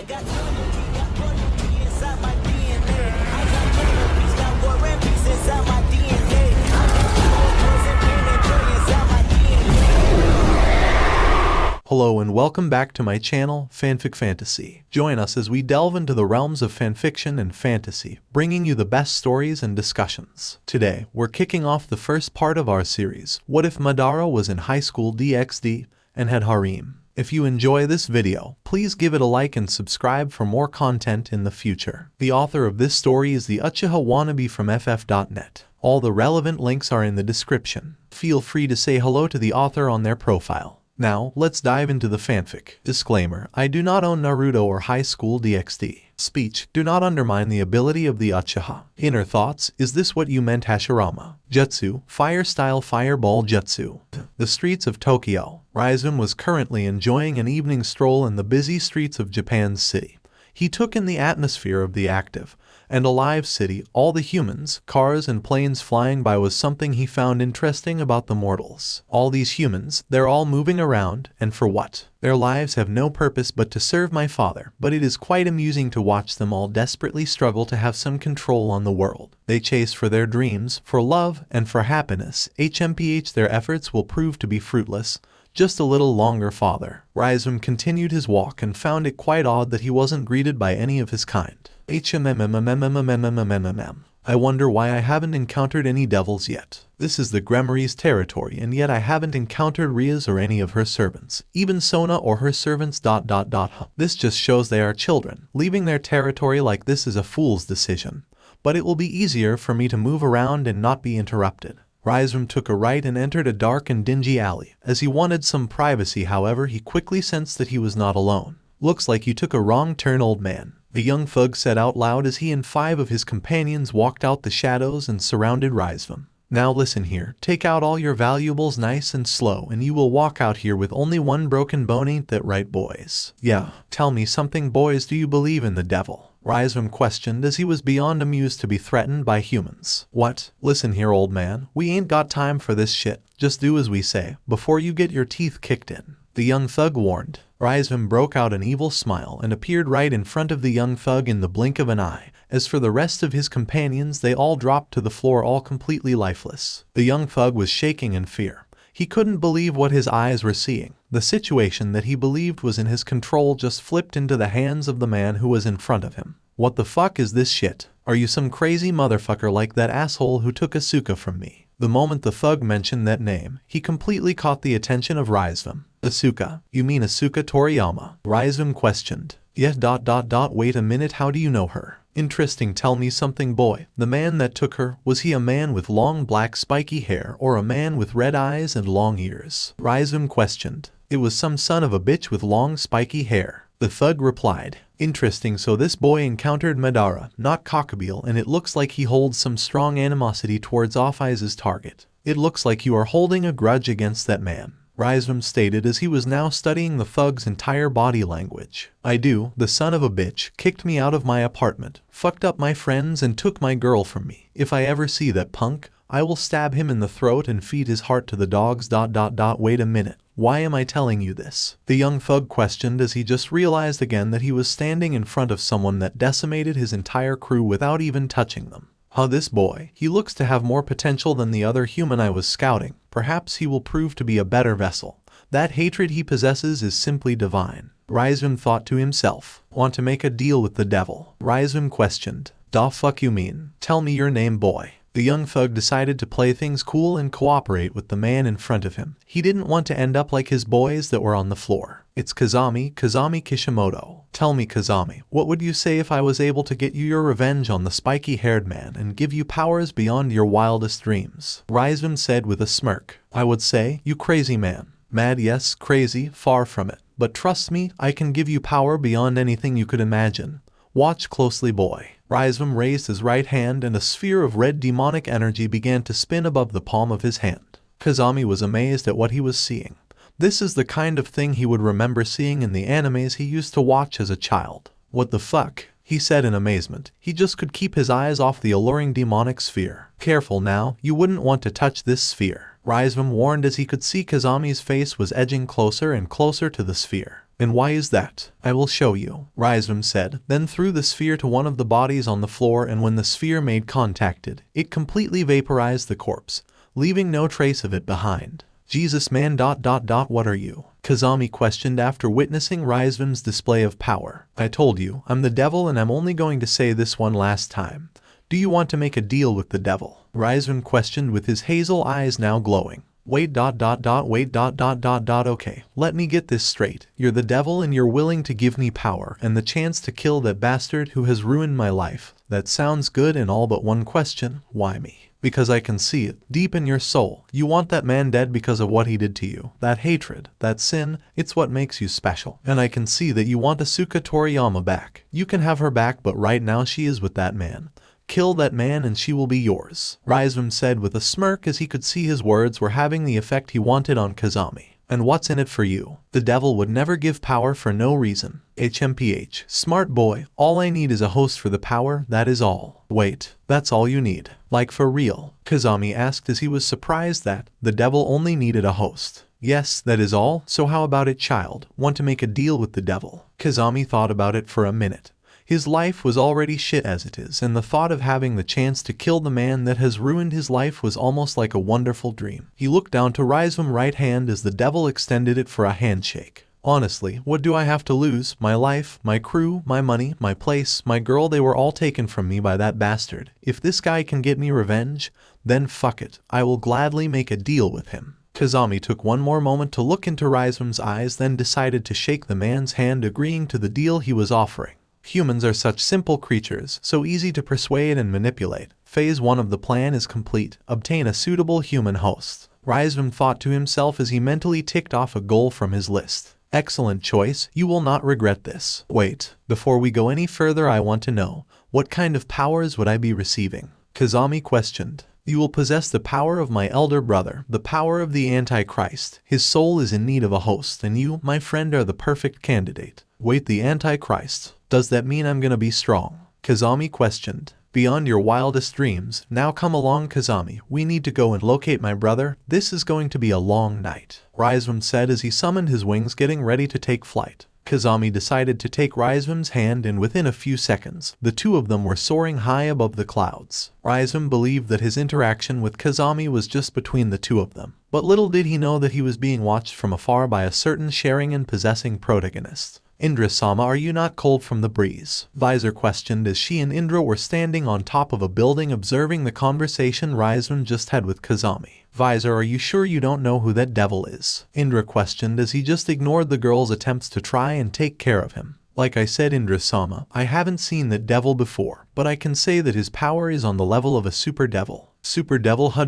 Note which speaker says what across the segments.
Speaker 1: I got loyalty, got royalty inside my DNA. I got love, peace, got war and peace inside my DNA. I got power, poison, pain, and joy inside my DNA.
Speaker 2: Hello and welcome back to my channel, Fanfic Fantasy. Join us as we delve into the realms of fanfiction and fantasy, bringing you the best stories and discussions. Today, we're kicking off the first part of our series, What If Madara Was in High School DXD and Had Harem? If you enjoy this video, please give it a like and subscribe for more content in the future. The author of this story is the Uchiha Wannabe from ff.net. All the relevant links are in the description. Feel free to say hello to the author on their profile. Now, let's dive into the fanfic. Disclaimer: I do not own Naruto or High School DXD. Speech: do not undermine the ability of the Uchiha. Inner thoughts: is this what you meant, Hashirama? Jutsu: fire style fireball jutsu. The streets of Tokyo. Raizum was currently enjoying an evening stroll in the busy streets of Japan's city. He took in the atmosphere of the active and alive city. All the humans, cars and planes flying by was something he found interesting about the mortals. All these humans, they're all moving around, and for what? Their lives have no purpose but to serve my father, but it is quite amusing to watch them all desperately struggle to have some control on the world. They chase for their dreams, for love, and for happiness. HMPH their efforts will prove to be fruitless. Just a little longer, father. Raizum continued his walk and found it quite odd that he wasn't greeted by any of his kind. I wonder why I haven't encountered any devils yet. This is the Gremmery's territory, and yet I haven't encountered Ria's or any of her servants, even Sona or her servants. This just shows they are children. Leaving their territory like this is a fool's decision. But it will be easier for me to move around and not be interrupted. Raizum took a right and entered a dark and dingy alley. As he wanted some privacy, however, he quickly sensed that he was not alone. Looks like you took a wrong turn, old man. The young thug said out loud as he and 5 of his companions walked out the shadows and surrounded Raizum. Now listen here, take out all your valuables nice and slow, and you will walk out here with only one broken bone. Ain't that right, boys? Yeah. Tell me something, boys, do you believe in the devil? Raizum questioned as he was beyond amused to be threatened by humans. What? Listen here, old man, we ain't got time for this shit. Just do as we say, before you get your teeth kicked in. The young thug warned. Raizum broke out an evil smile and appeared right in front of the young thug in the blink of an eye. As for the rest of his companions, they all dropped to the floor, all completely lifeless. The young thug was shaking in fear. He couldn't believe what his eyes were seeing. The situation that he believed was in his control just flipped into the hands of the man who was in front of him. What the fuck is this shit? Are you some crazy motherfucker like that asshole who took Asuka from me? The moment the thug mentioned that name, he completely caught the attention of Raizum. Asuka? You mean Asuka Toriyama? Raizum questioned. Yeah. Wait a minute, how do you know her? Interesting, tell me something, boy. The man that took her, was he a man with long black spiky hair or a man with red eyes and long ears? Raizum questioned. It was some son of a bitch with long spiky hair. The thug replied. Interesting, so this boy encountered Madara, not Cockabeel, and it looks like he holds some strong animosity towards Offai's target. It looks like you are holding a grudge against that man, Raizum stated as he was now studying the thug's entire body language. I do. The son of a bitch kicked me out of my apartment, fucked up my friends, and took my girl from me. If I ever see that punk, I will stab him in the throat and feed his heart to the dogs. Wait a minute. Why am I telling you this? The young thug questioned as he just realized again that he was standing in front of someone that decimated his entire crew without even touching them. This boy, he looks to have more potential than the other human I was scouting. Perhaps he will prove to be a better vessel. That hatred he possesses is simply divine. Raizum thought to himself. Want to make a deal with the devil? Raizum questioned. Da fuck you mean? Tell me your name, boy. The young thug decided to play things cool and cooperate with the man in front of him. He didn't want to end up like his boys that were on the floor. It's Kazami Kishimoto. Tell me, Kazami, what would you say if I was able to get you your revenge on the spiky-haired man and give you powers beyond your wildest dreams? Raizum said with a smirk. I would say, you crazy man. Mad, yes, crazy, far from it. But trust me, I can give you power beyond anything you could imagine. Watch closely, boy. Raizum raised his right hand and a sphere of red demonic energy began to spin above the palm of his hand. Kazami was amazed at what he was seeing. This is the kind of thing he would remember seeing in the animes he used to watch as a child. What the fuck? He said in amazement. He just could keep his eyes off the alluring demonic sphere. Careful now, you wouldn't want to touch this sphere. Raizum warned as he could see Kazami's face was edging closer and closer to the sphere. And why is that? I will show you, Raizum said, then threw the sphere to one of the bodies on the floor, and when the sphere made contact, it completely vaporized the corpse, leaving no trace of it behind. Jesus man ... What are you? Kazami questioned after witnessing Raizum's display of power. I told you, I'm the devil, and I'm only going to say this one last time. Do you want to make a deal with the devil? Raizum questioned with his hazel eyes now glowing. Wait ... Okay, let me get this straight. You're the devil and you're willing to give me power and the chance to kill that bastard who has ruined my life. That sounds good and all, but one question, why me? Because I can see it, deep in your soul. You want that man dead because of what he did to you. That hatred, that sin, it's what makes you special. And I can see that you want Asuka Toriyama back. You can have her back, but right now she is with that man. Kill that man and she will be yours, Raizum said with a smirk as he could see his words were having the effect he wanted on Kazami. And what's in it for you? The devil would never give power for no reason. HMPH, smart boy, all I need is a host for the power, that is all. Wait, that's all you need? Like for real? Kazami asked as he was surprised that the devil only needed a host. Yes, that is all, so how about it, child? Want to make a deal with the devil? Kazami thought about it for a minute. His life was already shit as it is, and the thought of having the chance to kill the man that has ruined his life was almost like a wonderful dream. He looked down to Raizum's right hand as the devil extended it for a handshake. Honestly, what do I have to lose? My life, my crew, my money, my place, my girl, they were all taken from me by that bastard. If this guy can get me revenge, then fuck it, I will gladly make a deal with him. Kazami took one more moment to look into Raizum's eyes, then decided to shake the man's hand, agreeing to the deal he was offering. Humans are such simple creatures, so easy to persuade and manipulate. Phase 1 of the plan is complete. Obtain a suitable human host. Raizum thought to himself as he mentally ticked off a goal from his list. Excellent choice, you will not regret this. Wait, before we go any further, I want to know, what kind of powers would I be receiving? Kazami questioned. You will possess the power of my elder brother, the power of the Antichrist. His soul is in need of a host, and you, my friend, are the perfect candidate. Wait, the Antichrist? Does that mean I'm gonna be strong? Kazami questioned. Beyond your wildest dreams. Now come along, Kazami. We need to go and locate my brother. This is going to be a long night, Raizum said as he summoned his wings, getting ready to take flight. Kazami decided to take Raizum's hand, and within a few seconds, the two of them were soaring high above the clouds. Raizum believed that his interaction with Kazami was just between the two of them, but little did he know that he was being watched from afar by a certain sharing and possessing protagonist. Indra-sama, are you not cold from the breeze? Visor questioned as she and Indra were standing on top of a building observing the conversation Raizum just had with Kazami. Visor, are you sure you don't know who that devil is? Indra questioned as he just ignored the girl's attempts to try and take care of him. Like I said, Indra-sama, I haven't seen that devil before, but I can say that his power is on the level of a super devil. Super devil, huh?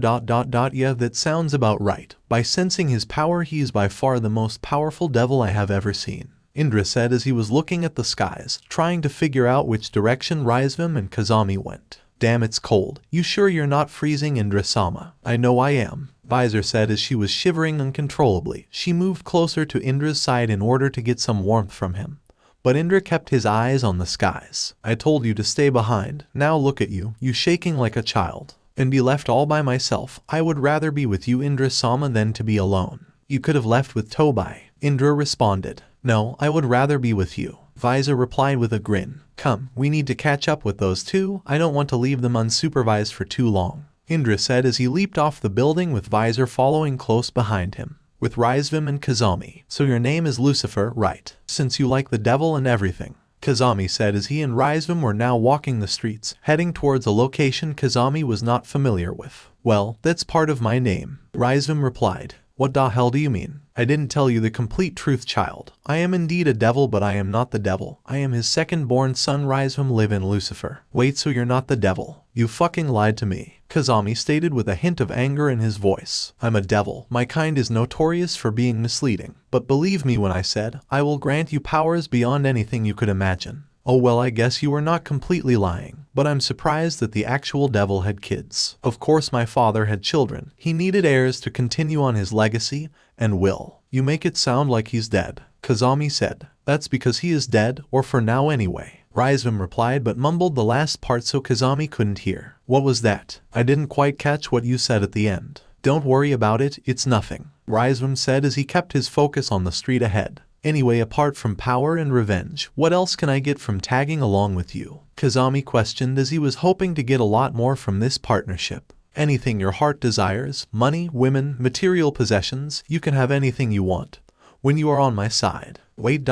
Speaker 2: Yeah, that sounds about right. By sensing his power, he is by far the most powerful devil I have ever seen, Indra said as he was looking at the skies, trying to figure out which direction Raizum and Kazami went. Damn, it's cold. You sure you're not freezing, Indra-sama? I know I am, Visor said as she was shivering uncontrollably. She moved closer to Indra's side in order to get some warmth from him. But Indra kept his eyes on the skies. I told you to stay behind. Now look at you, you shaking like a child. And be left all by myself. I would rather be with you, Indra-sama, than to be alone. You could have left with Tobai, Indra responded. No, I would rather be with you, Visor replied with a grin. Come, we need to catch up with those two. I don't want to leave them unsupervised for too long, Indra said as he leaped off the building with Visor following close behind him. With Raizum and Kazami. So your name is Lucifer, right? Since you like the devil and everything, Kazami said as he and Raizum were now walking the streets, heading towards a location Kazami was not familiar with. Well, that's part of my name, Raizum replied. What the hell do you mean? I didn't tell you the complete truth, child. I am indeed a devil, but I am not the devil. I am his second-born son. Raizum live in Lucifer. Wait, so you're not the devil? You fucking lied to me, Kazami stated with a hint of anger in his voice. I'm a devil. My kind is notorious for being misleading. But believe me when I said, I will grant you powers beyond anything you could imagine. Oh well, I guess you were not completely lying, but I'm surprised that the actual devil had kids. Of course my father had children. He needed heirs to continue on his legacy, and will. You make it sound like he's dead, Kazami said. That's because he is dead, or for now anyway, Raizum replied, but mumbled the last part so Kazami couldn't hear. What was that? I didn't quite catch what you said at the end. Don't worry about it, it's nothing, Raizum said as he kept his focus on the street ahead. Anyway, apart from power and revenge, what else can I get from tagging along with you? Kazami questioned as he was hoping to get a lot more from this partnership. Anything your heart desires, money, women, material possessions, you can have anything you want. When you are on my side. Wait.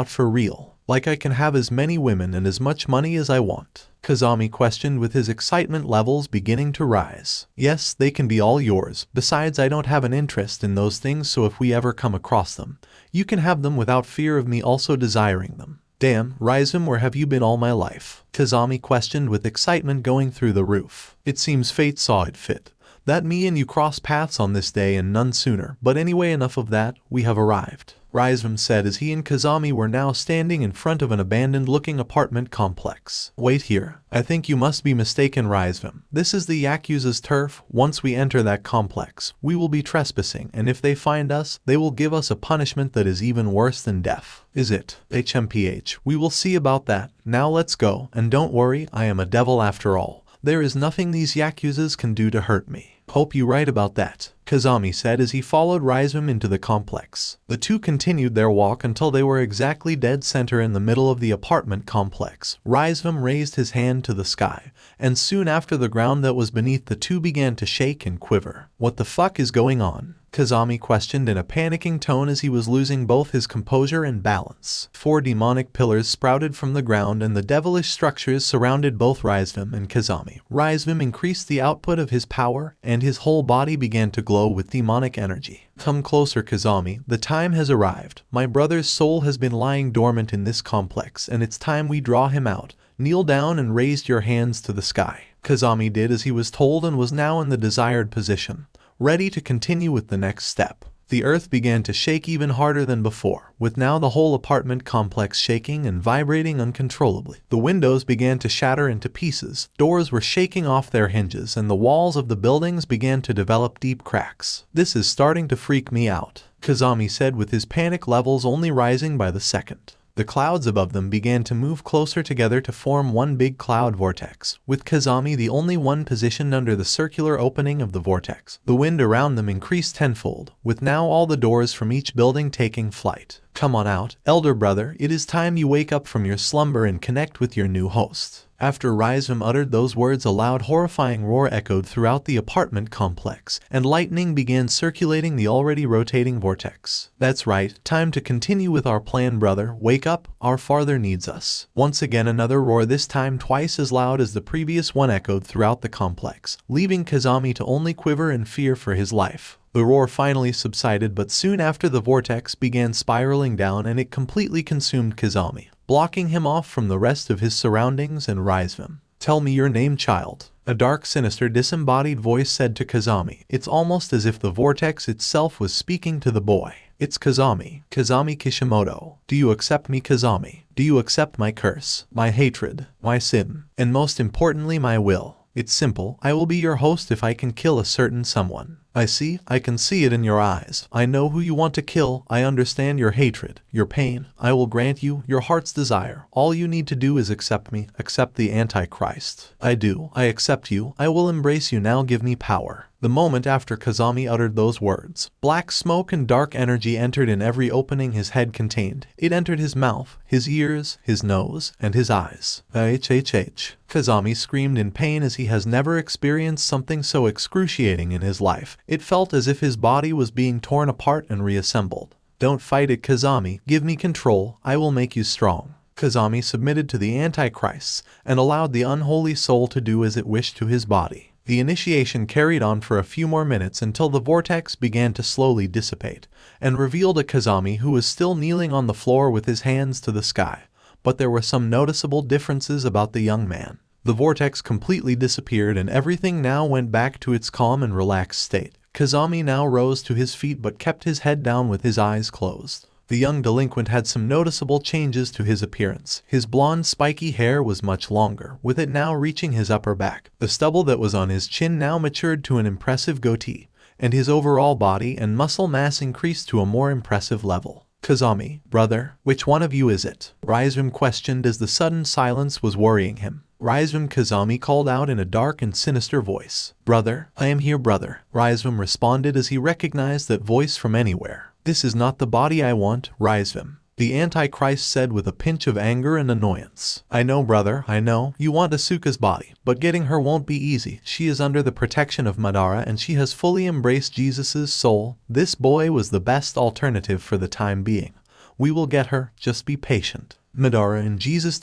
Speaker 2: For real. Like I can have as many women and as much money as I want? Kazami questioned with his excitement levels beginning to rise. Yes, they can be all yours. Besides, I don't have an interest in those things, so if we ever come across them, you can have them without fear of me also desiring them. Damn, Raizum, where have you been all my life? Kazami questioned with excitement going through the roof. It seems fate saw it fit that me and you cross paths on this day and none sooner, but anyway, enough of that, we have arrived. Raizum said as he and Kazami were now standing in front of an abandoned-looking apartment complex. Wait here. I think you must be mistaken, Raizum. This is the Yakuza's turf. Once we enter that complex, we will be trespassing, and if they find us, they will give us a punishment that is even worse than death. Is it? HMPH. We will see about that. Now let's go, and don't worry, I am a devil after all. There is nothing these Yakuzas can do to hurt me. Hope you're right about that, Kazami said as he followed Raizum into the complex. The two continued their walk until they were exactly dead center in the middle of the apartment complex. Raizum raised his hand to the sky, and soon after the ground that was beneath the two began to shake and quiver. What the fuck is going on? Kazami questioned in a panicking tone as he was losing both his composure and balance. 4 demonic pillars sprouted from the ground and the devilish structures surrounded both Raizum and Kazami. Raizum increased the output of his power, and his whole body began to glow with demonic energy. Come closer, Kazami. The time has arrived. My brother's soul has been lying dormant in this complex, and it's time we draw him out. Kneel down and raise your hands to the sky. Kazami did as he was told and was now in the desired position, ready to continue with the next step. The earth began to shake even harder than before, with now the whole apartment complex shaking and vibrating uncontrollably. The windows began to shatter into pieces, doors were shaking off their hinges, and the walls of the buildings began to develop deep cracks. This is starting to freak me out, Kazami said with his panic levels only rising by the second. The clouds above them began to move closer together to form one big cloud vortex, with Kazami the only one positioned under the circular opening of the vortex. The wind around them increased tenfold, with now all the doors from each building taking flight. Come on out, elder brother, it is time you wake up from your slumber and connect with your new host. After Raizum uttered those words, a loud horrifying roar echoed throughout the apartment complex, and lightning began circulating the already rotating vortex. That's right, time to continue with our plan, brother. Wake up, our father needs us. Once again another roar, this time twice as loud as the previous one, echoed throughout the complex, leaving Kazami to only quiver in fear for his life. The roar finally subsided, but soon after the vortex began spiraling down and it completely consumed Kazami, blocking him off from the rest of his surroundings and Raizum. Tell me your name, child. A dark, sinister, disembodied voice said to Kazami. It's almost as if the vortex itself was speaking to the boy. It's Kazami. Kazami Kishimoto. Do you accept me, Kazami? Do you accept my curse, my hatred, my sin, and most importantly my will? It's simple. I will be your host if I can kill a certain someone. I can see it in your eyes. I know who you want to kill. I understand your hatred, your pain. I will grant you your heart's desire. All you need to do is accept me, accept the Antichrist. I do. I accept you. I will embrace you. Now give me power. The moment after Kazami uttered those words, black smoke and dark energy entered in every opening his head contained. It entered his mouth, his ears, his nose, and his eyes. Kazami screamed in pain as he has never experienced something so excruciating in his life. It felt as if his body was being torn apart and reassembled. Don't fight it, Kazami. Give me control. I will make you strong. Kazami submitted to the Antichrists and allowed the unholy soul to do as it wished to his body. The initiation carried on for a few more minutes until the vortex began to slowly dissipate and revealed a Kazami who was still kneeling on the floor with his hands to the sky, but there were some noticeable differences about the young man. The vortex completely disappeared and everything now went back to its calm and relaxed state. Kazami now rose to his feet but kept his head down with his eyes closed. The young delinquent had some noticeable changes to his appearance. His blonde spiky hair was much longer, with it now reaching his upper back. The stubble that was on his chin now matured to an impressive goatee, and his overall body and muscle mass increased to a more impressive level. Kazami, brother, which one of you is it? Raizum questioned as the sudden silence was worrying him. Raizum, Kazami called out in a dark and sinister voice. Brother, I am here, brother. Raizum responded as he recognized that voice from anywhere. This is not the body I want, Regrouping. The Antichrist said with a pinch of anger and annoyance. I know, brother, I know, you want Asuka's body, but getting her won't be easy. She is under the protection of Madara and she has fully embraced Jesus' soul. This boy was the best alternative for the time being. We will get her, just be patient. Madara and Jesus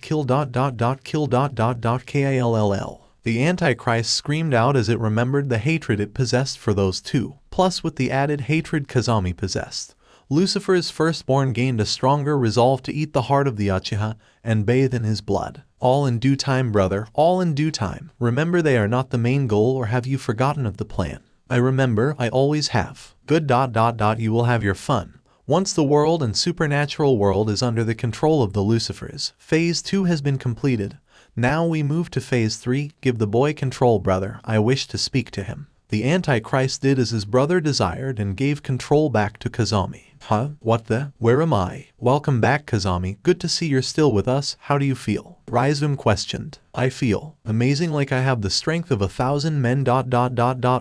Speaker 2: kill kill. The Antichrist screamed out as it remembered the hatred it possessed for those two, plus with the added hatred Kazami possessed. Lucifer's firstborn gained a stronger resolve to eat the heart of the Uchiha and bathe in his blood. All in due time, brother, all in due time. Remember, they are not the main goal, or have you forgotten of the plan? I remember, I always have. Good. You will have your fun. Once the world and supernatural world is under the control of the Lucifers, Phase 2 has been completed. Now we move to Phase 3. Give the boy control, brother. I wish to speak to him. The Antichrist did as his brother desired and gave control back to Kazami. Huh? What the? Where am I? Welcome back, Kazami. Good to see you're still with us. How do you feel? Regrouping questioned. I feel amazing, like I have the strength of 1,000 men.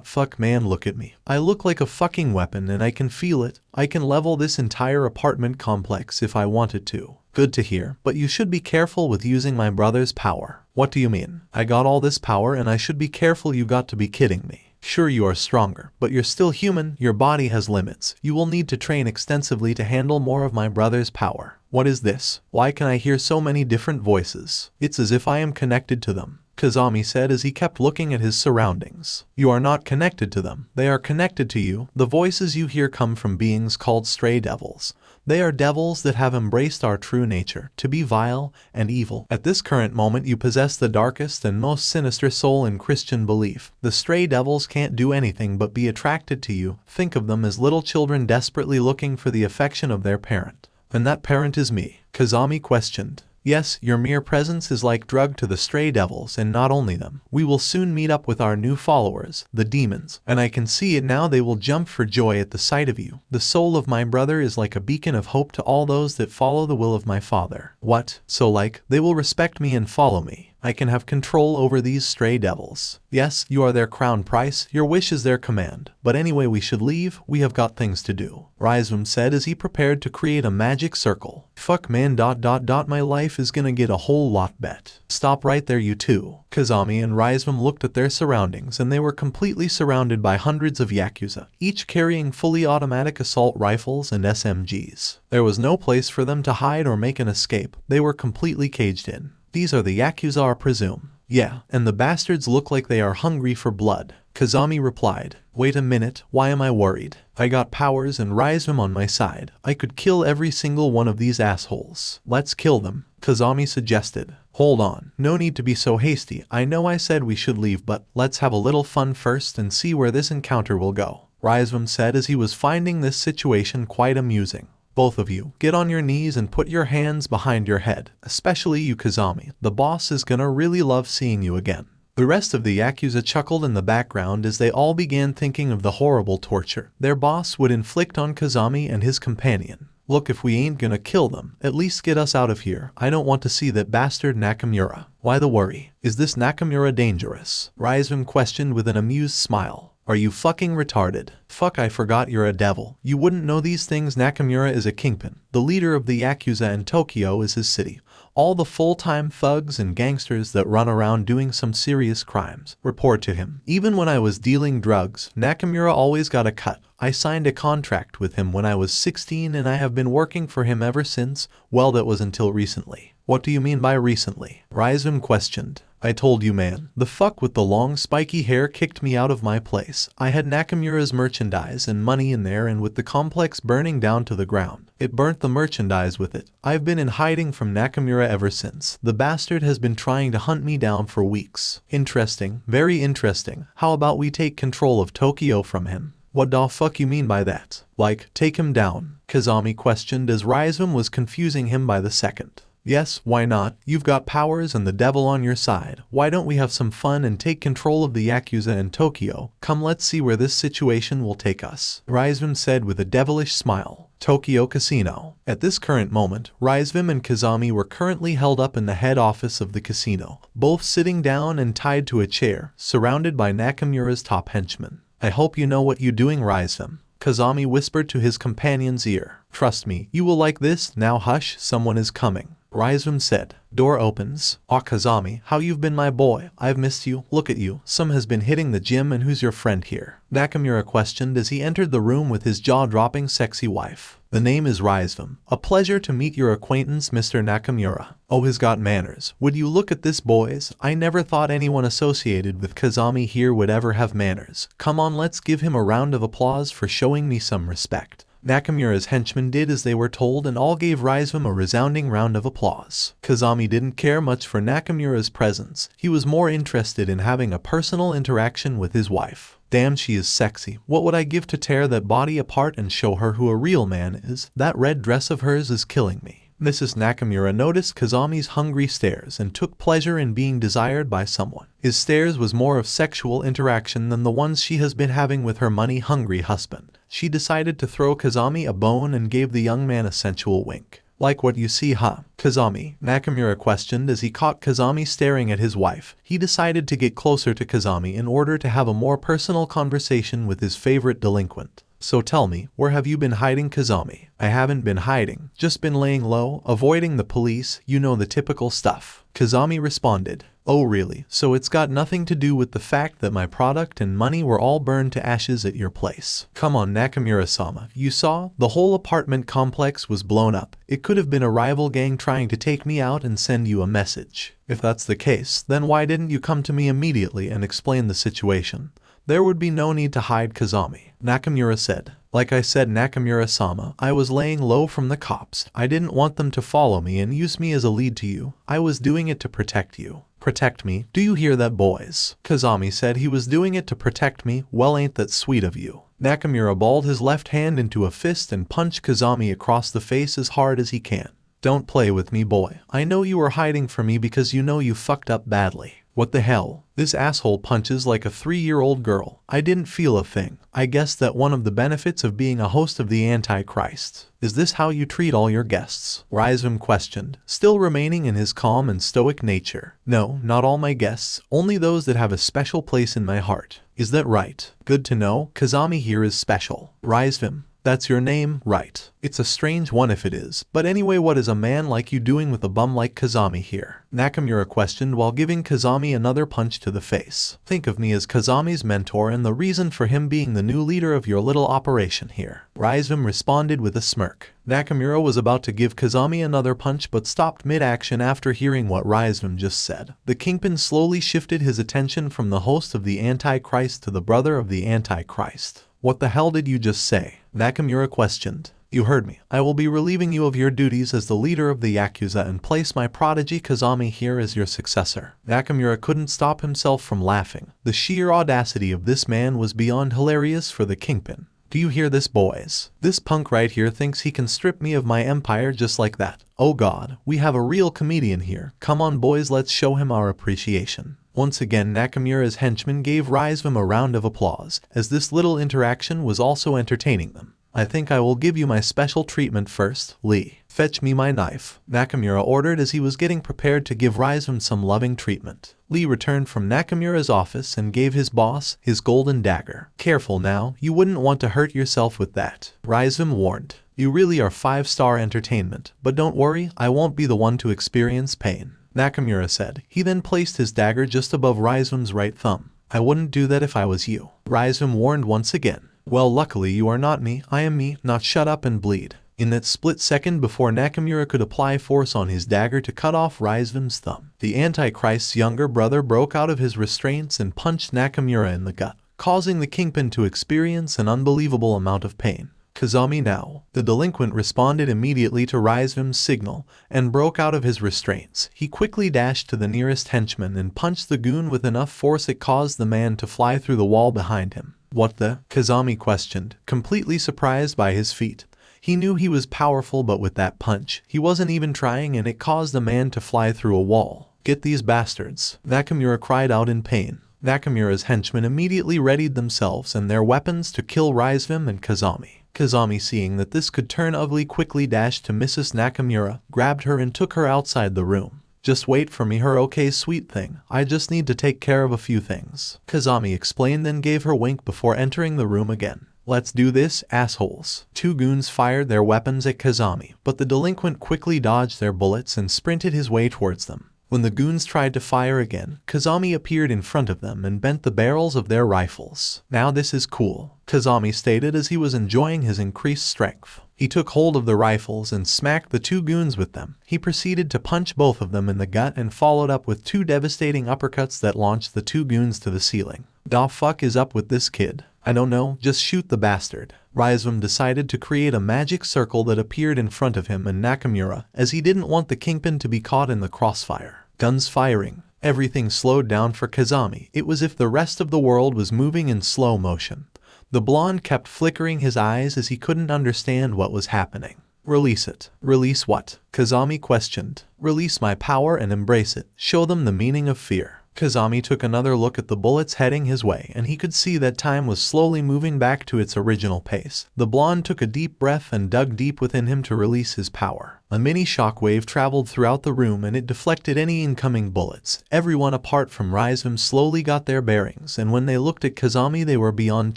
Speaker 2: Fuck man, look at me. I look like a fucking weapon and I can feel it. I can level this entire apartment complex if I wanted to. Good to hear, but you should be careful with using my brother's power. What do you mean? I got all this power and I should be careful? You got to be kidding me. Sure, you are stronger, but you're still human. Your body has limits. You will need to train extensively to handle more of my brother's power. What is this? Why can I hear so many different voices? It's as if I am connected to them, Kazami said as he kept looking at his surroundings. You are not connected to them. They are connected to you. The voices you hear come from beings called stray devils. They are devils that have embraced our true nature, to be vile and evil. At this current moment you possess the darkest and most sinister soul in Christian belief. The stray devils can't do anything but be attracted to you. Think of them as little children desperately looking for the affection of their parent. And that parent is me, Kazami questioned. Yes, your mere presence is like drug to the stray devils, and not only them. We will soon meet up with our new followers, the demons, and I can see it now. They will jump for joy at the sight of you. The soul of my brother is like a beacon of hope to all those that follow the will of my father. What? So like, they will respect me and follow me. I can have control over these stray devils. Yes, you are their crown price, your wish is their command. But anyway, we should leave, we have got things to do, Regrouping said as he prepared to create a magic circle. Fuck man. My life is gonna get a whole lot bet. Stop right there, you two. Kazami and Regrouping looked at their surroundings and they were completely surrounded by hundreds of Yakuza, each carrying fully automatic assault rifles and SMGs. There was no place for them to hide or make an escape. They were completely caged in. These are the Yakuza, I presume. Yeah, and the bastards look like they are hungry for blood. Kazami replied. Wait a minute, why am I worried? I got powers and Regrouping on my side. I could kill every single one of these assholes. Let's kill them, Kazami suggested. Hold on, no need to be so hasty. I know I said we should leave, but let's have a little fun first and see where this encounter will go, Regrouping said as he was finding this situation quite amusing. Both of you, get on your knees and put your hands behind your head, especially you, Kazami. The boss is gonna really love seeing you again. The rest of the Yakuza chuckled in the background as they all began thinking of the horrible torture their boss would inflict on Kazami and his companion. Look, if we ain't gonna kill them, at least get us out of here. I don't want to see that bastard Nakamura. Why the worry? Is this Nakamura dangerous? Regrouping questioned with an amused smile. Are you fucking retarded? Fuck, I forgot you're a devil. You wouldn't know these things. Nakamura is a kingpin. The leader of the Yakuza, and Tokyo is his city. All the full-time thugs and gangsters that run around doing some serious crimes report to him. Even when I was dealing drugs, Nakamura always got a cut. I signed a contract with him when I was 16 and I have been working for him ever since. Well, that was until recently. What do you mean by recently? Regrouping questioned. I told you, man. The fuck with the long spiky hair kicked me out of my place. I had Nakamura's merchandise and money in there, and with the complex burning down to the ground, it burnt the merchandise with it. I've been in hiding from Nakamura ever since. The bastard has been trying to hunt me down for weeks. Interesting. Very interesting. How about we take control of Tokyo from him? What the fuck you mean by that? Like, take him down? Kazami questioned as Regrouping was confusing him by the second. Yes, why not? You've got powers and the devil on your side. Why don't we have some fun and take control of the Yakuza in Tokyo? Come, let's see where this situation will take us, Regrouping said with a devilish smile. Tokyo Casino. At this current moment, Regrouping and Kazami were currently held up in the head office of the casino, both sitting down and tied to a chair, surrounded by Nakamura's top henchmen. I hope you know what you're doing, Regrouping. Kazami whispered to his companion's ear. Trust me, you will like this. Now hush, someone is coming. Raizum said. Door opens. Ah, Kazami, how you've been, my boy. I've missed you. Look at you. Some has been hitting the gym, and who's your friend here? Nakamura questioned as he entered the room with his jaw-dropping sexy wife. The name is Raizum. A pleasure to meet your acquaintance, Mr. Nakamura. Oh, he's got manners. Would you look at this, boys? I never thought anyone associated with Kazami here would ever have manners. Come on, let's give him a round of applause for showing me some respect. Nakamura's henchmen did as they were told and all gave Raizum a resounding round of applause. Kazami didn't care much for Nakamura's presence. He was more interested in having a personal interaction with his wife. Damn, she is sexy. What would I give to tear that body apart and show her who a real man is? That red dress of hers is killing me. Mrs. Nakamura noticed Kazami's hungry stares and took pleasure in being desired by someone. His stares was more of sexual interaction than the ones she has been having with her money-hungry husband. She decided to throw Kazami a bone and gave the young man a sensual wink. Like what you see, huh? Kazami, Nakamura questioned as he caught Kazami staring at his wife. He decided to get closer to Kazami in order to have a more personal conversation with his favorite delinquent. So tell me, where have you been hiding, Kazami? I haven't been hiding, just been laying low, avoiding the police, you know, the typical stuff. Kazami responded. Oh really? So it's got nothing to do with the fact that my product and money were all burned to ashes at your place. Come on, Nakamura-sama, you saw? The whole apartment complex was blown up. It could have been a rival gang trying to take me out and send you a message. If that's the case, then why didn't you come to me immediately and explain the situation? There would be no need to hide, Kazami. Nakamura said. Like I said, Nakamura-sama, I was laying low from the cops. I didn't want them to follow me and use me as a lead to you. I was doing it to protect you. Protect me? Do you hear that, boys? Kazami said he was doing it to protect me. Well, ain't that sweet of you. Nakamura balled his left hand into a fist and punched Kazami across the face as hard as he can. Don't play with me, boy. I know you were hiding from me because you know you fucked up badly. What the hell? This asshole punches like a 3-year-old girl. I didn't feel a thing. I guess that one of the benefits of being a host of the Antichrist. Is this how you treat all your guests? Raizum questioned, still remaining in his calm and stoic nature. No, not all my guests, only those that have a special place in my heart. Is that right? Good to know. Kazami here is special. Raizum. That's your name, right? It's a strange one if it is. But anyway, what is a man like you doing with a bum like Kazami here? Nakamura questioned while giving Kazami another punch to the face. Think of me as Kazami's mentor and the reason for him being the new leader of your little operation here. Raizum responded with a smirk. Nakamura was about to give Kazami another punch but stopped mid-action after hearing what Raizum just said. The Kingpin slowly shifted his attention from the host of the Antichrist to the brother of the Antichrist. What the hell did you just say? Nakamura questioned. You heard me. I will be relieving you of your duties as the leader of the Yakuza and place my prodigy Kazami here as your successor. Nakamura couldn't stop himself from laughing. The sheer audacity of this man was beyond hilarious for the Kingpin. Do you hear this, boys? This punk right here thinks he can strip me of my empire just like that. Oh god, we have a real comedian here. Come on, boys, let's show him our appreciation. Once again, Nakamura's henchmen gave Raizum a round of applause, as this little interaction was also entertaining them. I think I will give you my special treatment first, Lee. Fetch me my knife, Nakamura ordered as he was getting prepared to give Raizum some loving treatment. Lee returned from Nakamura's office and gave his boss his golden dagger. Careful now, you wouldn't want to hurt yourself with that, Raizum warned. You really are 5-star entertainment, but don't worry, I won't be the one to experience pain. Nakamura said. He then placed his dagger just above Raizum's right thumb. I wouldn't do that if I was you, Raizum warned once again. Well, luckily you are not me, I am me, not shut up and bleed. In that split second before Nakamura could apply force on his dagger to cut off Raizum's thumb, the Antichrist's younger brother broke out of his restraints and punched Nakamura in the gut, causing the Kingpin to experience an unbelievable amount of pain. Kazami now. The delinquent responded immediately to Raizum's signal and broke out of his restraints. He quickly dashed to the nearest henchman and punched the goon with enough force it caused the man to fly through the wall behind him. What the? Kazami questioned, completely surprised by his feat. He knew he was powerful, but with that punch, he wasn't even trying and it caused the man to fly through a wall. Get these bastards, Nakamura cried out in pain. Nakamura's henchmen immediately readied themselves and their weapons to kill Raizum and Kazami. Kazami, seeing that this could turn ugly, quickly dashed to Mrs. Nakamura, grabbed her and took her outside the room. Just wait for me, her okay, sweet thing. I just need to take care of a few things, Kazami explained, then gave her wink before entering the room again. Let's do this, assholes. Two goons fired their weapons at Kazami, but the delinquent quickly dodged their bullets and sprinted his way towards them. When the goons tried to fire again, Kazami appeared in front of them and bent the barrels of their rifles. Now this is cool, Kazami stated as he was enjoying his increased strength. He took hold of the rifles and smacked the two goons with them. He proceeded to punch both of them in the gut and followed up with two devastating uppercuts that launched the two goons to the ceiling. Da fuck is up with this kid? I don't know, just shoot the bastard. Raizum decided to create a magic circle that appeared in front of him and Nakamura, as he didn't want the Kingpin to be caught in the crossfire. Guns firing. Everything slowed down for Kazami. It was as if the rest of the world was moving in slow motion. The blonde kept flickering his eyes as he couldn't understand what was happening. Release it. Release what? Kazami questioned. Release my power and embrace it. Show them the meaning of fear. Kazami took another look at the bullets heading his way, and he could see that time was slowly moving back to its original pace. The blonde took a deep breath and dug deep within him to release his power. A mini shockwave traveled throughout the room and it deflected any incoming bullets. Everyone apart from Raizum slowly got their bearings, and when they looked at Kazami they were beyond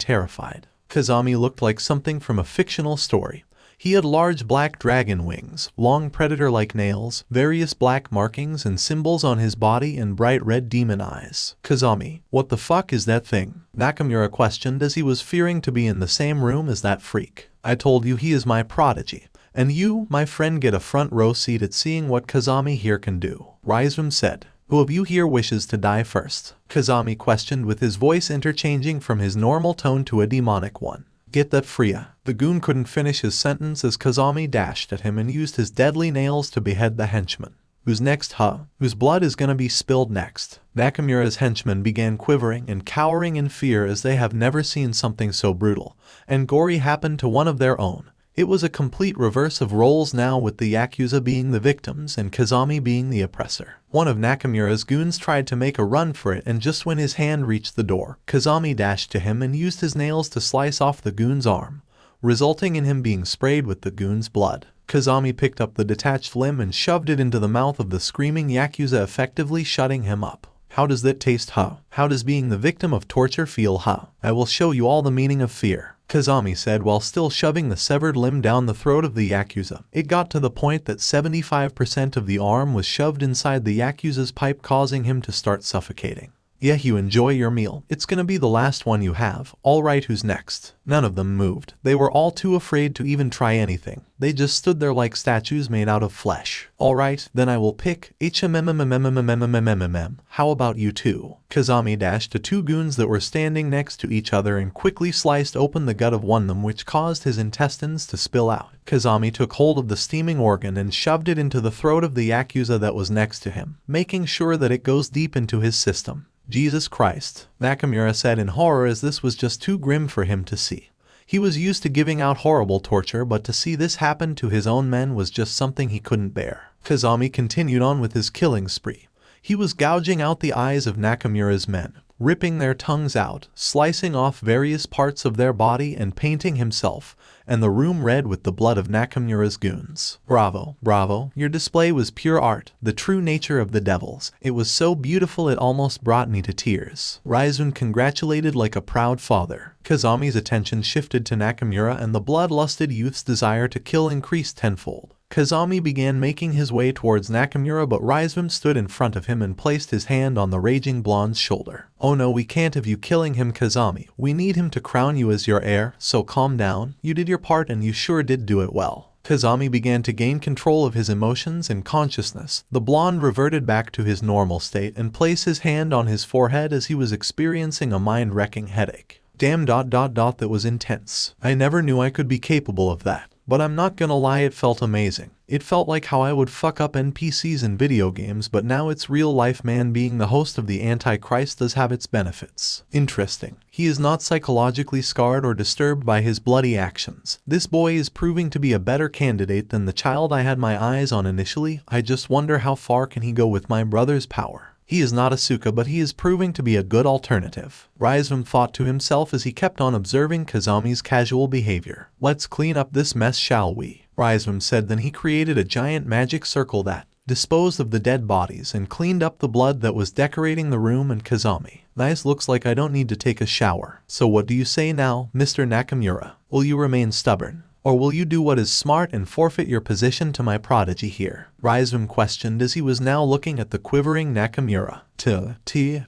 Speaker 2: terrified. Kazami looked like something from a fictional story. He had large black dragon wings, long predator-like nails, various black markings and symbols on his body, and bright red demon eyes. Kazami, what the fuck is that thing? Nakamura questioned as he was fearing to be in the same room as that freak. I told you he is my prodigy. And you, my friend, get a front row seat at seeing what Kazami here can do. Raizum said. Who of you here wishes to die first? Kazami questioned with his voice interchanging from his normal tone to a demonic one. Get that Freya. The goon couldn't finish his sentence as Kazami dashed at him and used his deadly nails to behead the henchman. Who's next, huh? Whose blood is gonna be spilled next? Nakamura's henchmen began quivering and cowering in fear as they have never seen something so brutal and gory happen to one of their own. It was a complete reverse of roles now, with the Yakuza being the victims and Kazami being the oppressor. One of Nakamura's goons tried to make a run for it, and just when his hand reached the door, Kazami dashed to him and used his nails to slice off the goon's arm, resulting in him being sprayed with the goon's blood. Kazami picked up the detached limb and shoved it into the mouth of the screaming Yakuza, effectively shutting him up. How does that taste, huh? How does being the victim of torture feel, huh? I will show you all the meaning of fear, Kazami said while still shoving the severed limb down the throat of the Yakuza. It got to the point that 75% of the arm was shoved inside the Yakuza's pipe, causing him to start suffocating. Yeah, you enjoy your meal. It's gonna be the last one you have. Alright, who's next? None of them moved. They were all too afraid to even try anything. They just stood there like statues made out of flesh. Alright, then I will pick HMMMMMMMMMMMM. How about you two? Kazami dashed to two goons that were standing next to each other and quickly sliced open the gut of one of them, which caused his intestines to spill out. Kazami took hold of the steaming organ and shoved it into the throat of the Yakuza that was next to him, making sure that it goes deep into his system. Jesus Christ, Nakamura said in horror, as this was just too grim for him to see. He was used to giving out horrible torture, but to see this happen to his own men was just something he couldn't bear. Kazami continued on with his killing spree. He was gouging out the eyes of Nakamura's men, ripping their tongues out, slicing off various parts of their body, and painting himself and the room red with the blood of Nakamura's goons. Bravo, bravo, your display was pure art, the true nature of the devils. It was so beautiful it almost brought me to tears. Raizun congratulated like a proud father. Kazami's attention shifted to Nakamura, and the bloodlusted youth's desire to kill increased tenfold. Kazami began making his way towards Nakamura, but Raizun stood in front of him and placed his hand on the raging blonde's shoulder. Oh no, we can't have you killing him, Kazami. We need him to crown you as your heir, so calm down. You did your part and you sure did do it well. Kazami began to gain control of his emotions and consciousness. The blonde reverted back to his normal state and placed his hand on his forehead as he was experiencing a mind-wrecking headache. Damn ... that was intense. I never knew I could be capable of that. But I'm not gonna lie, it felt amazing. It felt like how I would fuck up NPCs in video games, but now it's real life, man. Being the host of the Antichrist does have its benefits. Interesting. He is not psychologically scarred or disturbed by his bloody actions. This boy is proving to be a better candidate than the child I had my eyes on initially. I just wonder how far can he go with my brother's power. He is not Asuka, but he is proving to be a good alternative. Raizun thought to himself as he kept on observing Kazami's casual behavior. Let's clean up this mess, shall we? Raizun said. Then he created a giant magic circle that, disposed of the dead bodies, and cleaned up the blood that was decorating the room. And Kazami, nice, looks like I don't need to take a shower. So what do you say now, Mr. Nakamura? Will you remain stubborn? Or will you do what is smart and forfeit your position to my prodigy here? Reisman questioned as he was now looking at the quivering Nakamura. Take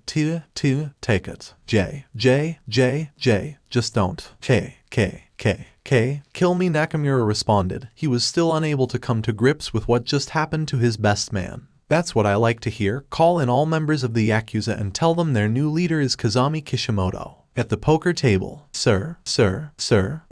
Speaker 2: it. J. Just don't. Kill me, Nakamura responded. He was still unable to come to grips with what just happened to his best man. That's what I like to hear. Call in all members of the Yakuza and tell them their new leader is Kazami Kishimoto. At the poker table. Sir. Sorry, sir,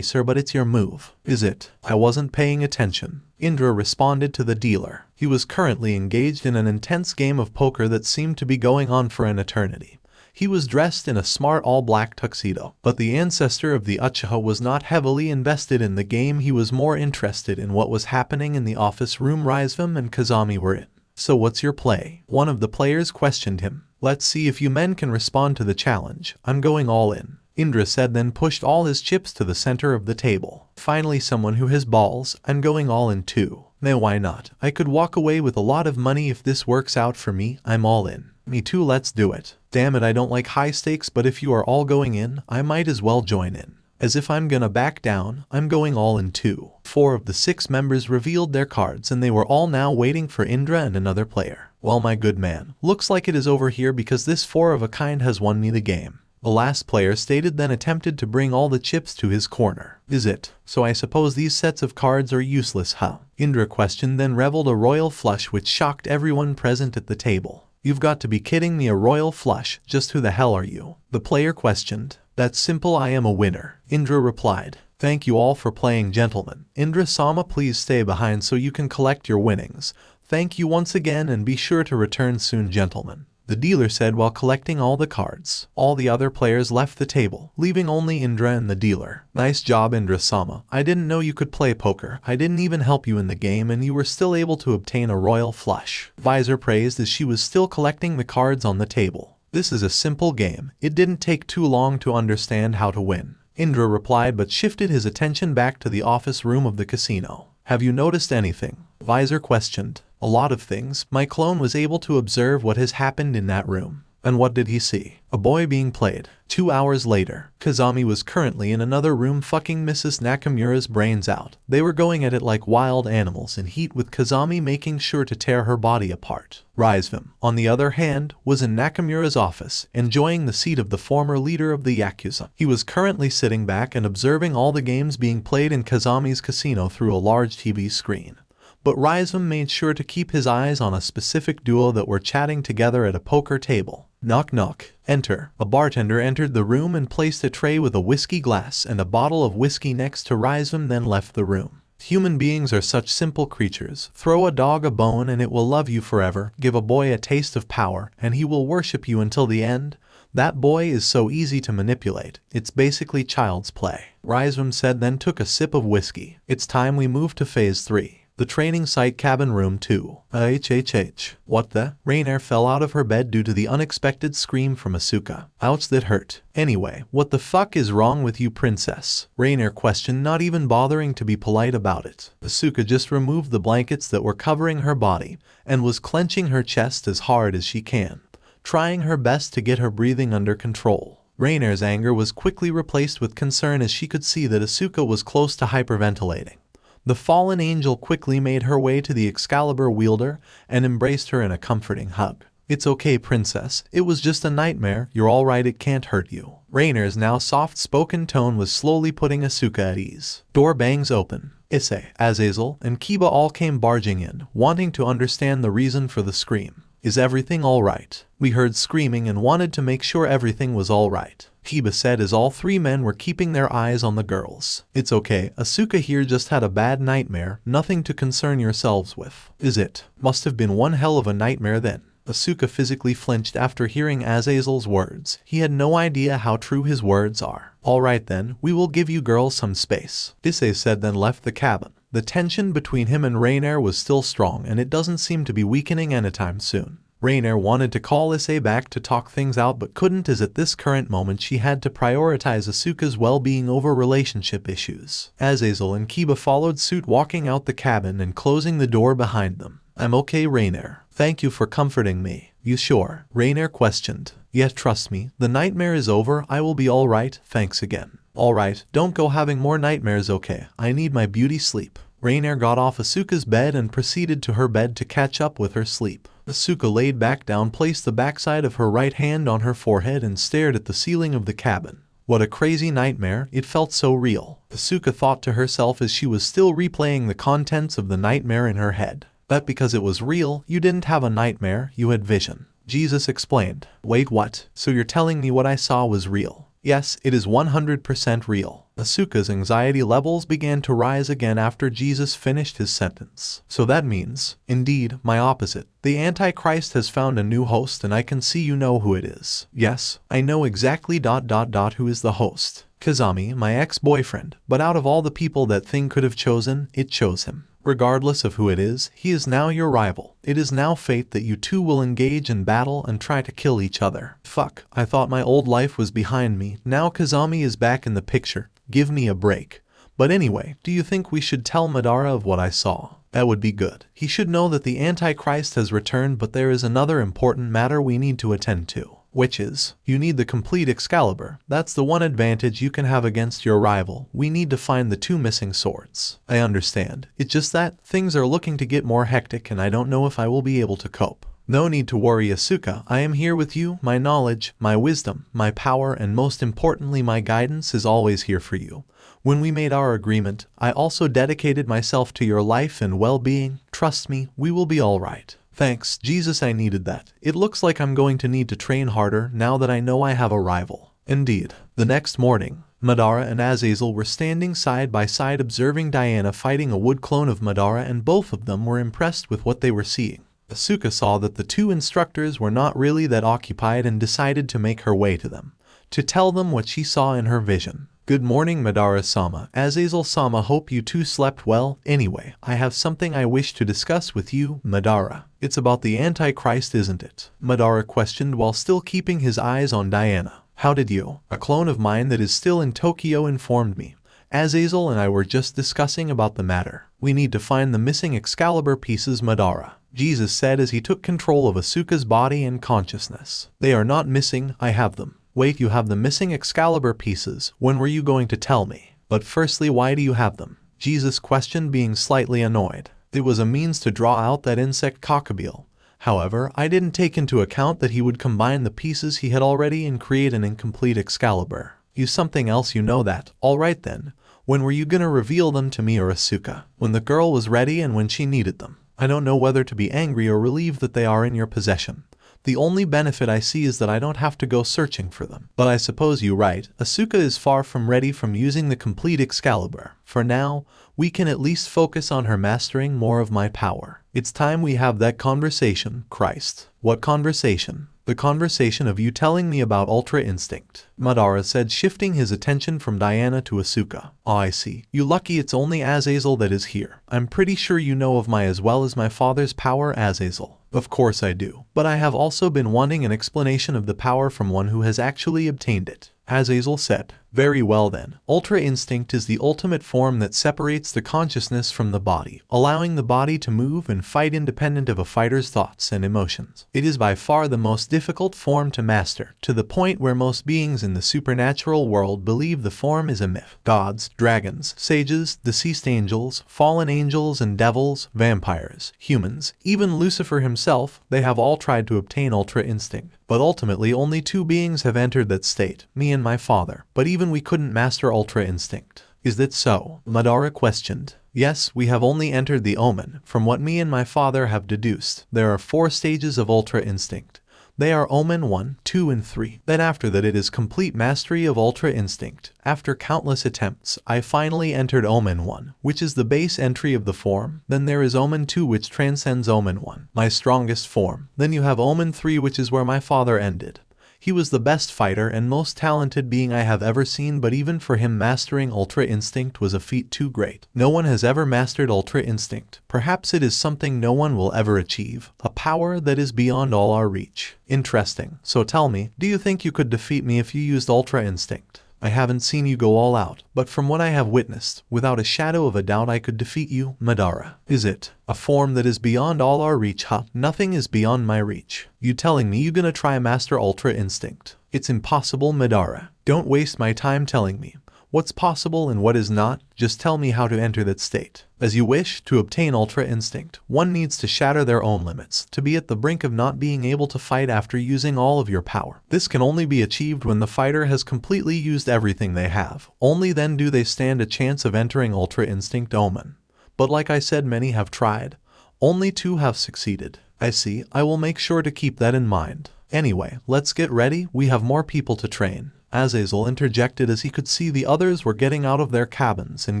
Speaker 2: but it's your move. Is it? I wasn't paying attention. Indra responded to the dealer. He was currently engaged in an intense game of poker that seemed to be going on for an eternity. He was dressed in a smart all-black tuxedo, but the ancestor of the Uchiha was not heavily invested in the game. He was more interested in what was happening in the office room Reisman and Kazami were in. So what's your play? One of the players questioned him. Let's see if you men can respond to the challenge. I'm going all in, Indra said, then pushed all his chips to the center of the table. Finally, someone who has balls. I'm going all in too. No, why not? I could walk away with a lot of money if this works out for me. I'm all in. Me too, let's do it. Damn it, I don't like high stakes, but if you are all going in, I might as well join in. As if I'm gonna back down, I'm going all in too. 4 of the 6 members revealed their cards and they were all now waiting for Indra and another player. Well, my good man, looks like it is over here because this 4 of a kind has won me the game. The last player stated, then attempted to bring all the chips to his corner. Is it? So I suppose these sets of cards are useless, huh? Indra questioned, then reveled a royal flush which shocked everyone present at the table. You've got to be kidding me, a royal flush? Just who the hell are you? The player questioned. That's simple, I am a winner. Indra replied. Thank you all for playing, gentlemen. Indra-sama, please stay behind so you can collect your winnings. Thank you once again and be sure to return soon, gentlemen. The dealer said while collecting all the cards. All the other players left the table, leaving only Indra and the dealer. Nice job, Indra-sama. I didn't know you could play poker. I didn't even help you in the game and you were still able to obtain a royal flush. Visor praised as she was still collecting the cards on the table. This is a simple game. It didn't take too long to understand how to win. Indra replied, but shifted his attention back to the office room of the casino. Have you noticed anything? Visor questioned. A lot of things. My clone was able to observe what has happened in that room. And what did he see? A boy being played. 2 hours later, Kazami was currently in another room fucking Mrs. Nakamura's brains out. They were going at it like wild animals in heat, with Kazami making sure to tear her body apart. Reisman, on the other hand, was in Nakamura's office, enjoying the seat of the former leader of the Yakuza. He was currently sitting back and observing all the games being played in Kazami's casino through a large TV screen. But Reisman made sure to keep his eyes on a specific duo that were chatting together at a poker table. Knock knock. Enter. A bartender entered the room and placed a tray with a whiskey glass and a bottle of whiskey next to Reisman, then left the room. Human beings are such simple creatures. Throw a dog a bone and it will love you forever. Give a boy a taste of power and he will worship you until the end. That boy is so easy to manipulate. It's basically child's play. Reisman said, then took a sip of whiskey. It's time we move to phase 3. The training site, cabin room 2. What the? Rainier fell out of her bed due to the unexpected scream from Asuka. Ouch, that hurt. Anyway, what the fuck is wrong with you, princess? Rainier questioned, not even bothering to be polite about it. Asuka just removed the blankets that were covering her body and was clenching her chest as hard as she can, trying her best to get her breathing under control. Rainier's anger was quickly replaced with concern as she could see that Asuka was close to hyperventilating. The fallen angel quickly made her way to the Excalibur wielder and embraced her in a comforting hug. It's okay, princess. It was just a nightmare. You're alright, it can't hurt you. Rainier's now soft-spoken tone was slowly putting Asuka at ease. Door bangs open. Issei, Azazel, and Kiba all came barging in, wanting to understand the reason for the scream. Is everything alright? We heard screaming and wanted to make sure everything was alright, Kiba said as all 3 men were keeping their eyes on the girls. It's okay, Asuka here just had a bad nightmare, nothing to concern yourselves with. Is it? Must have been one hell of a nightmare then. Asuka physically flinched after hearing Azazel's words. He had no idea how true his words are. Alright then, we will give you girls some space, Issei said, then left the cabin. The tension between him and Rainier was still strong and it doesn't seem to be weakening anytime soon. Rainier wanted to call Issei back to talk things out but couldn't, as at this current moment she had to prioritize Asuka's well-being over relationship issues. Azazel and Kiba followed suit, walking out the cabin and closing the door behind them. I'm okay, Rainier. Thank you for comforting me. You sure? Rainier questioned. Yet trust me, the nightmare is over. I will be alright, thanks again. Alright, don't go having more nightmares, okay? I need my beauty sleep. Rainier got off Asuka's bed and proceeded to her bed to catch up with her sleep. Asuka laid back down, placed the backside of her right hand on her forehead and stared at the ceiling of the cabin. What a crazy nightmare, it felt so real. Asuka thought to herself as she was still replaying the contents of the nightmare in her head. That because it was real, you didn't have a nightmare, you had vision. Jesus explained. Wait, what? So you're telling me what I saw was real? Yes, it is 100% real. Asuka's anxiety levels began to rise again after Jesus finished his sentence. So that means, indeed, my opposite. The Antichrist has found a new host, and I can see you know who it is. Yes, I know exactly ... who is the host. Kazami, my ex-boyfriend. But out of all the people that thing could have chosen, it chose him. Regardless of who it is, he is now your rival. It is now fate that you two will engage in battle and try to kill each other. Fuck, I thought my old life was behind me. Now Kazami is back in the picture. Give me a break. But anyway, do you think we should tell Madara of what I saw? That would be good. He should know that the Antichrist has returned, but there is another important matter we need to attend to. Which is, you need the complete Excalibur. That's the one advantage you can have against your rival. We need to find the 2 missing swords. I understand. It's just that, things are looking to get more hectic and I don't know if I will be able to cope. No need to worry, Asuka. I am here with you. My knowledge, my wisdom, my power, and most importantly my guidance is always here for you. When we made our agreement, I also dedicated myself to your life and well-being. Trust me, we will be alright. Thanks, Jesus, I needed that. It looks like I'm going to need to train harder now that I know I have a rival. Indeed. The next morning, Madara and Azazel were standing side by side observing Diana fighting a wood clone of Madara, and both of them were impressed with what they were seeing. Asuka saw that the 2 instructors were not really that occupied and decided to make her way to them, to tell them what she saw in her vision. Good morning, Madara-sama. Azazel-sama, hope you two slept well. Anyway, I have something I wish to discuss with you, Madara. It's about the Antichrist, isn't it? Madara questioned while still keeping his eyes on Diana. How did you? A clone of mine that is still in Tokyo informed me. Azazel and I were just discussing about the matter. We need to find the missing Excalibur pieces, Madara. Jesus said as he took control of Asuka's body and consciousness. They are not missing, I have them. Wait, you have the missing Excalibur pieces? When were you going to tell me? But firstly, why do you have them? Jesus questioned, being slightly annoyed. It was a means to draw out that insect cockabeel. However, I didn't take into account that he would combine the pieces he had already and create an incomplete Excalibur. Use something else, you know that. Alright then. When were you gonna reveal them to me or Asuka? When the girl was ready and when she needed them. I don't know whether to be angry or relieved that they are in your possession. The only benefit I see is that I don't have to go searching for them. But I suppose you're right. Asuka is far from ready from using the complete Excalibur. For now, we can at least focus on her mastering more of my power. It's time we have that conversation, Christ. What conversation? The conversation of you telling me about Ultra Instinct, Madara said, shifting his attention from Diana to Asuka. Oh, I see. You lucky it's only Azazel that is here. I'm pretty sure you know of my as well as my father's power, Azazel. Of course I do. But I have also been wanting an explanation of the power from one who has actually obtained it. Azazel said. Very well then. Ultra Instinct is the ultimate form that separates the consciousness from the body, allowing the body to move and fight independent of a fighter's thoughts and emotions. It is by far the most difficult form to master, to the point where most beings in the supernatural world believe the form is a myth. Gods, dragons, sages, deceased angels, fallen angels and devils, vampires, humans, even Lucifer himself, they have all tried to obtain Ultra Instinct. But ultimately only 2 beings have entered that state, me and my father. But even we couldn't master Ultra Instinct. Is that so? Madara questioned. Yes, we have only entered the Omen. From what me and my father have deduced, there are 4 stages of Ultra Instinct. They are Omen 1, 2, and 3. Then after that it is complete mastery of Ultra Instinct. After countless attempts, I finally entered Omen 1, which is the base entry of the form. Then there is Omen 2, which transcends Omen 1, my strongest form. Then you have Omen 3, which is where my father ended. He was the best fighter and most talented being I have ever seen, but even for him mastering Ultra Instinct was a feat too great. No one has ever mastered Ultra Instinct. Perhaps it is something no one will ever achieve, a power that is beyond all our reach. Interesting. So tell me, do you think you could defeat me if you used Ultra Instinct? I haven't seen you go all out, but from what I have witnessed, without a shadow of a doubt I could defeat you, Madara. Is it a form that is beyond all our reach, huh? Nothing is beyond my reach. You telling me you gonna try master Ultra Instinct? It's impossible, Madara. Don't waste my time telling me what's possible and what is not, just tell me how to enter that state. As you wish, to obtain Ultra Instinct, one needs to shatter their own limits, to be at the brink of not being able to fight after using all of your power. This can only be achieved when the fighter has completely used everything they have. Only then do they stand a chance of entering Ultra Instinct Omen. But like I said, many have tried. Only 2 have succeeded. I see, I will make sure to keep that in mind. Anyway, let's get ready, we have more people to train. Azazel interjected as he could see the others were getting out of their cabins and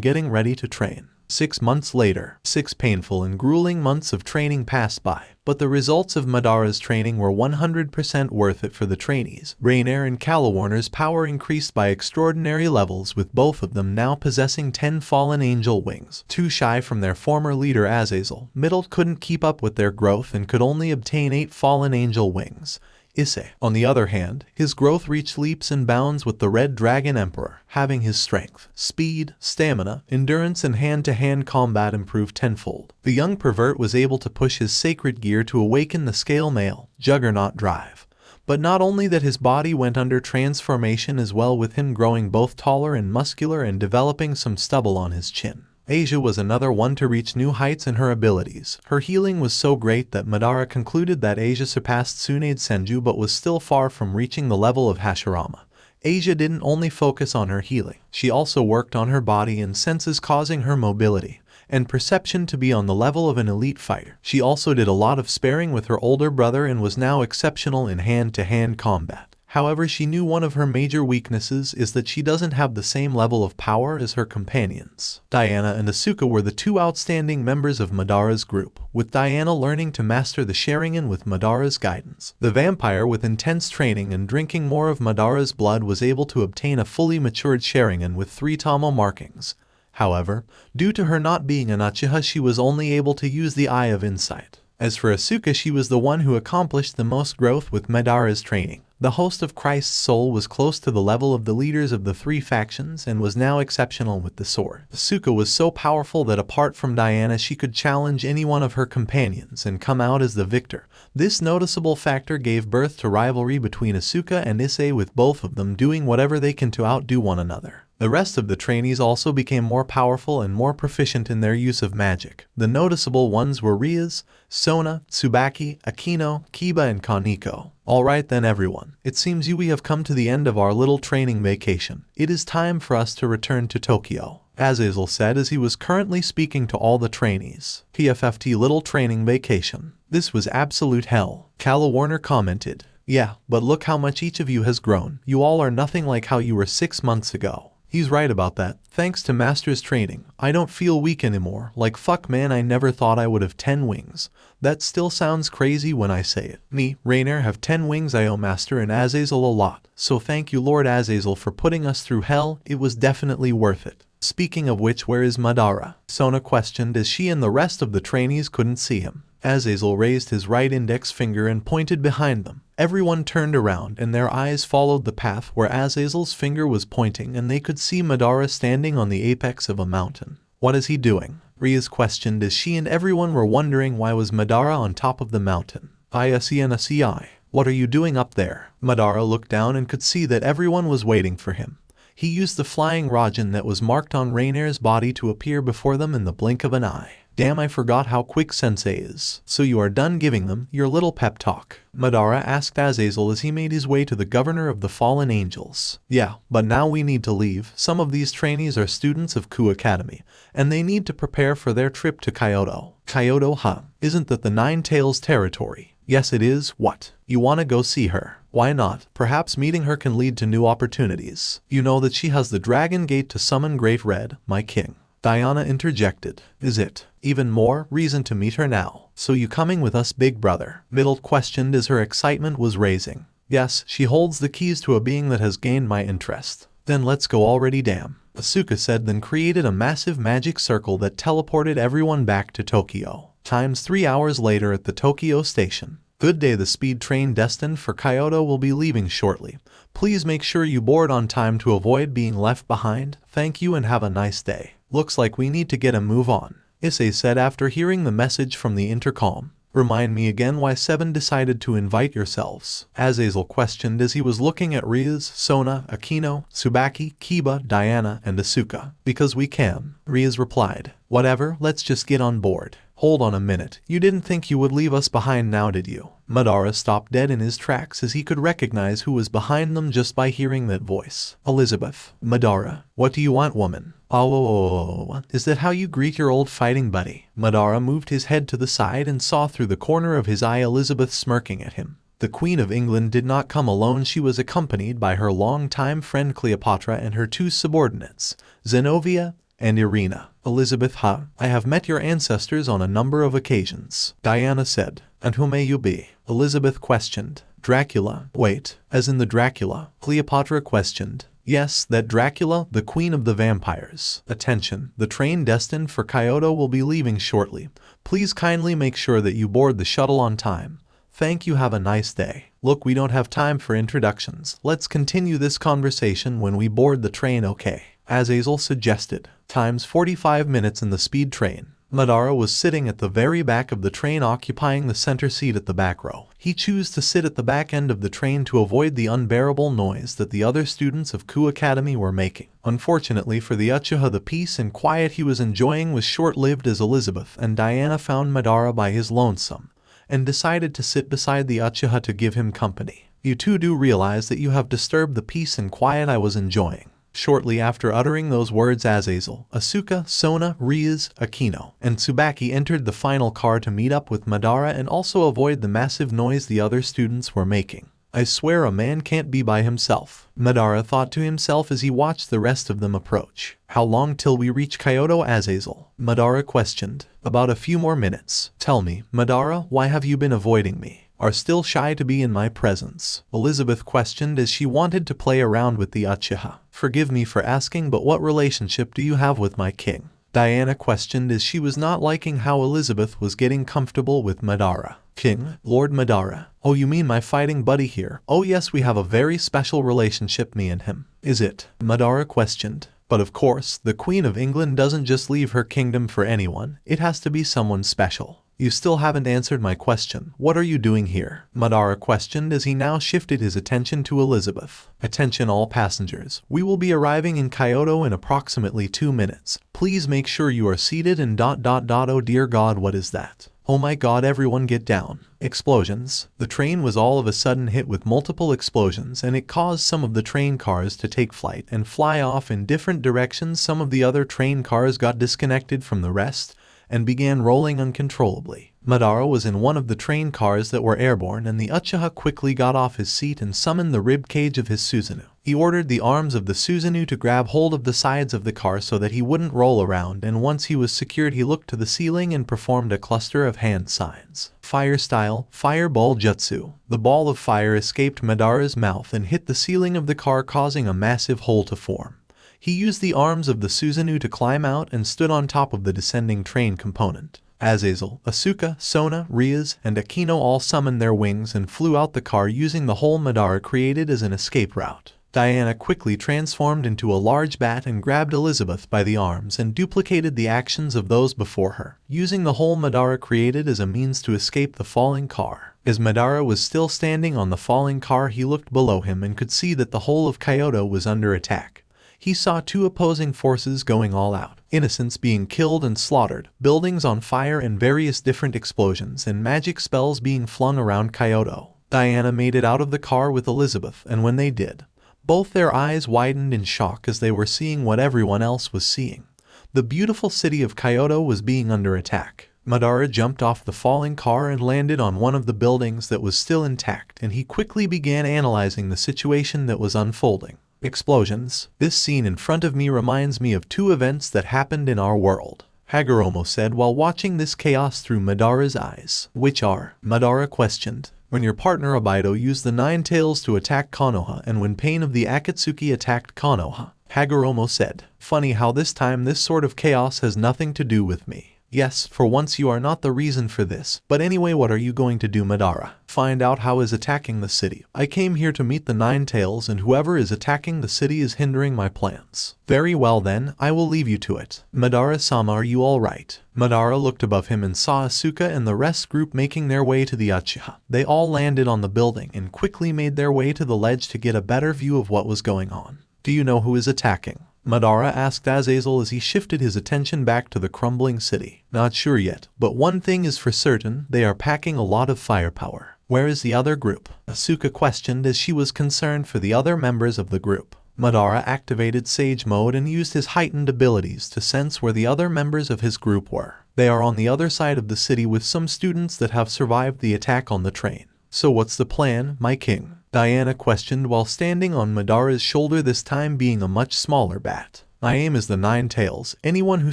Speaker 2: getting ready to train. 6 months later, 6 painful and grueling months of training passed by, but the results of Madara's training were 100% worth it for the trainees. Rainier and Calawarner's power increased by extraordinary levels, with both of them now possessing 10 fallen angel wings. Too shy from their former leader Azazel, Middle couldn't keep up with their growth and could only obtain 8 fallen angel wings. Issei, on the other hand, his growth reached leaps and bounds, with the Red Dragon Emperor having his strength, speed, stamina, endurance and hand-to-hand combat improved tenfold. The young pervert was able to push his sacred gear to awaken the scale mail, Juggernaut drive. But not only that, his body went under transformation as well, with him growing both taller and muscular and developing some stubble on his chin. Asia was another one to reach new heights in her abilities. Her healing was so great that Madara concluded that Asia surpassed Tsunade Senju, but was still far from reaching the level of Hashirama. Asia didn't only focus on her healing, she also worked on her body and senses, causing her mobility and perception to be on the level of an elite fighter. She also did a lot of sparring with her older brother and was now exceptional in hand-to-hand combat. However, she knew one of her major weaknesses is that she doesn't have the same level of power as her companions. Diana and Asuka were the 2 outstanding members of Madara's group, with Diana learning to master the Sharingan with Madara's guidance. The vampire, with intense training and drinking more of Madara's blood, was able to obtain a fully matured Sharingan with 3 Tama markings. However, due to her not being an Uchiha, she was only able to use the Eye of Insight. As for Asuka, she was the one who accomplished the most growth with Madara's training. The host of Christ's soul was close to the level of the leaders of the 3 factions and was now exceptional with the sword. Asuka was so powerful that apart from Diana, she could challenge any one of her companions and come out as the victor. This noticeable factor gave birth to rivalry between Asuka and Issei, with both of them doing whatever they can to outdo one another. The rest of the trainees also became more powerful and more proficient in their use of magic. The noticeable ones were Rias, Sona, Tsubaki, Akino, Kiba and Kaneko. Alright then everyone, it seems we have come to the end of our little training vacation. It is time for us to return to Tokyo, Azazel said as he was currently speaking to all the trainees. PFFT little training vacation. This was absolute hell, Calawarner commented. Yeah, but look how much each of you has grown. You all are nothing like how you were 6 months ago. He's right about that. Thanks to Master's training, I don't feel weak anymore. Like fuck man, I never thought I would have 10 wings. That still sounds crazy when I say it. Me, Rainier, have 10 wings. I owe Master and Azazel a lot. So thank you Lord Azazel for putting us through hell. It was definitely worth it. Speaking of which, where is Madara? Sona questioned as she and the rest of the trainees couldn't see him. Azazel raised his right index finger and pointed behind them. Everyone turned around and their eyes followed the path where Azazel's finger was pointing, and they could see Madara standing on the apex of a mountain. What is he doing? Rias questioned as she and everyone were wondering why was Madara on top of the mountain. ISENSEI. What are you doing up there? Madara looked down and could see that everyone was waiting for him. He used the flying Rajan that was marked on Rainier's body to appear before them in the blink of an eye. Damn, I forgot how quick Sensei is. So you are done giving them your little pep talk? Madara asked Azazel as he made his way to the governor of the fallen angels. Yeah, but now we need to leave. Some of these trainees are students of Ku Academy, and they need to prepare for their trip to Kyoto. Kyoto, huh? Isn't that the Nine Tails territory? Yes it is. What? You wanna go see her? Why not? Perhaps meeting her can lead to new opportunities. You know that she has the Dragon Gate to summon Great Red, my king. Diana interjected. Is it? Even more reason to meet her now. So you coming with us, big brother? Middle questioned as her excitement was raising. Yes, she holds the keys to a being that has gained my interest. Then let's go already, damn. Asuka said, then created a massive magic circle that teleported everyone back to Tokyo. Times 3 hours later at the Tokyo station. Good day, the speed train destined for Kyoto will be leaving shortly. Please make sure you board on time to avoid being left behind. Thank you and have a nice day. Looks like we need to get a move on, Issei said after hearing the message from the intercom. Remind me again why 7 decided to invite yourselves, Azazel questioned as he was looking at Rias, Sona, Akino, Tsubaki, Kiba, Diana, and Asuka. Because we can, Rias replied. Whatever, let's just get on board. Hold on a minute, you didn't think you would leave us behind now, did you? Madara stopped dead in his tracks as he could recognize who was behind them just by hearing that voice. Elizabeth. Madara. What do you want, woman? Oh, is that how you greet your old fighting buddy? Madara moved his head to the side and saw through the corner of his eye Elizabeth smirking at him. The Queen of England did not come alone. She was accompanied by her longtime friend Cleopatra and her 2 subordinates, Zenobia and Irina. Elizabeth, I have met your ancestors on a number of occasions, Diana said. And who may you be? Elizabeth questioned. Dracula. Wait, as in the Dracula? Cleopatra questioned. Yes, that Dracula, the queen of the vampires. Attention, the train destined for Kyoto will be leaving shortly. Please kindly make sure that you board the shuttle on time. Thank you, have a nice day. Look, we don't have time for introductions. Let's continue this conversation when we board the train, okay? Azazel suggested. Times 45 minutes in the speed train. Madara was sitting at the very back of the train, occupying the center seat at the back row. He chose to sit at the back end of the train to avoid the unbearable noise that the other students of Ku Academy were making. Unfortunately for the Uchiha, the peace and quiet he was enjoying was short-lived as Elizabeth and Diana found Madara by his lonesome and decided to sit beside the Uchiha to give him company. You two do realize that you have disturbed the peace and quiet I was enjoying. Shortly after uttering those words, Azazel, Asuka, Sona, Rias, Akino, and Tsubaki entered the final car to meet up with Madara and also avoid the massive noise the other students were making. I swear a man can't be by himself, Madara thought to himself as he watched the rest of them approach. How long till we reach Kyoto, Azazel? Madara questioned. About a few more minutes. Tell me, Madara, why have you been avoiding me? Are still shy to be in my presence? Elizabeth questioned as she wanted to play around with the Uchiha. Forgive me for asking, but what relationship do you have with my king? Diana questioned as she was not liking how Elizabeth was getting comfortable with Madara. King? Lord Madara. Oh, you mean my fighting buddy here? Oh yes, we have a very special relationship, me and him. Is it? Madara questioned. But of course, the Queen of England doesn't just leave her kingdom for anyone. It has to be someone special. You still haven't answered my question. What are you doing here? Madara questioned as he now shifted his attention to Elizabeth. Attention all passengers. We will be arriving in Kyoto in approximately 2 minutes. Please make sure you are seated and ... Oh dear God, what is that? Oh my God, everyone get down. Explosions. The train was all of a sudden hit with multiple explosions and it caused some of the train cars to take flight and fly off in different directions. Some of the other train cars got disconnected from the rest and began rolling uncontrollably. Madara was in one of the train cars that were airborne and the Uchiha quickly got off his seat and summoned the rib cage of his Susanoo. He ordered the arms of the Susanoo to grab hold of the sides of the car so that he wouldn't roll around, and once he was secured he looked to the ceiling and performed a cluster of hand signs. Fire style, fireball jutsu. The ball of fire escaped Madara's mouth and hit the ceiling of the car, causing a massive hole to form. He used the arms of the Susanoo to climb out and stood on top of the descending train component. Azazel, Asuka, Sona, Rias, and Akino all summoned their wings and flew out the car using the hole Madara created as an escape route. Diana quickly transformed into a large bat and grabbed Elizabeth by the arms and duplicated the actions of those before her, using the hole Madara created as a means to escape the falling car. As Madara was still standing on the falling car, he looked below him and could see that the whole of Kyoto was under attack. He saw 2 opposing forces going all out, innocents being killed and slaughtered, buildings on fire and various different explosions and magic spells being flung around Kyoto. Diana made it out of the car with Elizabeth, and when they did, both their eyes widened in shock as they were seeing what everyone else was seeing. The beautiful city of Kyoto was being under attack. Madara jumped off the falling car and landed on one of the buildings that was still intact, and he quickly began analyzing the situation that was unfolding. Explosions. This scene in front of me reminds me of 2 events that happened in our world, Hagoromo said while watching this chaos through Madara's eyes. Which are? Madara questioned. When your partner Obaido used the Nine Tails to attack Konoha and when Pain of the Akatsuki attacked Konoha, Hagoromo said, "Funny how this time this sort of chaos has nothing to do with me. Yes, for once you are not the reason for this, but anyway what are you going to do Madara? Find out how is attacking the city. I came here to meet the Nine Tails and whoever is attacking the city is hindering my plans." "Very well then, I will leave you to it. Madara-sama, are you alright?" Madara looked above him and saw Asuka and the rest group making their way to the Uchiha. They all landed on the building and quickly made their way to the ledge to get a better view of what was going on. "Do you know who is attacking?" Madara asked Azazel as he shifted his attention back to the crumbling city. "Not sure yet, but one thing is for certain, they are packing a lot of firepower." "Where is the other group?" Asuka questioned as she was concerned for the other members of the group. Madara activated Sage Mode and used his heightened abilities to sense where the other members of his group were. "They are on the other side of the city with some students that have survived the attack on the train." "So what's the plan, my king?" Diana questioned while standing on Madara's shoulder, this time being a much smaller bat. "My aim is the Nine Tails. Anyone who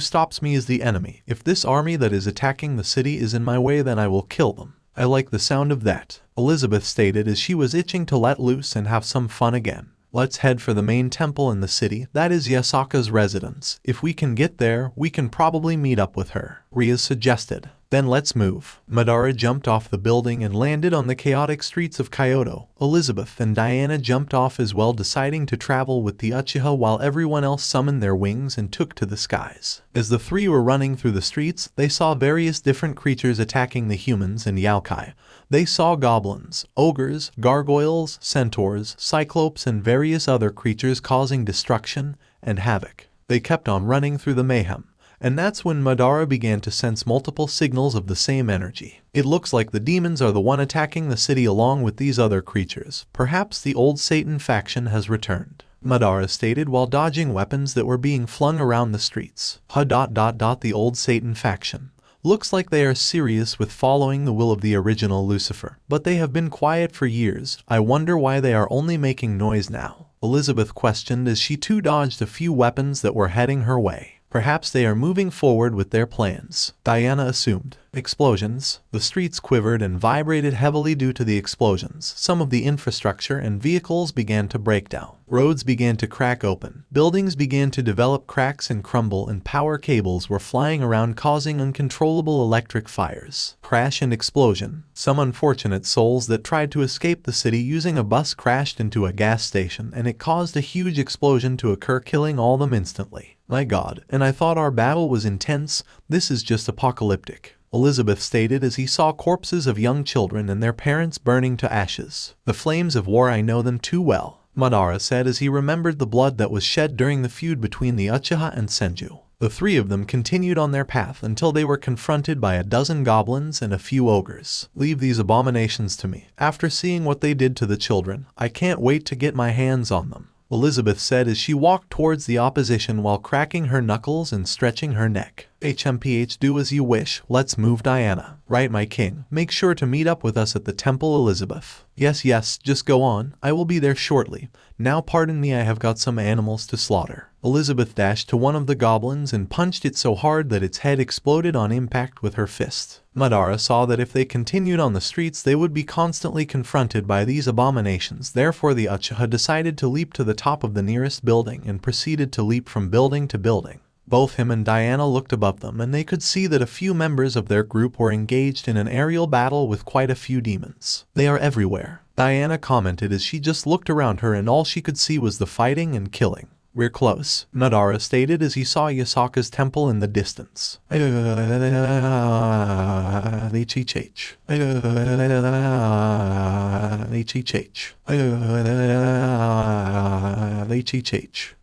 Speaker 2: stops me is the enemy. If this army that is attacking the city is in my way then I will kill them." "I like the sound of that," Elizabeth stated as she was itching to let loose and have some fun again. "Let's head for the main temple in the city, that is Yasaka's residence. If we can get there, we can probably meet up with her," Riaz suggested. "Then let's move." Madara jumped off the building and landed on the chaotic streets of Kyoto. Elizabeth and Diana jumped off as well, deciding to travel with the Uchiha while everyone else summoned their wings and took to the skies. As the three were running through the streets, they saw various different creatures attacking the humans and yokai. They saw goblins, ogres, gargoyles, centaurs, cyclopes and various other creatures causing destruction and havoc. They kept on running through the mayhem. And that's when Madara began to sense multiple signals of the same energy. "It looks like the demons are the one attacking the city along with these other creatures. Perhaps the old Satan faction has returned," Madara stated while dodging weapons that were being flung around the streets. The old Satan faction. Looks like they are serious with following the will of the original Lucifer. But they have been quiet for years. I wonder why they are only making noise now," Elizabeth questioned as she too dodged a few weapons that were heading her way. "Perhaps they are moving forward with their plans," Diana assumed. Explosions. The streets quivered and vibrated heavily due to the explosions. Some of the infrastructure and vehicles began to break down. Roads began to crack open. Buildings began to develop cracks and crumble, and power cables were flying around causing uncontrollable electric fires. Crash and explosion. Some unfortunate souls that tried to escape the city using a bus crashed into a gas station and it caused a huge explosion to occur, killing all them instantly. "My God, and I thought our battle was intense. This is just apocalyptic," Elizabeth stated as he saw corpses of young children and their parents burning to ashes. "The flames of war, I know them too well," Madara said as he remembered the blood that was shed during the feud between the Uchiha and Senju. The three of them continued on their path until they were confronted by a dozen goblins and a few ogres. "Leave these abominations to me. After seeing what they did to the children, I can't wait to get my hands on them," Elizabeth said as she walked towards the opposition while cracking her knuckles and stretching her neck. "HMPH, do as you wish. Let's move." Diana. "Right, my king. Make sure to meet up with us at the temple." Elizabeth. Yes, just go on. I will be there shortly. Now pardon me, I have got some animals to slaughter." Elizabeth dashed to one of the goblins and punched it so hard that its head exploded on impact with her fist. Madara saw that if they continued on the streets they would be constantly confronted by these abominations. Therefore the Uchiha decided to leap to the top of the nearest building and proceeded to leap from building to building. Both him and Diana looked above them and they could see that a few members of their group were engaged in an aerial battle with quite a few demons. "They are everywhere," Diana commented as she just looked around her and all she could see was the fighting and killing. "We're close," Madara stated as he saw Yasaka's temple in the distance.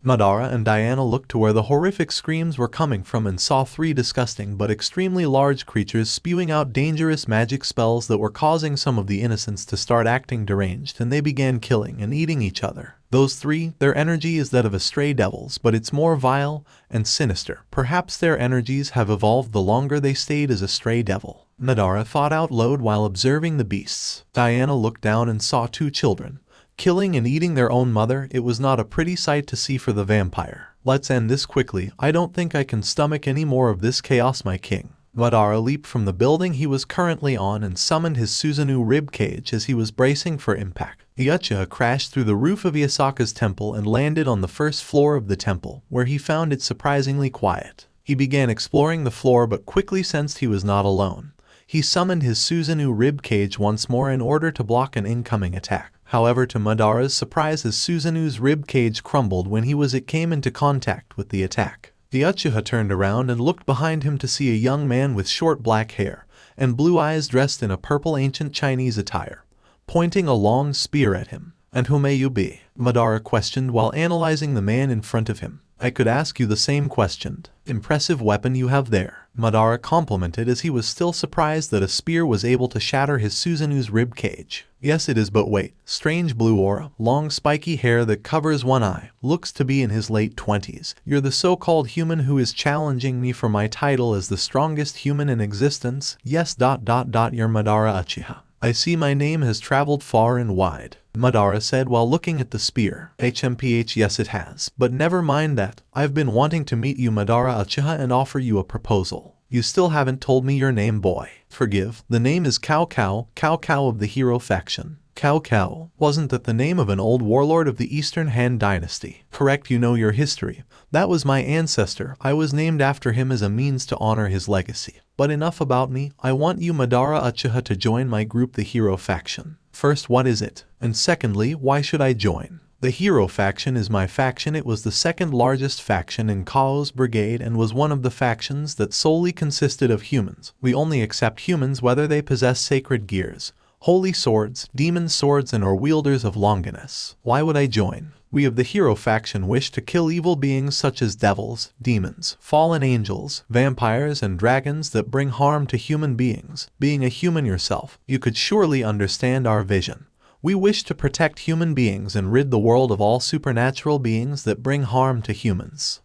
Speaker 2: Madara and Diana looked to where the horrific screams were coming from and saw three disgusting but extremely large creatures spewing out dangerous magic spells that were causing some of the innocents to start acting deranged, and they began killing and eating each other. Those three, their energy is that of a stray devils, but it's more vile and sinister. Perhaps their energies have evolved the longer they stayed as a stray devil, Madara thought out loud while observing the beasts. Diana looked down and saw two children killing and eating their own mother. It was not a pretty sight to see for the vampire. "Let's end this quickly. I don't think I can stomach any more of this chaos, my king." Madara leaped from the building he was currently on and summoned his Susanoo ribcage as he was bracing for impact. The Uchiha crashed through the roof of Yasaka's temple and landed on the first floor of the temple, where he found it surprisingly quiet. He began exploring the floor but quickly sensed he was not alone. He summoned his Susanoo ribcage once more in order to block an incoming attack. However, to Madara's surprise, his Susanoo's ribcage crumbled when it came into contact with the attack. The Uchiha turned around and looked behind him to see a young man with short black hair and blue eyes dressed in a purple ancient Chinese attire, pointing a long spear at him. "And who may you be?" Madara questioned while analyzing the man in front of him. "I could ask you the same question. Impressive weapon you have there," Madara complimented as he was still surprised that a spear was able to shatter his Susanoo's ribcage. "Yes it is, but wait. Strange blue aura, long spiky hair that covers one eye, looks to be in his late 20s. You're the so-called human who is challenging me for my title as the strongest human in existence?" "Yes. You're Madara Uchiha. I see my name has traveled far and wide," Madara said while looking at the spear. "HMPH, yes it has. But never mind that. I've been wanting to meet you, Madara Uchiha, and offer you a proposal. You still haven't told me your name, boy." "Forgive. The name is Cao Cao, Cao Cao of the Hero faction." Cao Cao, wasn't that the name of an old warlord of the Eastern Han dynasty? "Correct, you know your history. That was my ancestor. I was named after him as a means to honor his legacy. But enough about me. I want you, Madara Uchiha, to join my group, the Hero faction. First, what is it? And secondly, why should I join?" "The Hero faction is my faction. It was the second largest faction in Kao's brigade and was one of the factions that solely consisted of humans. We only accept humans whether they possess sacred gears, holy swords, demon swords, and are wielders of Longinus. Why would I join? We of the Hero faction wish to kill evil beings such as devils, demons, fallen angels, vampires, and dragons that bring harm to human beings. Being a human yourself, you could surely understand our vision. We wish to protect human beings and rid the world of all supernatural beings that bring harm to humans."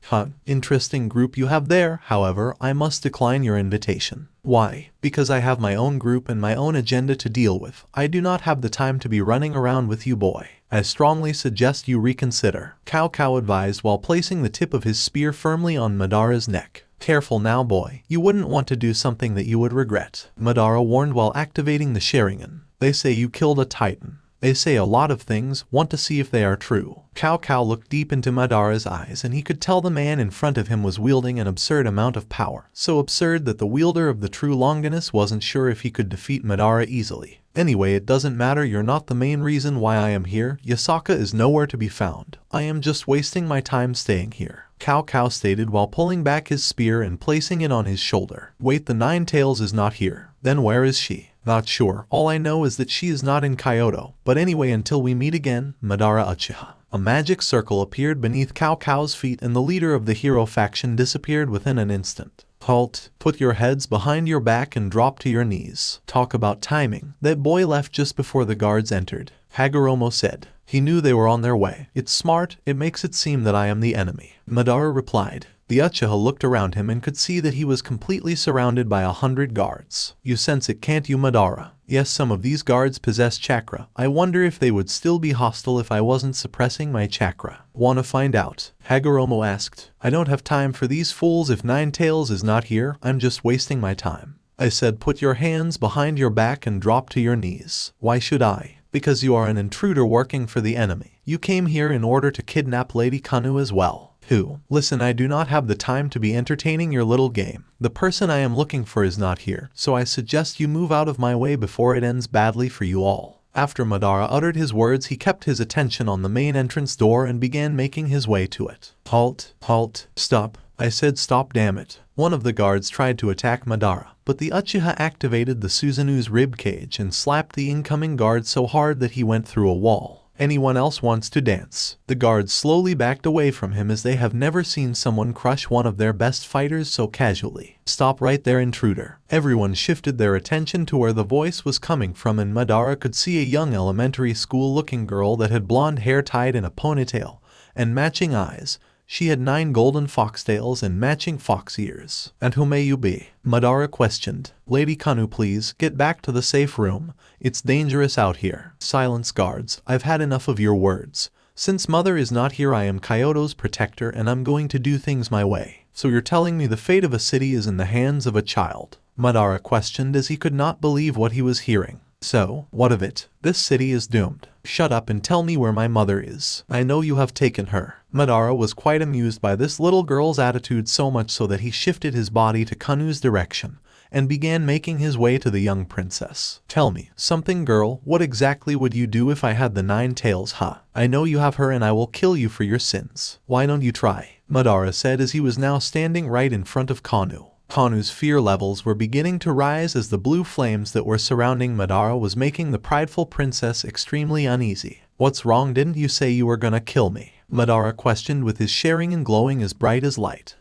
Speaker 2: Interesting group you have there. However, I must decline your invitation." "Why?" "Because I have my own group and my own agenda to deal with. I do not have the time to be running around with you, boy. I strongly suggest you reconsider," Cao Cao advised while placing the tip of his spear firmly on Madara's neck. "Careful now, boy. You wouldn't want to do something that you would regret," Madara warned while activating the Sharingan. "They say you killed a titan. They say a lot of things. Want to see if they are true." Cao Cao looked deep into Madara's eyes and he could tell the man in front of him was wielding an absurd amount of power. So absurd that the wielder of the true Longinus wasn't sure if he could defeat Madara easily. "Anyway, it doesn't matter. You're not the main reason why I am here. Yasaka is nowhere to be found. I am just wasting my time staying here," Cao Cao stated while pulling back his spear and placing it on his shoulder. "Wait, the Nine Tails is not here. Then where is she?" "Not sure. All I know is that she is not in Kyoto. But anyway, until we meet again, Madara Uchiha." A magic circle appeared beneath Cao Cao's feet and the leader of the Hero faction disappeared within an instant. "Halt. Put your heads behind your back and drop to your knees." "Talk about timing. That boy left just before the guards entered," Hagoromo said. "He knew they were on their way." "It's smart. It makes it seem that I am the enemy," Madara replied. The Uchiha looked around him and could see that he was completely surrounded by 100 guards. "You sense it, can't you, Madara?" "Yes, some of these guards possess chakra. I wonder if they would still be hostile if I wasn't suppressing my chakra." "Wanna find out?" Hagoromo asked. "I don't have time for these fools. If Nine Tails is not here, I'm just wasting my time." "I said put your hands behind your back and drop to your knees." "Why should I?" "Because you are an intruder working for the enemy. You came here in order to kidnap Lady Kunou as well." "Who?" "Listen, I do not have the time to be entertaining your little game. The person I am looking for is not here, so I suggest you move out of my way before it ends badly for you all." After Madara uttered his words, he kept his attention on the main entrance door and began making his way to it. "Halt, halt, stop. I said stop, damn it." One of the guards tried to attack Madara, but the Uchiha activated the Susanoo's ribcage and slapped the incoming guard so hard that he went through a wall. "Anyone else wants to dance?" The guards slowly backed away from him as they have never seen someone crush one of their best fighters so casually. "Stop right there, intruder." Everyone shifted their attention to where the voice was coming from and Madara could see a young elementary school looking girl that had blonde hair tied in a ponytail and matching eyes. She had 9 golden foxtails and matching fox ears. "And who may you be?" Madara questioned. "Lady Kunou, please, get back to the safe room. It's dangerous out here." "Silence, guards. I've had enough of your words. Since Mother is not here, I am Kyoto's protector and I'm going to do things my way." So you're telling me the fate of a city is in the hands of a child? Madara questioned as he could not believe what he was hearing. So, what of it? This city is doomed. Shut up and tell me where my mother is. I know you have taken her. Madara was quite amused by this little girl's attitude, so much so that he shifted his body to Kunou's direction and began making his way to the young princess. Tell me something, girl. What exactly would you do if I had the 9 tails, huh? I know you have her and I will kill you for your sins. Why don't you try? Madara said as he was now standing right in front of Kunou. Kunou's fear levels were beginning to rise as the blue flames that were surrounding Madara was making the prideful princess extremely uneasy. What's wrong? Didn't you say you were gonna kill me? Madara questioned with his sharing and glowing as bright as light.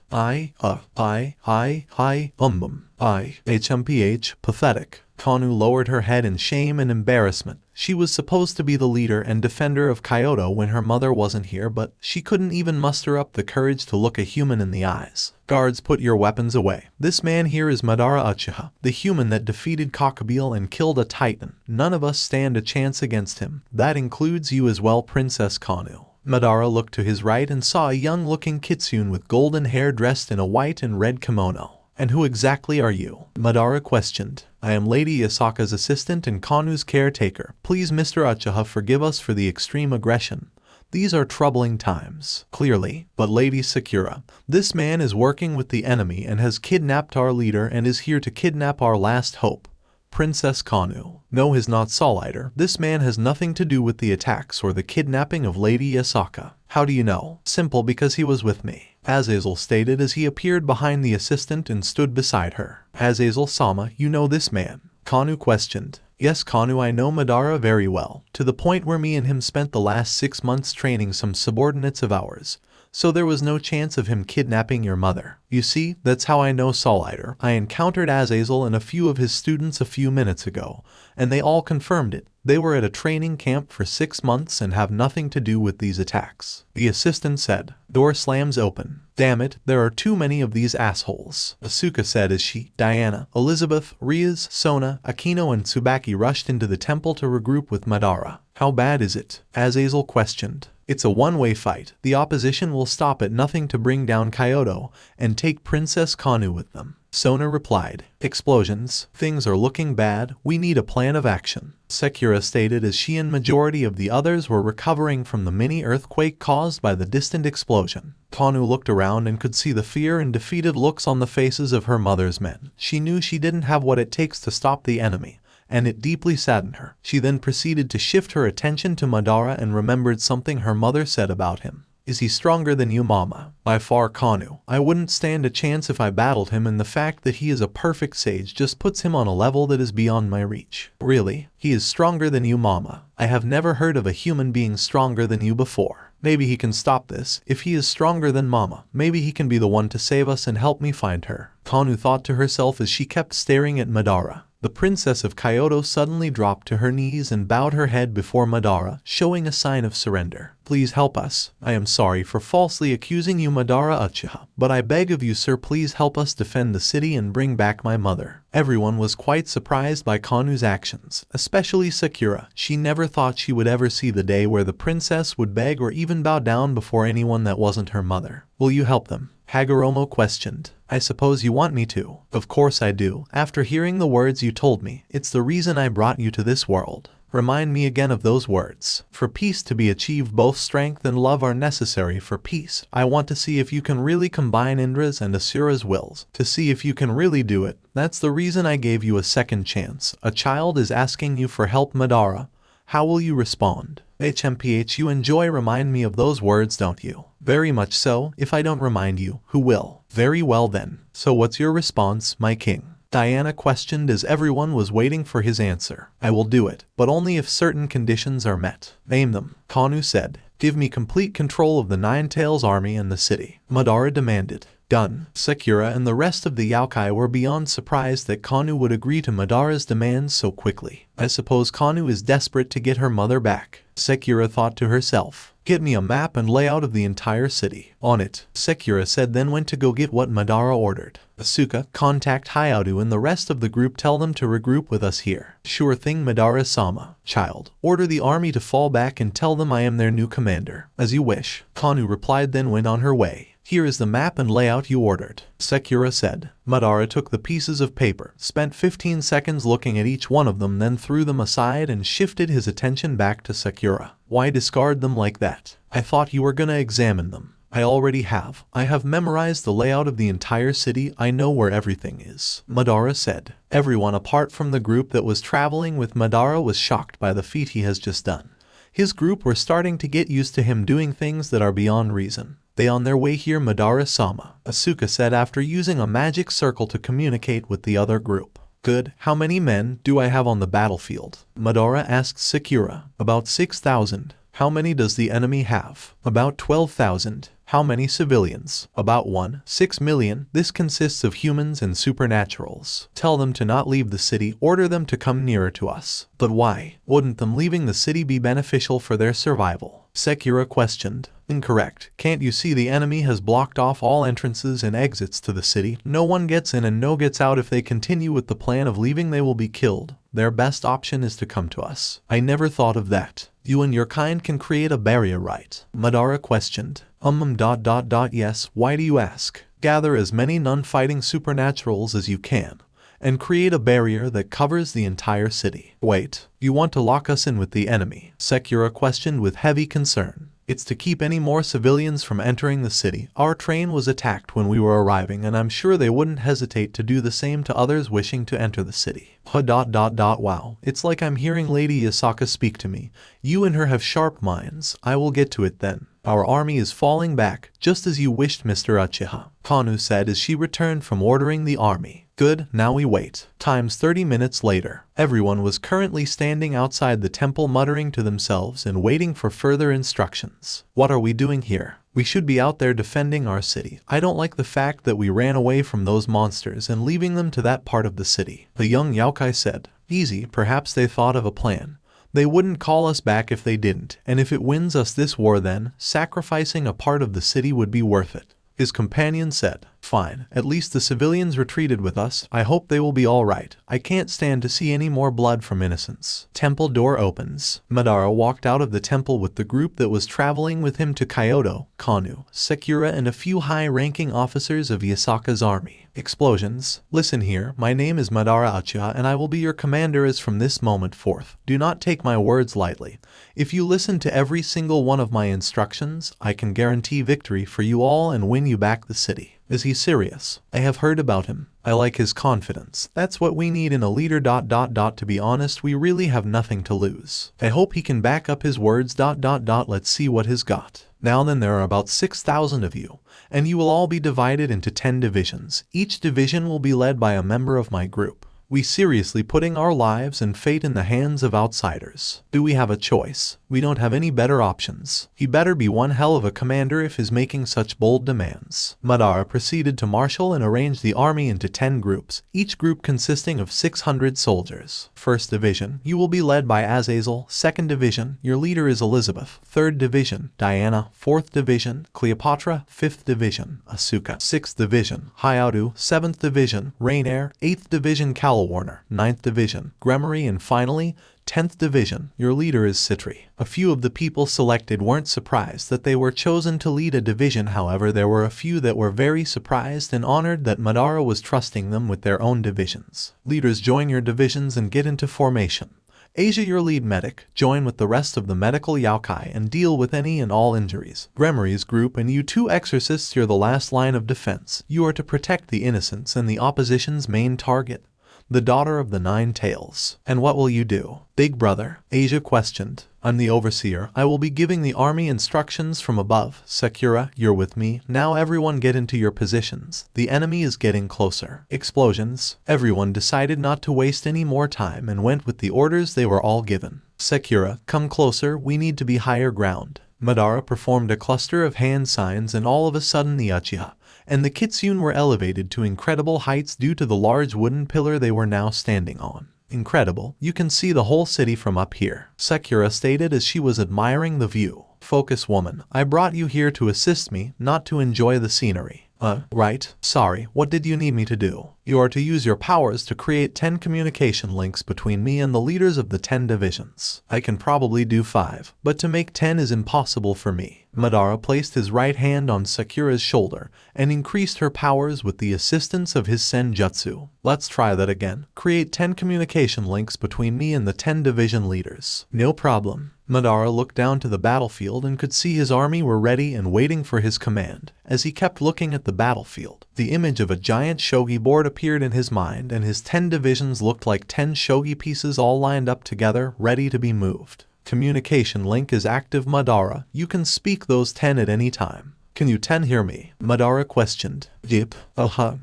Speaker 2: Pathetic. Kunou lowered her head in shame and embarrassment. She was supposed to be the leader and defender of Kyoto when her mother wasn't here, but she couldn't even muster up the courage to look a human in the eyes. Guards, put your weapons away. This man here is Madara Uchiha, the human that defeated Kokobile and killed a titan. None of us stand a chance against him. That includes you as well, Princess Kunou. Madara looked to his right and saw a young-looking kitsune with golden hair dressed in a white and red kimono. And who exactly are you? Madara questioned. I am Lady Yasaka's assistant and Kunou's caretaker. Please, Mr. Uchiha, forgive us for the extreme aggression. These are troubling times. Clearly. But Lady Sakura, this man is working with the enemy and has kidnapped our leader and is here to kidnap our last hope, Princess Kunou. No, he's not Solider. This man has nothing to do with the attacks or the kidnapping of Lady Yasaka. How do you know? Simple, because he was with me, Azazel stated as he appeared behind the assistant and stood beside her. Azazel-sama, you know this man? Kunou questioned. Yes, Kunou, I know Madara very well, to the point where me and him spent the last 6 months training some subordinates of ours. So there was no chance of him kidnapping your mother. You see, that's how I know Solider. I encountered Azazel and a few of his students a few minutes ago, and they all confirmed it. They were at a training camp for 6 months and have nothing to do with these attacks. The assistant said. Door slams open. Damn it, there are too many of these assholes. Asuka said as she, Diana, Elizabeth, Riaz, Sona, Akino and Tsubaki rushed into the temple to regroup with Madara. How bad is it? Azazel questioned. It's a one-way fight. The opposition will stop at nothing to bring down Kyoto and take Princess Kunou with them. Sona replied. Explosions. Things are looking bad. We need a plan of action. Sakura stated as she and majority of the others were recovering from the mini-earthquake caused by the distant explosion. Kunou looked around and could see the fear and defeated looks on the faces of her mother's men. She knew she didn't have what it takes to stop the enemy, and it deeply saddened her. She then proceeded to shift her attention to Madara and remembered something her mother said about him. Is he stronger than you, Mama? By far, Kunou. I wouldn't stand a chance if I battled him, and the fact that he is a perfect sage just puts him on a level that is beyond my reach. Really? He is stronger than you, Mama? I have never heard of a human being stronger than you before. Maybe he can stop this. If he is stronger than Mama, maybe he can be the one to save us and help me find her. Kunou thought to herself as she kept staring at Madara. The princess of Kyoto suddenly dropped to her knees and bowed her head before Madara, showing a sign of surrender. Please help us. I am sorry for falsely accusing you, Madara Uchiha, but I beg of you, sir, please help us defend the city and bring back my mother. Everyone was quite surprised by Kunou's actions, especially Sakura. She never thought she would ever see the day where the princess would beg or even bow down before anyone that wasn't her mother. Will you help them? Hagoromo questioned. I suppose you want me to. Of course I do. After hearing the words you told me, it's the reason I brought you to this world. Remind me again of those words. For peace to be achieved, both strength and love are necessary for peace. I want to see if you can really combine Indra's and Asura's wills. To see if you can really do it. That's the reason I gave you a second chance. A child is asking you for help, Madara. How will you respond? HMPH, you enjoy remind me of those words, don't you? Very much so. If I don't remind you, who will? Very well then. So what's your response, my king? Diana questioned as everyone was waiting for his answer. I will do it, but only if certain conditions are met. Name them. Kunou said. Give me complete control of the Nine Tails army and the city. Madara demanded. Done. Sakura and the rest of the Yaokai were beyond surprised that Kunou would agree to Madara's demands so quickly. I suppose Kunou is desperate to get her mother back. Sakura thought to herself. Get me a map and layout of the entire city. On it, Sakura said, then went to go get what Madara ordered. Asuka, contact Hayato and the rest of the group, tell them to regroup with us here. Sure thing, Madara-sama. Child, order the army to fall back and tell them I am their new commander. As you wish. Kunou replied, then went on her way. Here is the map and layout you ordered, Sakura said. Madara took the pieces of paper, spent 15 seconds looking at each one of them, then threw them aside and shifted his attention back to Sakura. Why discard them like that? I thought you were gonna examine them. I already have. I have memorized the layout of the entire city. I know where everything is, Madara said. Everyone apart from the group that was traveling with Madara was shocked by the feat he has just done. His group were starting to get used to him doing things that are beyond reason. They on their way here, Madara-sama, Asuka said after using a magic circle to communicate with the other group. Good. How many men do I have on the battlefield? Madara asked Sakura. About 6,000. How many does the enemy have? About 12,000. How many civilians? About 1.6 million. This consists of humans and supernaturals. Tell them to not leave the city. Order them to come nearer to us. But why? Wouldn't them leaving the city be beneficial for their survival? Sakura questioned. Incorrect. Can't you see the enemy has blocked off all entrances and exits to the city? No one gets in and no gets out. If they continue with the plan of leaving, they will be killed. Their best option is to come to us. I never thought of that. You and your kind can create a barrier, right? Madara questioned. Yes, why do you ask? Gather as many non-fighting supernaturals as you can, and create a barrier that covers the entire city. Wait, you want to lock us in with the enemy? Sakura questioned with heavy concern. It's to keep any more civilians from entering the city. Our train was attacked when we were arriving, and I'm sure they wouldn't hesitate to do the same to others wishing to enter the city. Wow, it's like I'm hearing Lady Yasaka speak to me. You and her have sharp minds. I will get to it then. Our army is falling back, just as you wished, Mr. Uchiha, Kunou said as she returned from ordering the army. Good, now we wait. 30 minutes later. Everyone was currently standing outside the temple muttering to themselves and waiting for further instructions. What are we doing here? We should be out there defending our city. I don't like the fact that we ran away from those monsters and leaving them to that part of the city, the young Yaokai said. Easy, perhaps they thought of a plan. They wouldn't call us back if they didn't, and if it wins us this war then, sacrificing a part of the city would be worth it. His companion said. Fine, at least the civilians retreated with us. I hope they will be alright. I can't stand to see any more blood from innocents. Temple door opens. Madara walked out of the temple with the group that was traveling with him to Kyoto, Kunou, Sakura and a few high-ranking officers of Yasaka's army. Explosions. Listen here, my name is Madara Uchiha and I will be your commander as from this moment forth. Do not take my words lightly. If you listen to every single one of my instructions, I can guarantee victory for you all and win you back the city. Is he serious? I have heard about him. I like his confidence. That's what we need in a leader. To be honest, we really have nothing to lose. I hope he can back up his words. Let's see what he's got. Now then, there are about 6,000 of you, and you will all be divided into 10 divisions. Each division will be led by a member of my group. We seriously putting our lives and fate in the hands of outsiders. Do we have a choice? We don't have any better options. He better be one hell of a commander if he's making such bold demands. Madara proceeded to marshal and arrange the army into 10 groups, each group consisting of 600 soldiers. First division, you will be led by Azazel. Second division, your leader is Elizabeth. Third division, Diana. Fourth division, Cleopatra. Fifth division, Asuka. Sixth division, Hayato. Seventh division, Rainair. Eighth division, Warner, 9th Division, Gremory, and finally, 10th Division, your leader is Citri. A few of the people selected weren't surprised that they were chosen to lead a division. However, there were a few that were very surprised and honored that Madara was trusting them with their own divisions. Leaders, join your divisions and get into formation. Asia, your lead medic, join with the rest of the medical Yaokai and deal with any and all injuries. Gremory's group and you two exorcists, you're the last line of defense. You are to protect the innocents and the opposition's main target, the daughter of the 9 tails. And what will you do? Big brother, Asia questioned. I'm the overseer. I will be giving the army instructions from above. Sakura, you're with me. Now everyone get into your positions. The enemy is getting closer. Explosions. Everyone decided not to waste any more time and went with the orders they were all given. Sakura, come closer. We need to be higher ground. Madara performed a cluster of hand signs and all of a sudden the Uchiha and the Kitsune were elevated to incredible heights due to the large wooden pillar they were now standing on. Incredible, you can see the whole city from up here, Sakura stated as she was admiring the view. Focus, woman. I brought you here to assist me, not to enjoy the scenery. Right. Sorry, what did you need me to do? You are to use your powers to create 10 communication links between me and the leaders of the 10 divisions. I can probably do 5, but to make 10 is impossible for me. Madara placed his right hand on Sakura's shoulder and increased her powers with the assistance of his senjutsu. Let's try that again. Create 10 communication links between me and the 10 division leaders. No problem. Madara looked down to the battlefield and could see his army were ready and waiting for his command. As he kept looking at the battlefield, the image of a giant shogi board appeared in his mind, and his 10 divisions looked like 10 shogi pieces all lined up together, ready to be moved. Communication link is active, Madara. You can speak those 10 at any time. Can you 10 hear me? Madara questioned. Yep.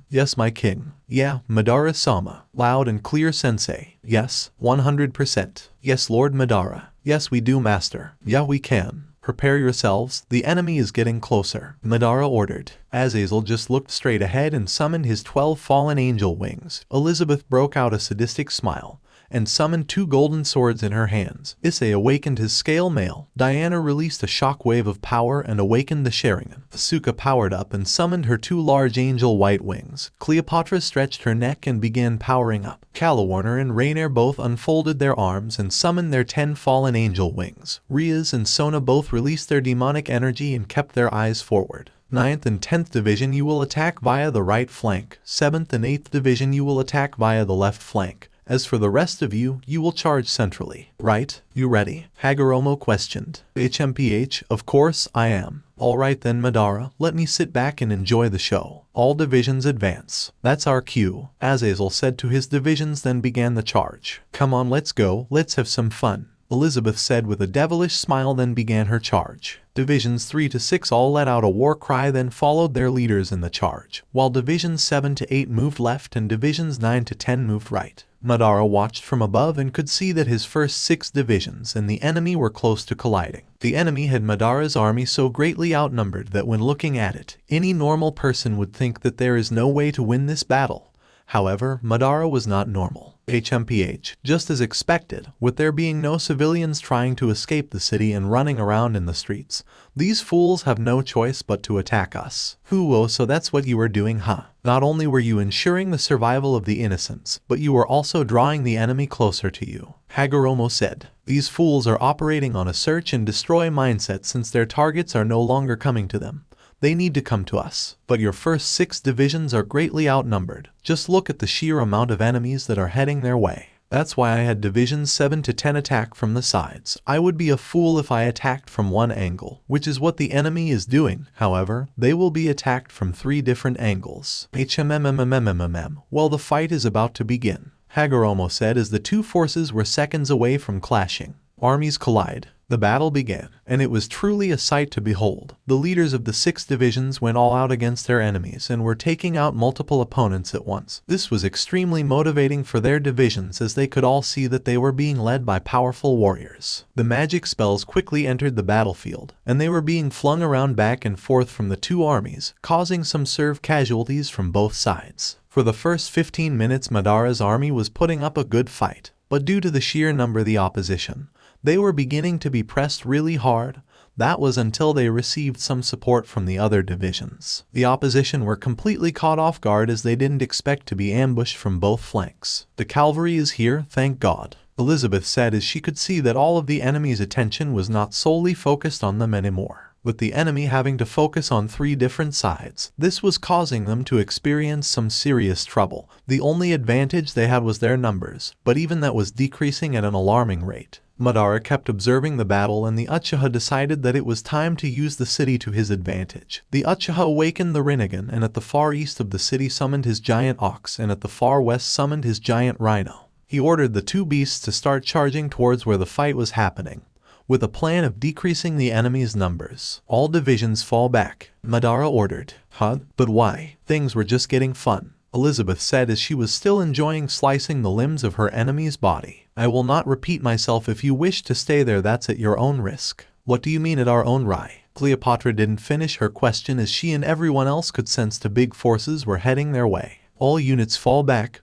Speaker 2: Yes, my king. Yeah, Madara-sama. Loud and clear, sensei. Yes, 100%. Yes, Lord Madara. Yes, we do, master. Yeah, we can. Prepare yourselves, the enemy is getting closer, Madara ordered. Azazel just looked straight ahead and summoned his 12 fallen angel wings. Elizabeth broke out a sadistic smile and summoned 2 golden swords in her hands. Issei awakened his scale mail. Diana released a shockwave of power and awakened the Sharingan. Asuka powered up and summoned her 2 large angel white wings. Cleopatra stretched her neck and began powering up. Calawarner and Rainier both unfolded their arms and summoned their 10 fallen angel wings. Riaz and Sona both released their demonic energy and kept their eyes forward. 9th and 10th Division, you will attack via the right flank. 7th and 8th Division, you will attack via the left flank. As for the rest of you, you will charge centrally. Right? You ready? Hagoromo questioned. HMPH, of course I am. Alright then, Madara, let me sit back and enjoy the show. All divisions advance. That's our cue, Azazel said to his divisions, then began the charge. Come on, let's go, let's have some fun, Elizabeth said with a devilish smile, then began her charge. Divisions 3 to 6 all let out a war cry, then followed their leaders in the charge, while divisions 7 to 8 moved left and divisions 9 to 10 moved right. Madara watched from above and could see that his first 6 divisions and the enemy were close to colliding. The enemy had Madara's army so greatly outnumbered that when looking at it, any normal person would think that there is no way to win this battle. However, Madara was not normal. HMPH, just as expected, with there being no civilians trying to escape the city and running around in the streets, these fools have no choice but to attack us. Oh, so that's what you were doing, huh? Not only were you ensuring the survival of the innocents, but you were also drawing the enemy closer to you, Hagoromo said. These fools are operating on a search and destroy mindset since their targets are no longer coming to them. They need to come to us. But your first 6 divisions are greatly outnumbered. Just look at the sheer amount of enemies that are heading their way. That's why I had divisions 7 to 10 attack from the sides. I would be a fool if I attacked from one angle, which is what the enemy is doing. However, they will be attacked from 3 different angles. Well, the fight is about to begin, Hagoromo said as the 2 forces were seconds away from clashing. Armies collide. The battle began, and it was truly a sight to behold. The leaders of the 6 divisions went all out against their enemies and were taking out multiple opponents at once. This was extremely motivating for their divisions as they could all see that they were being led by powerful warriors. The magic spells quickly entered the battlefield, and they were being flung around back and forth from the 2 armies, causing some serve casualties from both sides. For the first 15 minutes, Madara's army was putting up a good fight, but due to the sheer number of the opposition, they were beginning to be pressed really hard. That was until they received some support from the other divisions. The opposition were completely caught off guard as they didn't expect to be ambushed from both flanks. The cavalry is here, thank God, Elizabeth said as she could see that all of the enemy's attention was not solely focused on them anymore. With the enemy having to focus on 3 different sides, this was causing them to experience some serious trouble. The only advantage they had was their numbers, but even that was decreasing at an alarming rate. Madara kept observing the battle, and the Uchiha decided that it was time to use the city to his advantage. The Uchiha awakened the Rinnegan and at the far east of the city summoned his giant ox and at the far west summoned his giant rhino. He ordered the 2 beasts to start charging towards where the fight was happening, with a plan of decreasing the enemy's numbers. All divisions fall back, Madara ordered. But why? Things were just getting fun, Elizabeth said as she was still enjoying slicing the limbs of her enemy's body. I will not repeat myself. If you wish to stay there, that's at your own risk. What do you mean at our own risk? Cleopatra didn't finish her question as she and everyone else could sense the big forces were heading their way. All units fall back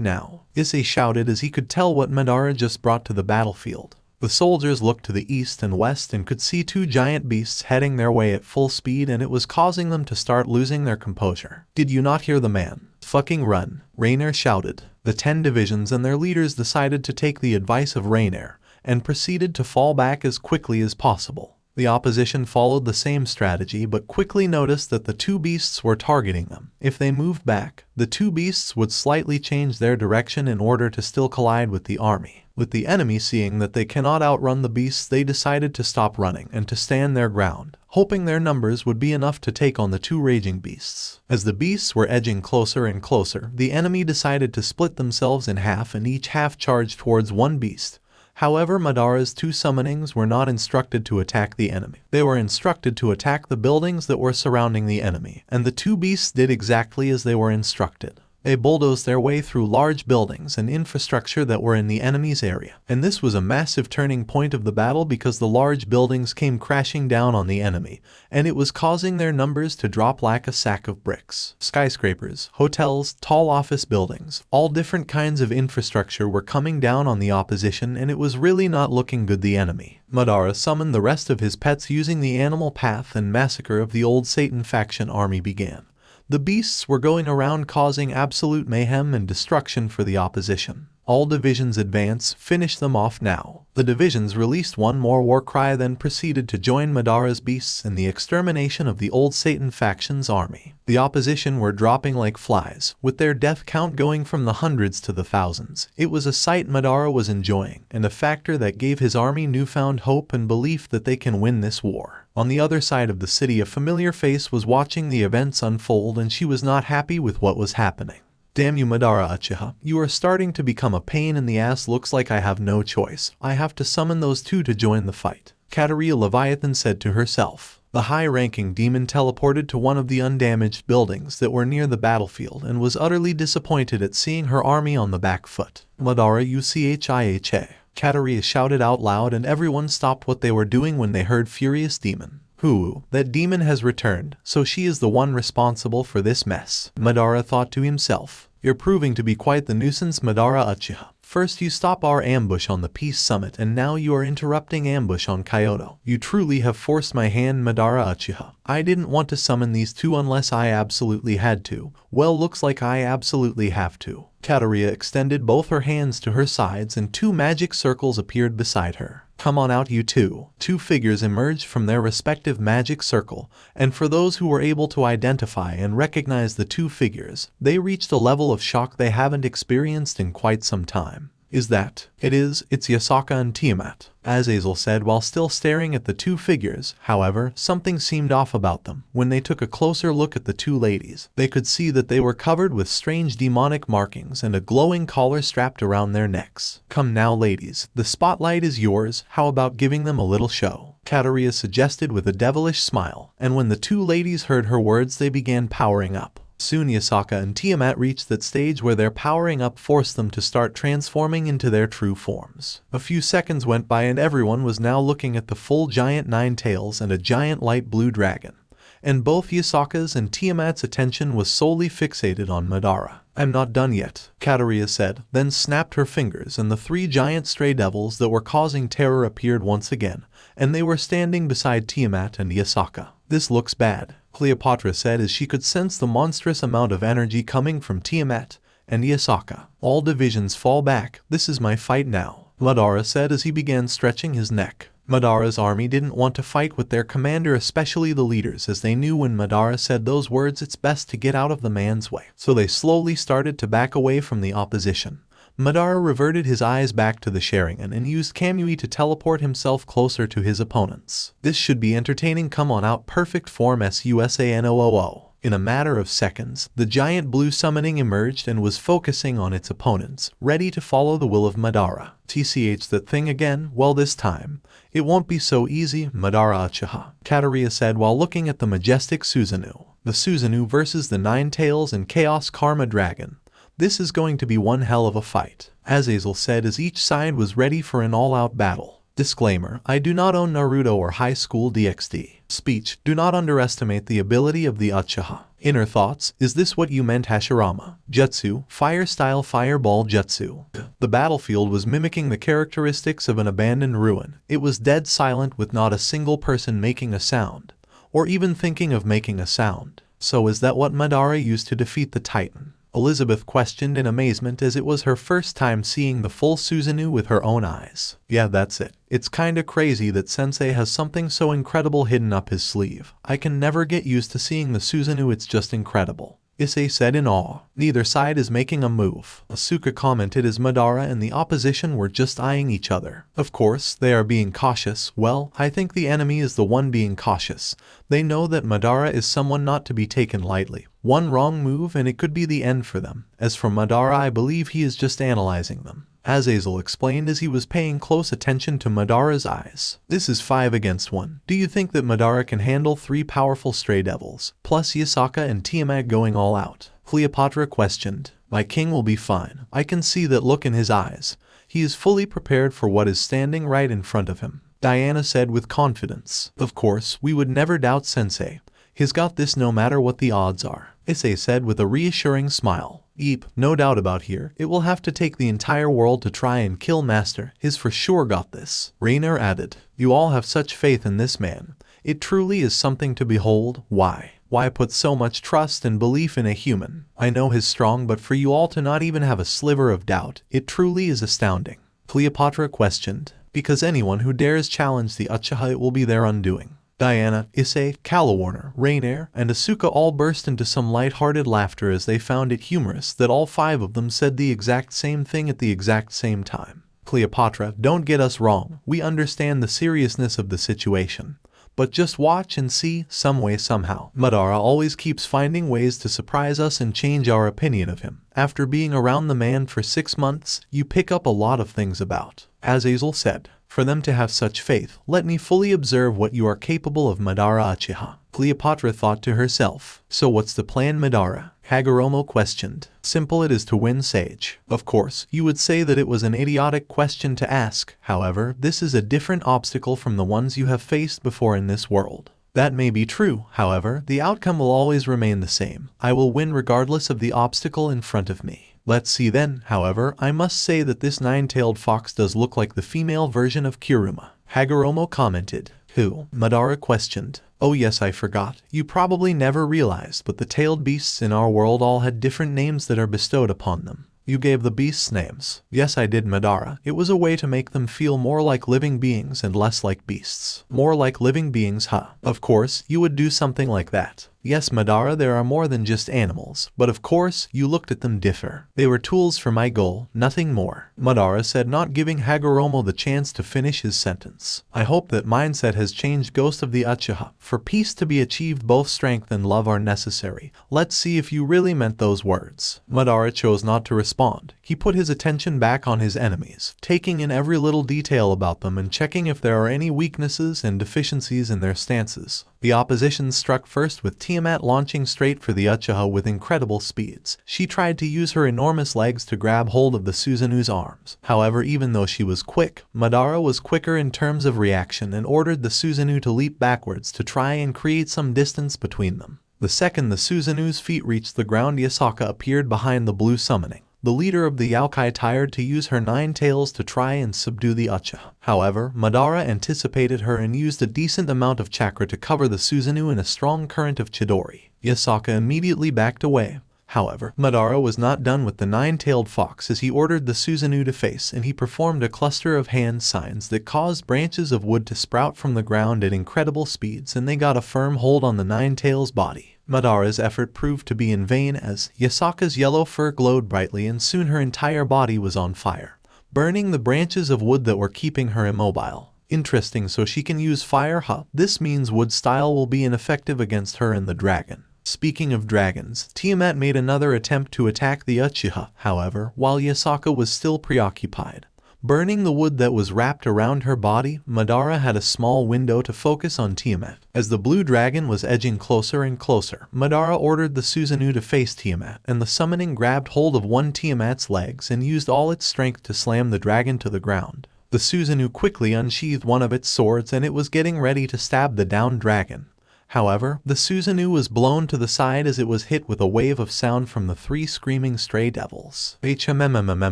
Speaker 2: now, Issei shouted as he could tell what Madara just brought to the battlefield. The soldiers looked to the east and west and could see 2 giant beasts heading their way at full speed, and it was causing them to start losing their composure. Did you not hear the man? fucking run, Rainier shouted. The 10 divisions and their leaders decided to take the advice of Rainier and proceeded to fall back as quickly as possible. The opposition followed the same strategy but quickly noticed that the two beasts were targeting them. If they moved back, the two beasts would slightly change their direction in order to still collide with the army. With the enemy seeing that they cannot outrun the beasts, they decided to stop running and to stand their ground, hoping their numbers would be enough to take on the two raging beasts. As the beasts were edging closer and closer, the enemy decided to split themselves in half and each half charged towards one beast. However, Madara's two summonings were not instructed to attack the enemy. They were instructed to attack the buildings that were surrounding the enemy, and the two beasts did exactly as they were instructed. They bulldozed their way through large buildings and infrastructure that were in the enemy's area. And this was a massive turning point of the battle because the large buildings came crashing down on the enemy, and it was causing their numbers to drop like a sack of bricks. Skyscrapers, hotels, tall office buildings, all different kinds of infrastructure were coming down on the opposition, and it was really not looking good the enemy. Madara summoned the rest of his pets using the animal path, and massacre of the old Satan faction army began. The beasts were going around causing absolute mayhem and destruction for the opposition. All divisions advance, finish them off now. The divisions released one more war cry, then proceeded to join Madara's beasts in the extermination of the old Satan faction's army. The opposition were dropping like flies, with their death count going from the hundreds to the thousands. It was a sight Madara was enjoying, and a factor that gave his army newfound hope and belief that they can win this war. On the other side of the city, a familiar face was watching the events unfold, and she was not happy with what was happening. Damn you, Madara Uchiha. You are starting to become a pain in the ass. Looks like I have no choice. I have to summon those two to join the fight. Katerea Leviathan said to herself. The high-ranking demon teleported to one of the undamaged buildings that were near the battlefield and was utterly disappointed at seeing her army on the back foot. Madara Uchiha. Katerea shouted out loud, and everyone stopped what they were doing when they heard Furious Demon. That demon has returned, so she is the one responsible for this mess. Madara thought to himself. You're proving to be quite the nuisance, Madara Uchiha. First you stop our ambush on the Peace Summit, and now you are interrupting ambush on Kyoto. You truly have forced my hand, Madara Uchiha. I didn't want to summon these two unless I absolutely had to. Well, looks like I absolutely have to. Katerea extended both her hands to her sides, and two magic circles appeared beside her. Come on out, you two. Two figures emerged from their respective magic circle, and for those who were able to identify and recognize the two figures, they reached a level of shock they haven't experienced in quite some time. Is that? It's Yasaka and Tiamat, Azazel said while still staring at the two figures. However, something seemed off about them. When they took a closer look at the two ladies, they could see that they were covered with strange demonic markings and a glowing collar strapped around their necks. Come now, ladies, the spotlight is yours. How about giving them a little show? Katerea suggested with a devilish smile, and when the two ladies heard her words, they began powering up. Soon Yasaka and Tiamat reached that stage where their powering up forced them to start transforming into their true forms. A few seconds went by and everyone was now looking at the full giant 9 tails and a giant light blue dragon. And both Yasaka's and Tiamat's attention was solely fixated on Madara. I'm not done yet, Katerea said, then snapped her fingers and the 3 giant stray devils that were causing terror appeared once again, and they were standing beside Tiamat and Yasaka. This looks bad, Cleopatra said as she could sense the monstrous amount of energy coming from Tiamat and Yasaka. All divisions fall back, this is my fight now, Madara said as he began stretching his neck. Madara's army didn't want to fight with their commander, especially the leaders, as they knew when Madara said those words it's best to get out of the man's way. So they slowly started to back away from the opposition. Madara reverted his eyes back to the Sharingan and used Kamui to teleport himself closer to his opponents. This should be entertaining. Come on out, perfect form Susanoo. In a matter of seconds, the giant blue summoning emerged and was focusing on its opponents, ready to follow the will of Madara. That thing again? Well, this time, it won't be so easy, Madara Uchiha, Katerea said while looking at the majestic Susanoo. The Susanoo versus the 9 tails and Chaos Karma Dragon. This is going to be one hell of a fight, Azazel said as each side was ready for an all-out battle. Disclaimer, I do not own Naruto or Highschool DXD. Speech, do not underestimate the ability of the Uchiha. Inner thoughts, is this what you meant, Hashirama? Jutsu, fire style fireball jutsu. The battlefield was mimicking the characteristics of an abandoned ruin. It was dead silent with not a single person making a sound, or even thinking of making a sound. So is that what Madara used to defeat the Titan? Elizabeth questioned in amazement as it was her first time seeing the full Susanoo with her own eyes. Yeah, that's it. It's kinda crazy that Sensei has something so incredible hidden up his sleeve. I can never get used to seeing the Susanoo, it's just incredible. Issei said in awe. Neither side is making a move, Asuka commented as Madara and the opposition were just eyeing each other. Of course, they are being cautious. Well, I think the enemy is the one being cautious. They know that Madara is someone not to be taken lightly. One wrong move and it could be the end for them. As for Madara, I believe he is just analyzing them, as Azel explained as he was paying close attention to Madara's eyes. This is 5 against 1. Do you think that Madara can handle 3 powerful stray devils, plus Yasaka and Tiamat going all out? Cleopatra questioned. My king will be fine. I can see that look in his eyes. He is fully prepared for what is standing right in front of him, Diana said with confidence. Of course, we would never doubt Sensei. He's got this no matter what the odds are, Issei said with a reassuring smile. Eep, no doubt about here, it will have to take the entire world to try and kill Master. He's for sure got this. Rainer added. You all have such faith in this man. It truly is something to behold. Why put so much trust and belief in a human? I know he's strong, but for you all to not even have a sliver of doubt, it truly is astounding. Cleopatra questioned. Because anyone who dares challenge the Uchiha, it will be their undoing. Diana, Issei, Calawarner, Rainer, and Asuka all burst into some light-hearted laughter as they found it humorous that all 5 of them said the exact same thing at the exact same time. Cleopatra, don't get us wrong, we understand the seriousness of the situation. But just watch and see, some way somehow. Madara always keeps finding ways to surprise us and change our opinion of him. After being around the man for 6 months, you pick up a lot of things about. As Azel said, for them to have such faith, let me fully observe what you are capable of, Madara Uchiha. Cleopatra thought to herself. So what's the plan, Madara? Hagoromo questioned. Simple, it is to win Sage. Of course, you would say that it was an idiotic question to ask. However, this is a different obstacle from the ones you have faced before in this world. That may be true, however, the outcome will always remain the same. I will win regardless of the obstacle in front of me. Let's see then. However, I must say that this 9-tailed fox does look like the female version of Kiruma. Hagoromo commented. Who? Madara questioned. Oh yes, I forgot. You probably never realized, but the tailed beasts in our world all had different names that are bestowed upon them. You gave the beasts names. Yes, I did, Madara. It was a way to make them feel more like living beings and less like beasts. More like living beings, huh? Of course, you would do something like that. Yes, Madara, there are more than just animals, but of course, you looked at them differ. They were tools for my goal, nothing more. Madara said, not giving Hagoromo the chance to finish his sentence. I hope that mindset has changed, Ghost of the Uchiha. For peace to be achieved, both strength and love are necessary. Let's see if you really meant those words. Madara chose not to respond. He put his attention back on his enemies, taking in every little detail about them and checking if there are any weaknesses and deficiencies in their stances. The opposition struck first with Tiamat launching straight for the Uchiha with incredible speeds. She tried to use her enormous legs to grab hold of the Susanoo's arms. However, even though she was quick, Madara was quicker in terms of reaction and ordered the Susanoo to leap backwards to try and create some distance between them. The second the Susanoo's feet reached the ground, Yasaka appeared behind the blue summoning. The leader of the Yaokai tired to use her 9 tails to try and subdue the Uchiha. However, Madara anticipated her and used a decent amount of chakra to cover the Susanoo in a strong current of Chidori. Yasaka immediately backed away. However, Madara was not done with the 9-tailed fox as he ordered the Susanoo to face, and he performed a cluster of hand signs that caused branches of wood to sprout from the ground at incredible speeds, and they got a firm hold on the 9-tail's body. Madara's effort proved to be in vain as Yasaka's yellow fur glowed brightly and soon her entire body was on fire, burning the branches of wood that were keeping her immobile. Interesting, so she can use fire, huh? This means wood style will be ineffective against her and the dragon. Speaking of dragons, Tiamat made another attempt to attack the Uchiha, however, while Yasaka was still preoccupied burning the wood that was wrapped around her body, Madara had a small window to focus on Tiamat. As the blue dragon was edging closer and closer, Madara ordered the Susanoo to face Tiamat, and the summoning grabbed hold of one Tiamat's legs and used all its strength to slam the dragon to the ground. The Susanoo quickly unsheathed one of its swords and it was getting ready to stab the downed dragon. However, the Susanoo was blown to the side as it was hit with a wave of sound from the 3 screaming stray devils.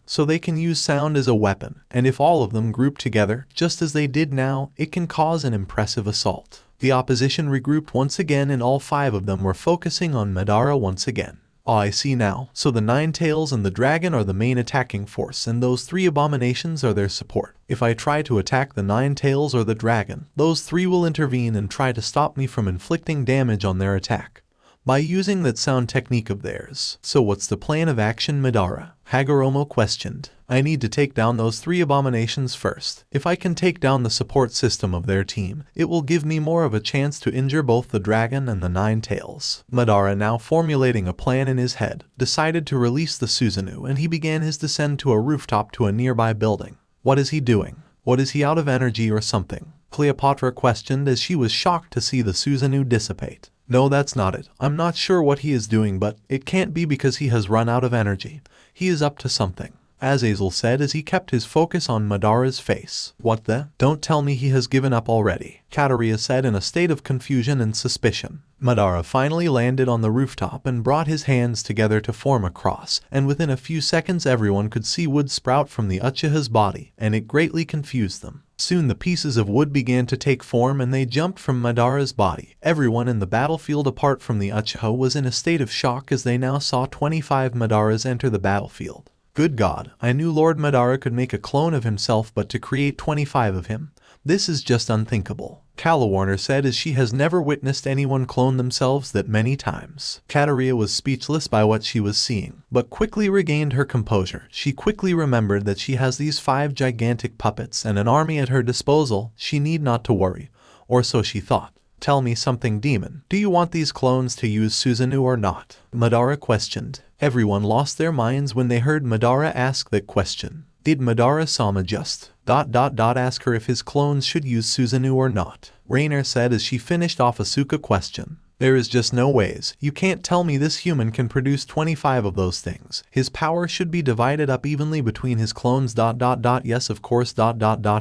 Speaker 2: So they can use sound as a weapon, and if all of them group together, just as they did now, it can cause an impressive assault. The opposition regrouped once again and all 5 of them were focusing on Madara once again. Oh, I see now. So the Nine Tails and the Dragon are the main attacking force, and those 3 abominations are their support. If I try to attack the Nine Tails or the Dragon, those 3 will intervene and try to stop me from inflicting damage on their attack by using that sound technique of theirs. So what's the plan of action, Madara? Hagoromo questioned. I need to take down those 3 abominations first. If I can take down the support system of their team, it will give me more of a chance to injure both the dragon and the Nine Tails. Madara, now formulating a plan in his head, decided to release the Susanoo, and he began his descent to a rooftop to a nearby building. What is he doing? What is he out of energy or something? Cleopatra questioned as she was shocked to see the Susanoo dissipate. No, that's not it. I'm not sure what he is doing, but it can't be because he has run out of energy. He is up to something, Azazel said as he kept his focus on Madara's face. What the? Don't tell me he has given up already, Katerea said in a state of confusion and suspicion. Madara finally landed on the rooftop and brought his hands together to form a cross, and within a few seconds everyone could see wood sprout from the Uchiha's body, and it greatly confused them. Soon the pieces of wood began to take form and they jumped from Madara's body. Everyone in the battlefield apart from the Uchiha was in a state of shock as they now saw 25 Madaras enter the battlefield. Good God, I knew Lord Madara could make a clone of himself, but to create 25 of him? This is just unthinkable, Calawarner said as she has never witnessed anyone clone themselves that many times. Katerea was speechless by what she was seeing, but quickly regained her composure. She quickly remembered that she has these 5 gigantic puppets and an army at her disposal. She need not to worry, or so she thought. Tell me something, demon. Do you want these clones to use Susanoo or not? Madara questioned. Everyone lost their minds when they heard Madara ask that question. Did Madara-sama just ... ask her if his clones should use Susanoo or not? Rainer said as she finished off Asuka question. There is just no ways. You can't tell me this human can produce 25 of those things. His power should be divided up evenly between his clones ... Yes, of course ...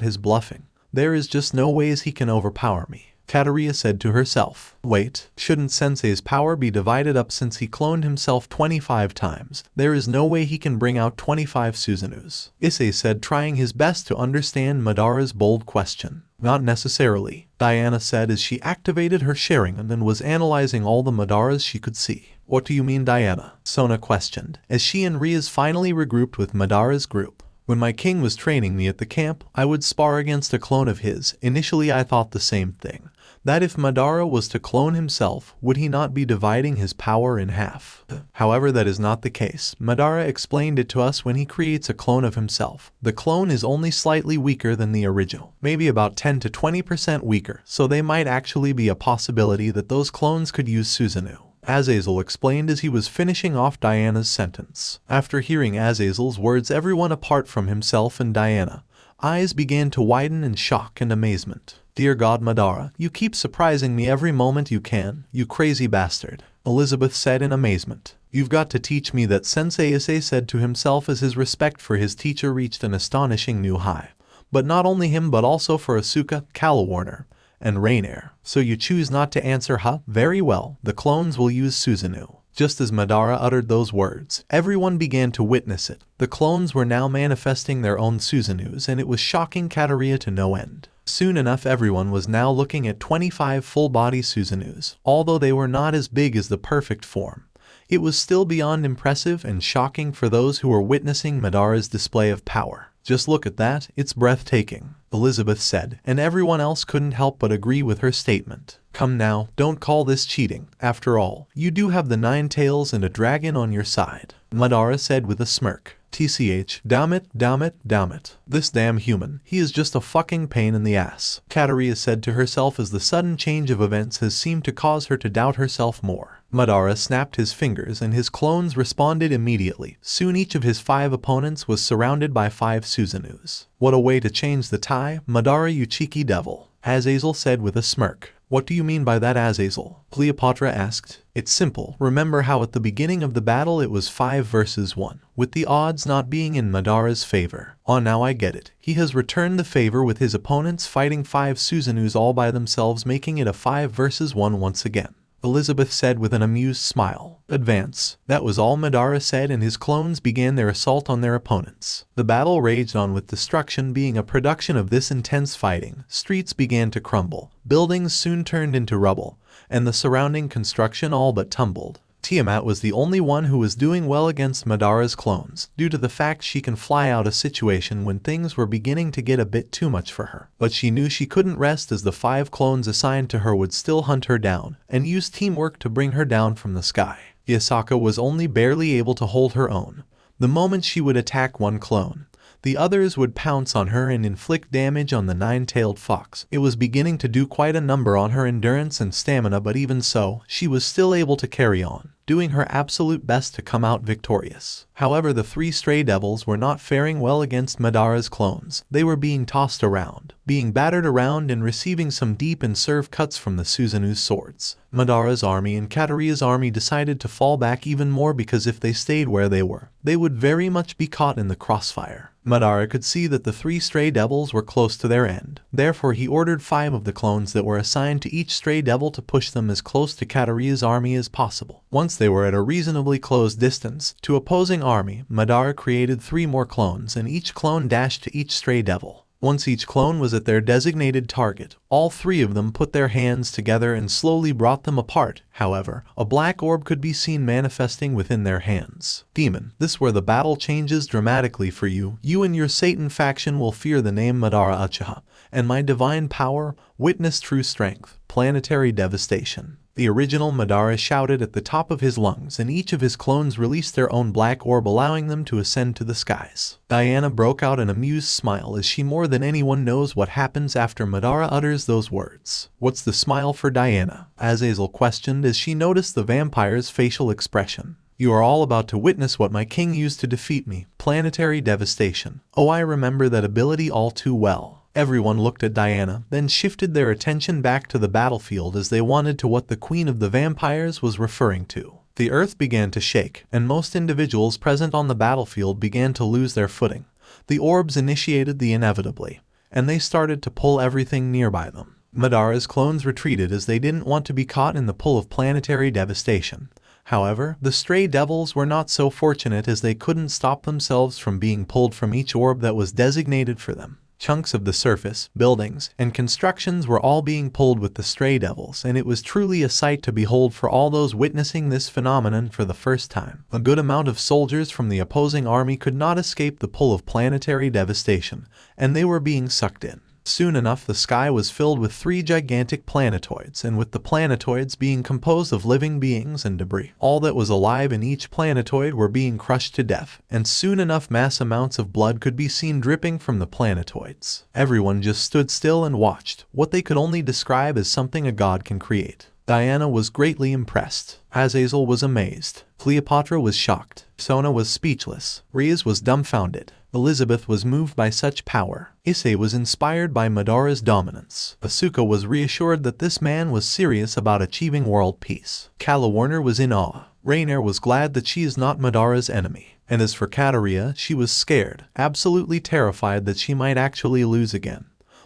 Speaker 2: His bluffing. There is just no ways he can overpower me, Katerea said to herself. Wait, shouldn't Sensei's power be divided up since he cloned himself 25 times? There is no way he can bring out 25 Susanoos, Issei said, trying his best to understand Madara's bold question. Not necessarily, Diana said as she activated her Sharingan and was analyzing all the Madaras she could see. What do you mean, Diana? Sona questioned, as she and Riaz finally regrouped with Madara's group. When my king was training me at the camp, I would spar against a clone of his. Initially I thought the same thing, that if Madara was to clone himself, would he not be dividing his power in half? However, that is not the case. Madara explained it to us. When he creates a clone of himself, the clone is only slightly weaker than the original, maybe about 10 to 20% weaker, so they might actually be a possibility that those clones could use Susanoo, Azazel explained as he was finishing off Diana's sentence. After hearing Azazel's words, everyone apart from himself and Diana eyes began to widen in shock and amazement. Dear God, Madara, you keep surprising me every moment you can, you crazy bastard, Elizabeth said in amazement. You've got to teach me that, Sensei Issei said to himself as his respect for his teacher reached an astonishing new high. But not only him but also for Asuka, Calawarner, and Rainer. So you choose not to answer, huh? Very well, the clones will use Susanoo. Just as Madara uttered those words, everyone began to witness it. The clones were now manifesting their own Susanoos, and it was shocking Katerea to no end. Soon enough everyone was now looking at 25 full-body Susanoos. Although they were not as big as the perfect form, it was still beyond impressive and shocking for those who were witnessing Madara's display of power. Just look at that, it's breathtaking, Elizabeth said, and everyone else couldn't help but agree with her statement. Come now, don't call this cheating. After all, you do have the 9 tails and a dragon on your side, Madara said with a smirk. TCH, damn it. This damn human, he is just a fucking pain in the ass, Katerea said to herself as the sudden change of events has seemed to cause her to doubt herself more. Madara snapped his fingers and his clones responded immediately. Soon each of his 5 opponents was surrounded by 5 Susanoos. What a way to change the tie, Madara, you cheeky devil, Azazel said with a smirk. What do you mean by that, Azazel? Cleopatra asked. It's simple. Remember how at the beginning of the battle it was 5 versus 1, with the odds not being in Madara's favor. Oh, now I get it. He has returned the favor with his opponents fighting 5 Susanoos all by themselves, making it a 5 versus 1 once again, Elizabeth said with an amused smile. Advance. That was all Madara said, and his clones began their assault on their opponents. The battle raged on, with destruction being a production of this intense fighting. Streets began to crumble, buildings soon turned into rubble, and the surrounding construction all but tumbled. Tiamat was the only one who was doing well against Madara's clones, due to the fact she can fly out a situation when things were beginning to get a bit too much for her. But she knew she couldn't rest, as the 5 clones assigned to her would still hunt her down, and use teamwork to bring her down from the sky. Yasaka was only barely able to hold her own. The moment she would attack one clone, the others would pounce on her and inflict damage on the 9-tailed fox. It was beginning to do quite a number on her endurance and stamina, but even so, she was still able to carry on, doing her absolute best to come out victorious. However, the 3 stray devils were not faring well against Madara's clones. They were being tossed around, being battered around, and receiving some deep and serve cuts from the Susanoos' swords. Madara's army and Katerea's army decided to fall back even more, because if they stayed where they were, they would very much be caught in the crossfire. Madara could see that the 3 stray devils were close to their end. Therefore, he ordered 5 of the clones that were assigned to each stray devil to push them as close to Katerea's army as possible. Once they were at a reasonably close distance to opposing army, Madara created 3 more clones, and each clone dashed to each stray devil. Once each clone was at their designated target, all 3 of them put their hands together and slowly brought them apart. However, a black orb could be seen manifesting within their hands. Demon, this is where the battle changes dramatically for you. You and your Satan faction will fear the name Madara Uchiha, and my divine power, witness true strength, planetary devastation. The original Madara shouted at the top of his lungs, and each of his clones released their own black orb, allowing them to ascend to the skies. Diana broke out an amused smile, as she more than anyone knows what happens after Madara utters those words. What's the smile for Diana? Azazel questioned as she noticed the vampire's facial expression. You are all about to witness what my king used to defeat me, planetary devastation. Oh, I remember that ability all too well. Everyone looked at Diana, then shifted their attention back to the battlefield, as they wanted to what the Queen of the Vampires was referring to. The earth began to shake, and most individuals present on the battlefield began to lose their footing. The orbs initiated the inevitably, and they started to pull everything nearby them. Madara's clones retreated, as they didn't want to be caught in the pull of planetary devastation. However, the stray devils were not so fortunate, as they couldn't stop themselves from being pulled from each orb that was designated for them. Chunks of the surface, buildings, and constructions were all being pulled with the stray devils, and it was truly a sight to behold for all those witnessing this phenomenon for the first time. A good amount of soldiers from the opposing army could not escape the pull of planetary devastation, and they were being sucked in. Soon enough, the sky was filled with 3 gigantic planetoids, and with the planetoids being composed of living beings and debris. All that was alive in each planetoid were being crushed to death, and soon enough mass amounts of blood could be seen dripping from the planetoids. Everyone just stood still and watched, what they could only describe as something a god can create. Diana was greatly impressed. Azazel was amazed. Cleopatra was shocked. Sona was speechless. Reyes was dumbfounded. Elizabeth was moved by such power. Issei was inspired by Madara's dominance. Asuka was reassured that this man was serious about achieving world peace. Calawarner was in awe. Rainier was glad that she is not Madara's enemy. And as for Katerea, she was scared, absolutely terrified that she might actually lose again.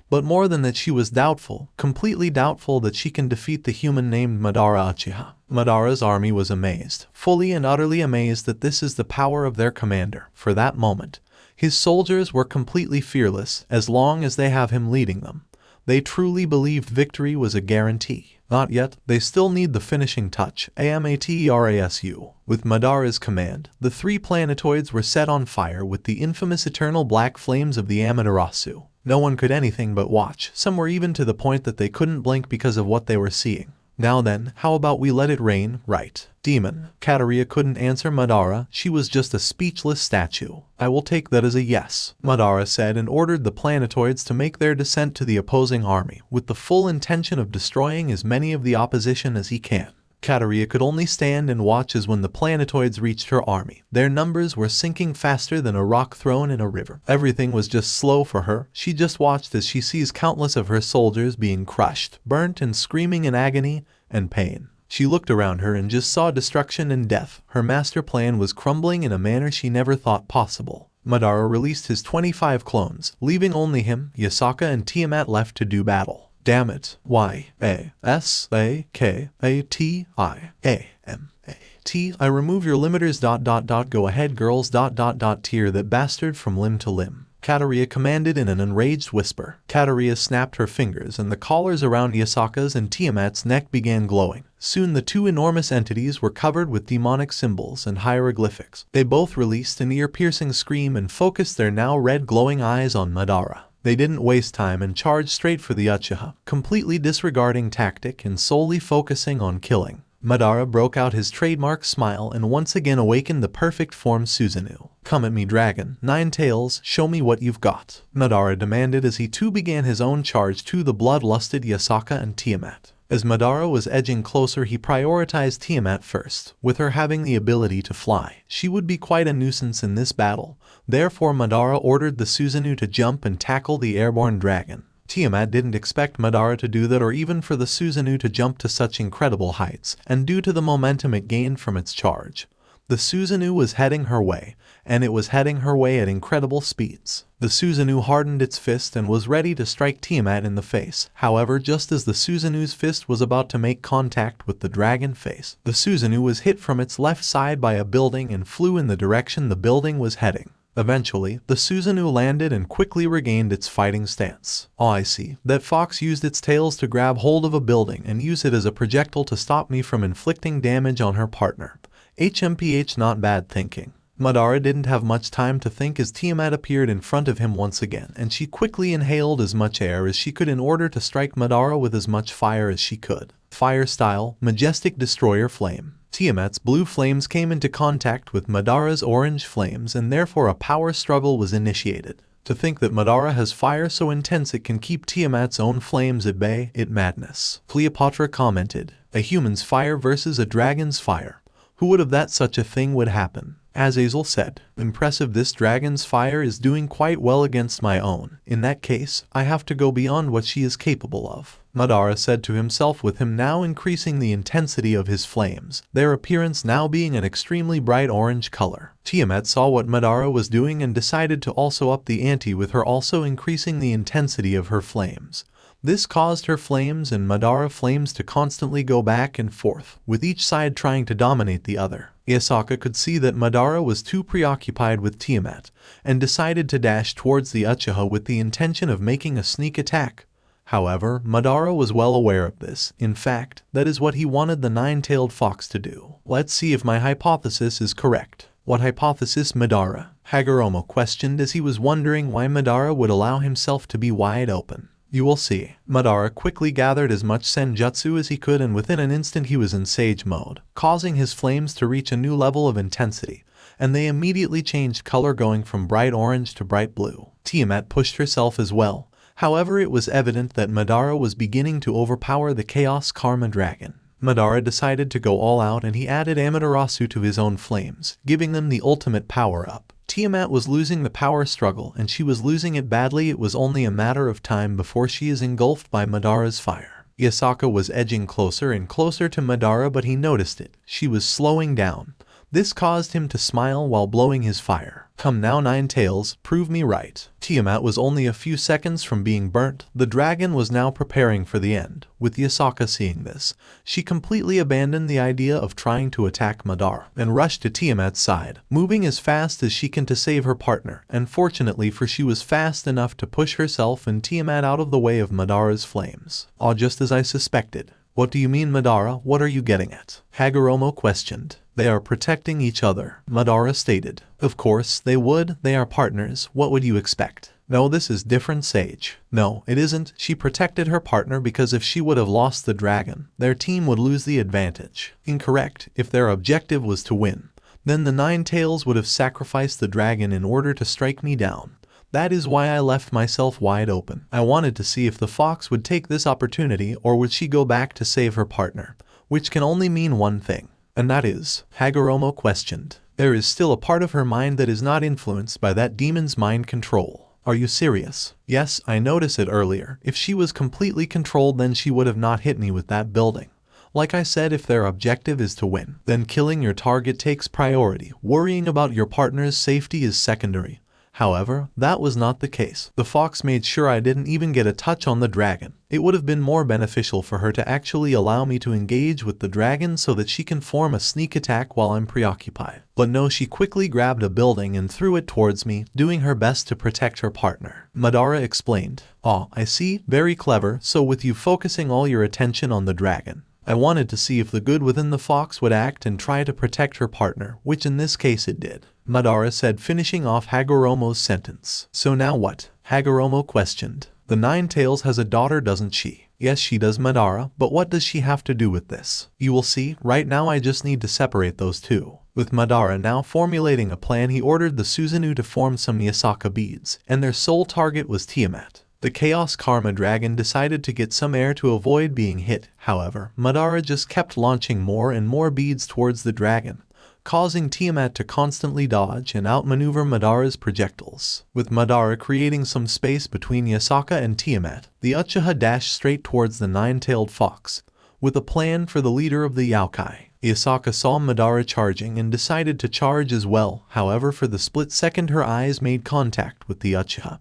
Speaker 2: But more than that, she was doubtful, completely doubtful that she can defeat the human named Madara Uchiha. Madara's army was amazed, fully and utterly amazed that this is the power of their commander. For that moment, his soldiers were completely fearless as long as they have him leading them. They truly believed victory was a guarantee. Not yet, they still need the finishing touch, Amaterasu. With Madara's command, the 3 planetoids were set on fire with the infamous eternal black flames of the Amaterasu. No one could anything but watch. Some were even to the point that they couldn't blink because of what they were seeing. Now then, how about we let it rain, right? Demon. Katerea couldn't answer Madara, she was just a speechless statue. I will take that as a yes, Madara said, and ordered the planetoids to make their descent to the opposing army, with the full intention of destroying as many of the opposition as he can. Katerea could only stand and watch as when the planetoids reached her army, their numbers were sinking faster than a rock thrown in a river. Everything was just slow for her. She just watched as she sees countless of her soldiers being crushed, burnt, and screaming in agony and pain. She looked around her and just saw destruction and death. Her master plan was crumbling in a manner she never thought possible. Madara released his 25 clones, leaving only him, Yasaka, and Tiamat left to do battle. Damn it. Y-A-S-A-K-A-T-I-A-M-A-T. I remove your limiters. Go ahead, girls. Tear that bastard from limb to limb. Katerea commanded in an enraged whisper. Katerea snapped her fingers and the collars around Yasaka's and Tiamat's neck began glowing. Soon the two enormous entities were covered with demonic symbols and hieroglyphics. They both released an ear-piercing scream and focused their now red glowing eyes on Madara. They didn't waste time and charged straight for the Uchiha, completely disregarding tactic and solely focusing on killing. Madara broke out his trademark smile and once again awakened the perfect form Susanoo. "Come at me, dragon. 9 tails, show me what you've got," Madara demanded as he too began his own charge to the bloodlusted Yasaka and Tiamat. As Madara was edging closer, he prioritized Tiamat first. With her having the ability to fly, she would be quite a nuisance in this battle. Therefore, Madara ordered the Susanoo to jump and tackle the airborne dragon. Tiamat didn't expect Madara to do that or even for the Susanoo to jump to such incredible heights, and due to the momentum it gained from its charge, the Susanoo was heading her way, and it was heading her way at incredible speeds. The Susanoo hardened its fist and was ready to strike Tiamat in the face. However, just as the Susanoo's fist was about to make contact with the dragon face, the Susanoo was hit from its left side by a building and flew in the direction the building was heading. Eventually, the Susanoo landed and quickly regained its fighting stance. "Oh, I see. That fox used its tails to grab hold of a building and use it as a projectile to stop me from inflicting damage on her partner. HMPH, not bad thinking." Madara didn't have much time to think as Tiamat appeared in front of him once again, and she quickly inhaled as much air as she could in order to strike Madara with as much fire as she could. Fire style, majestic destroyer flame. Tiamat's blue flames came into contact with Madara's orange flames and therefore a power struggle was initiated. To think that Madara has fire so intense it can keep Tiamat's own flames at bay, it madness. Cleopatra commented, "A human's fire versus a dragon's fire. Who would have thought such a thing would happen?" Azazel said, "Impressive, this dragon's fire is doing quite well against my own. In that case, I have to go beyond what she is capable of." Madara said to himself, with him now increasing the intensity of his flames, their appearance now being an extremely bright orange color. Tiamat saw what Madara was doing and decided to also up the ante with her also increasing the intensity of her flames. This caused her flames and Madara flames to constantly go back and forth, with each side trying to dominate the other. Yasaka could see that Madara was too preoccupied with Tiamat, and decided to dash towards the Uchiha with the intention of making a sneak attack. However, Madara was well aware of this. In fact, that is what he wanted the 9-tailed fox to do. "Let's see if my hypothesis is correct." "What hypothesis, Madara?" Hagoromo questioned as he was wondering why Madara would allow himself to be wide open. "You will see." Madara quickly gathered as much senjutsu as he could and within an instant he was in sage mode, causing his flames to reach a new level of intensity, and they immediately changed color going from bright orange to bright blue. Tiamat pushed herself as well. However, it was evident that Madara was beginning to overpower the Chaos Karma Dragon. Madara decided to go all out and he added Amaterasu to his own flames, giving them the ultimate power-up. Tiamat was losing the power struggle and she was losing it badly. It was only a matter of time before she is engulfed by Madara's fire. Yasaka was edging closer and closer to Madara, but he noticed it. She was slowing down. This caused him to smile while blowing his fire. "Come now, 9 tails, prove me right." Tiamat was only a few seconds from being burnt. The dragon was now preparing for the end. With Yasaka seeing this, she completely abandoned the idea of trying to attack Madara and rushed to Tiamat's side, moving as fast as she can to save her partner, and fortunately for she was fast enough to push herself and Tiamat out of the way of Madara's flames. "Ah, just as I suspected." "What do you mean, Madara? What are you getting at?" Hagoromo questioned. "They are protecting each other," Madara stated. "Of course, they would. They are partners. What would you expect?" "No, this is different, Sage." "No, it isn't. She protected her partner because if she would have lost the dragon, their team would lose the advantage." "Incorrect. If their objective was to win, then the 9 tails would have sacrificed the dragon in order to strike me down. That is why I left myself wide open. I wanted to see if the fox would take this opportunity or would she go back to save her partner, which can only mean one thing. And that is," Hagoromo questioned. "There is still a part of her mind that is not influenced by that demon's mind control." "Are you serious?" "Yes, I noticed it earlier. If she was completely controlled then she would have not hit me with that building. Like I said, if their objective is to win, then killing your target takes priority. Worrying about your partner's safety is secondary. However, that was not the case. The fox made sure I didn't even get a touch on the dragon. It would have been more beneficial for her to actually allow me to engage with the dragon so that she can form a sneak attack while I'm preoccupied. But no, she quickly grabbed a building and threw it towards me, doing her best to protect her partner. Madara explained. "Ah, I see, very clever, so with you focusing all your attention on the dragon. I wanted to see if the good within the fox would act and try to protect her partner, which in this case it did," Madara said, finishing off Hagoromo's sentence. "So now what?" Hagoromo questioned. "The Nine Tails has a daughter, doesn't she?" "Yes, she does, Madara, but what does she have to do with this?" "You will see, right now I just need to separate those two." With Madara now formulating a plan, he ordered the Susanoo to form some Yasaka beads, and their sole target was Tiamat. The Chaos Karma Dragon decided to get some air to avoid being hit. However, Madara just kept launching more and more beads towards the dragon, causing Tiamat to constantly dodge and outmaneuver Madara's projectiles. With Madara creating some space between Yasaka and Tiamat, the Uchiha dashed straight towards the nine-tailed fox, with a plan for the leader of the Yokai. Yasaka saw Madara charging and decided to charge as well. However, for the split second her eyes made contact with the Uchiha,